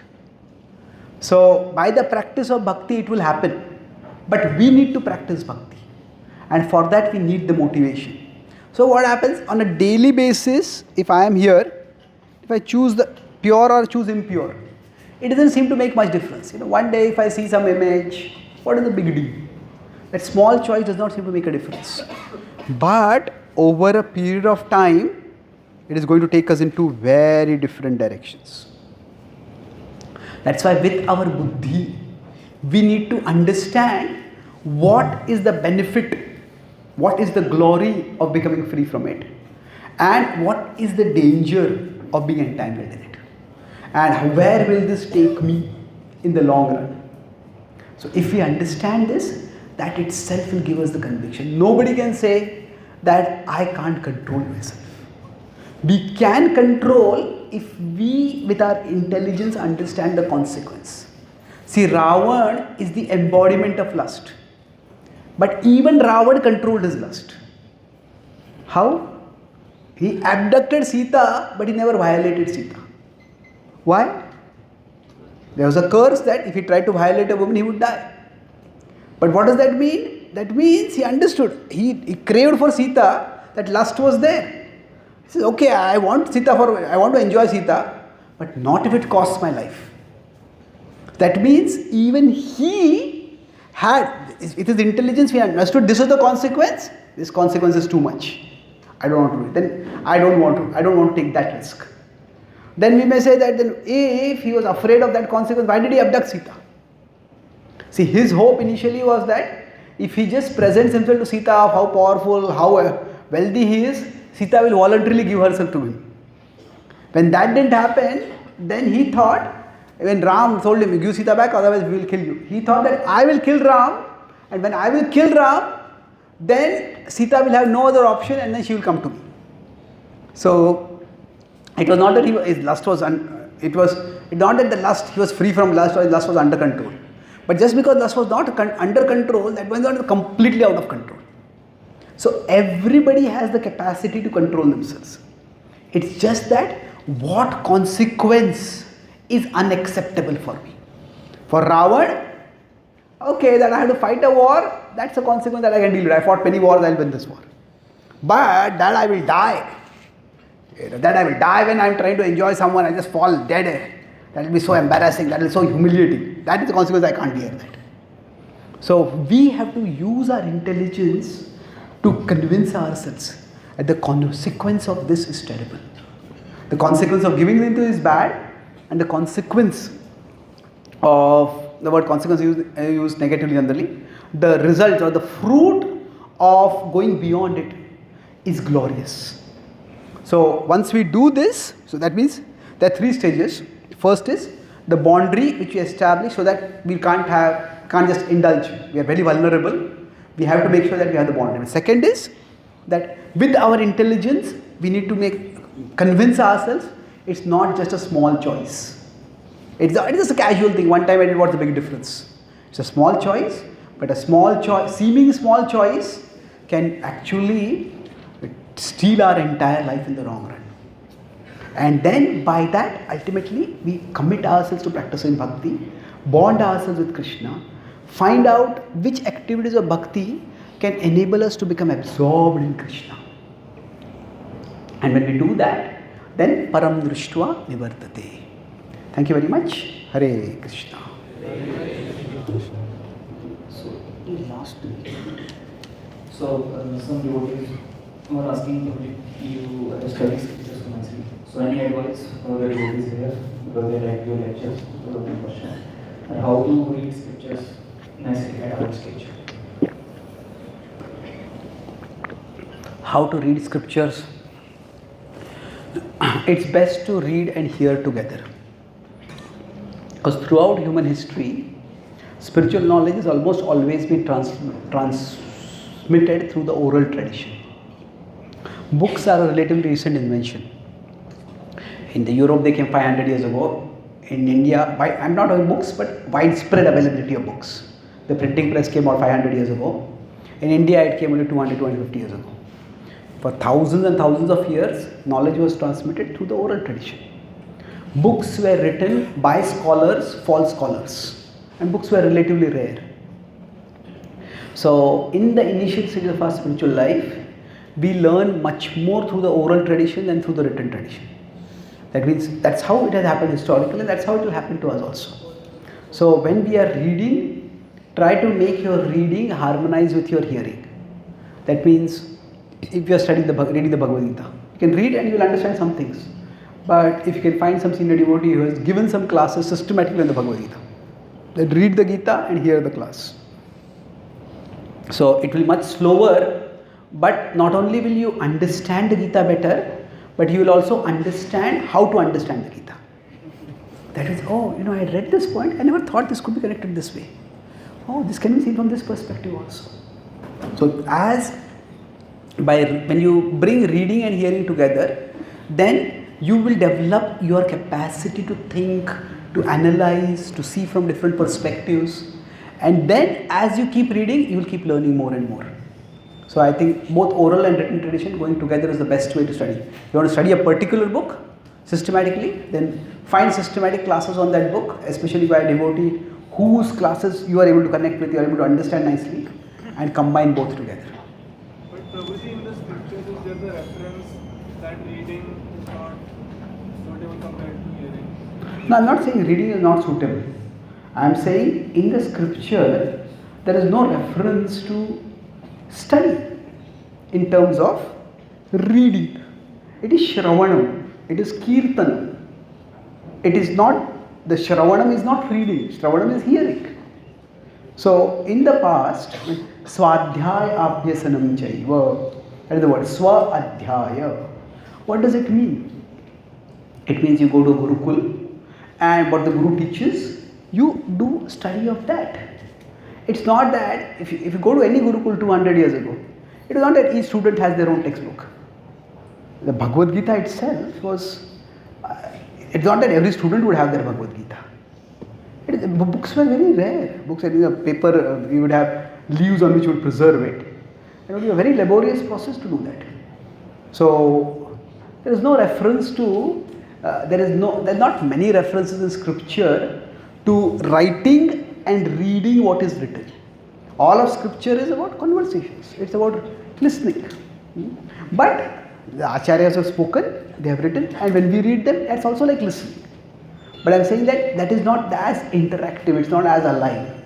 So by the practice of bhakti it will happen. But we need to practice bhakti. And for that we need the motivation. So what happens on a daily basis, if I am here, if I choose the pure or choose impure, it doesn't seem to make much difference. One day if I see some image, what is the big deal? That small choice does not seem to make a difference. But over a period of time, it is going to take us into very different directions. That's why with our buddhi, we need to understand what is the benefit, what is the glory of becoming free from it, and what is the danger of being entangled in it. And where will this take me in the long run? So if we understand this, that itself will give us the conviction. Nobody can say that I can't control myself. We can control if we, with our intelligence, understand the consequence. See, Ravan is the embodiment of lust. But even Ravan controlled his lust. How? He abducted Sita, but he never violated Sita. Why? There was a curse that if he tried to violate a woman, he would die. But what does that mean? That means he understood. He craved for Sita, that lust was there. He says, okay, I want to enjoy Sita, but not if it costs my life. That means even he had, with his intelligence, he understood this is the consequence. This consequence is too much. I don't want to do it. Then I don't want to take that risk. Then we may say that then if he was afraid of that consequence, why did he abduct Sita? See, his hope initially was that if he just presents himself to Sita of how powerful, how wealthy he is, Sita will voluntarily give herself to him. When that didn't happen, then he thought, when Ram told him, give Sita back, otherwise we will kill you. He thought that I will kill Ram, and when I will kill Ram, then Sita will have no other option and then she will come to me. So, it was not that his lust was, it was not that the lust, he was free from lust or his lust was under control. But just because lust was not under control, that was not completely out of control. So, everybody has the capacity to control themselves. It's just that what consequence is unacceptable for me. For Ravan, okay, that I have to fight a war, that's a consequence that I can deal with. I fought many wars, I will win this war. But that I will die. That I will die when I am trying to enjoy someone, I just fall dead. That will be so embarrassing, that will be so humiliating. That is the consequence, I can't bear that. So we have to use our intelligence to convince ourselves that the consequence of this is terrible. The consequence of giving into is bad, and the consequence of, the word consequence used negatively generally, the result or the fruit of going beyond it is glorious. So once we do this, so that means there are three stages. First is the boundary which we establish so that we can't just indulge. We are very vulnerable. We have to make sure that we have the boundary. Second is that with our intelligence, we need to convince ourselves it's not just a small choice. It's just a casual thing. One time I did, what's the big difference? It's a small choice, but a small choice, seeming small choice, can actually steal our entire life in the long run. And then by that, ultimately, we commit ourselves to practicing bhakti, bond ourselves with Krishna, find out which activities of bhakti can enable us to become absorbed in Krishna. And when we do that, then param drishtva nivartate. Thank you very much. Hare Krishna. So, last some devotees were asking you study scriptures nicely. So any advice for the devotees here, because they like your lectures, question, and how to read scriptures nicely at our stage? How to read scriptures? It's best to read and hear together. Because throughout human history, spiritual knowledge has almost always been transmitted through the oral tradition. Books are a relatively recent invention. In the Europe, they came 500 years ago. In India, I'm not talking books, but widespread availability of books. The printing press came out 500 years ago. In India, it came only 200, 250 years ago. For thousands and thousands of years, knowledge was transmitted through the oral tradition. Books were written by scholars, false scholars, and books were relatively rare. So, in the initial stage of our spiritual life, we learn much more through the oral tradition than through the written tradition. That means that's how it has happened historically, and that's how it will happen to us also. So, when we are reading, try to make your reading harmonize with your hearing. That means, if you are reading the Bhagavad Gita, you can read and you will understand some things. But if you can find some senior devotee who has given some classes systematically on the Bhagavad Gita, then read the Gita and hear the class. So it will be much slower, but not only will you understand the Gita better, but you will also understand how to understand the Gita. That is, I had read this point, I never thought this could be connected this way. Oh, this can be seen from this perspective also. So when you bring reading and hearing together, then you will develop your capacity to think, to analyze, to see from different perspectives. And then as you keep reading, you will keep learning more and more. So I think both oral and written tradition going together is the best way to study. If you want to study a particular book systematically, then find systematic classes on that book, especially by a devotee whose classes you are able to connect with, you are able to understand nicely, and combine both together. But Prabhuji, in the scriptures, is there the reference that reading is not suitable compared to hearing? No, I am not saying reading is not suitable. I am saying in the scripture there is no reference to study in terms of reading. It is Shravanam, it is Kirtanam. It is not, the Shravanam is not reading, Shravanam is hearing. So in the past, Swadhyaya Abhyasanam Chaiva, that is the word, Swadhyaya. What does it mean? It means you go to Gurukul and what the Guru teaches, you do study of that. It's not that if you go to any Gurukul 200 years ago, it is not that each student has their own textbook. The Bhagavad Gita itself was, it's not that every student would have their Bhagavad Gita. Books were very rare. Books, in a paper, we would have leaves on which we would preserve it. It would be a very laborious process to do that. So there is no reference to, there are not many references in scripture to writing and reading what is written. All of scripture is about conversations. It's about listening. But the acharyas have spoken, they have written, and when we read them, that's also like listening. But I'm saying that that is not as interactive, it's not as alive.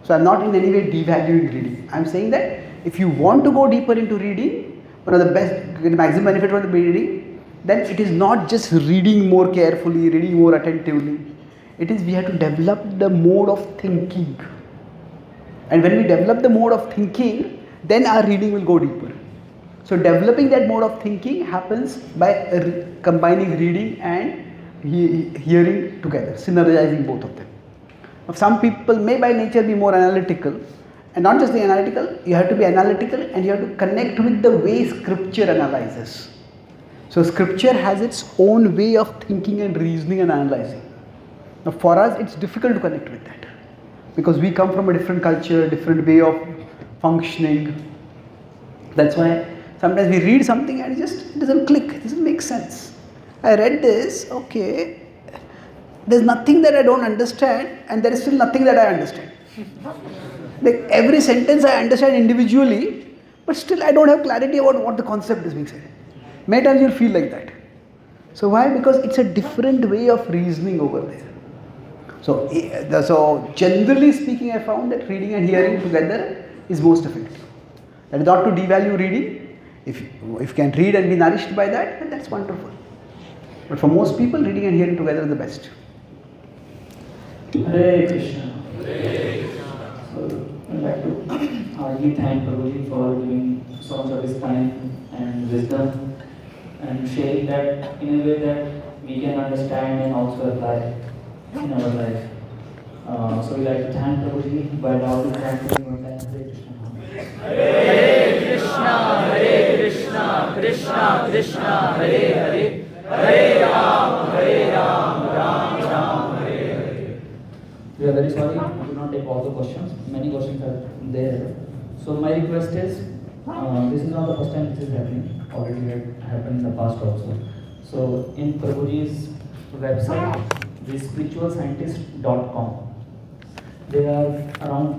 So I'm not in any way devaluing reading. I'm saying that if you want to go deeper into reading, one of the best, get maximum benefit from the reading, then it is not just reading more carefully, reading more attentively. It is we have to develop the mode of thinking. And when we develop the mode of thinking, then our reading will go deeper. So developing that mode of thinking happens by combining reading and hearing together, synergizing both of them. Now, some people may by nature be more analytical, and not just the analytical, you have to be analytical and you have to connect with the way scripture analyzes. So scripture has its own way of thinking and reasoning and analyzing. Now for us it's difficult to connect with that because we come from a different culture, different way of functioning. That's why sometimes we read something and it doesn't click, it doesn't make sense. I read this, okay, there's nothing that I don't understand and there is still nothing that I understand. Like every sentence I understand individually, but still I don't have clarity about what the concept is being said. Many times you'll feel like that. So why? Because it's a different way of reasoning over there. So generally speaking, I found that reading and hearing together is most effective. That is not to devalue reading. If you can read and be nourished by that, then that's wonderful. But for most people, reading and hearing together is the best. Hare Krishna. So I'd like to heartily thank Prabhuji for giving so much of his time and wisdom and sharing that in a way that we can understand and also apply in our life. So we like to thank Prabhuji by loudly chanting one time Hare Krishna. Hare Krishna, Krishna Krishna, Hare Hare, Hare Ram, Ram Ram, Hare Hare. We are very sorry, we do not take all the questions. Many questions are there. So my request is, this is not the first time this is happening. Already had happened in the past also. So in Prabhuji's website, thespiritualscientist.com, there are around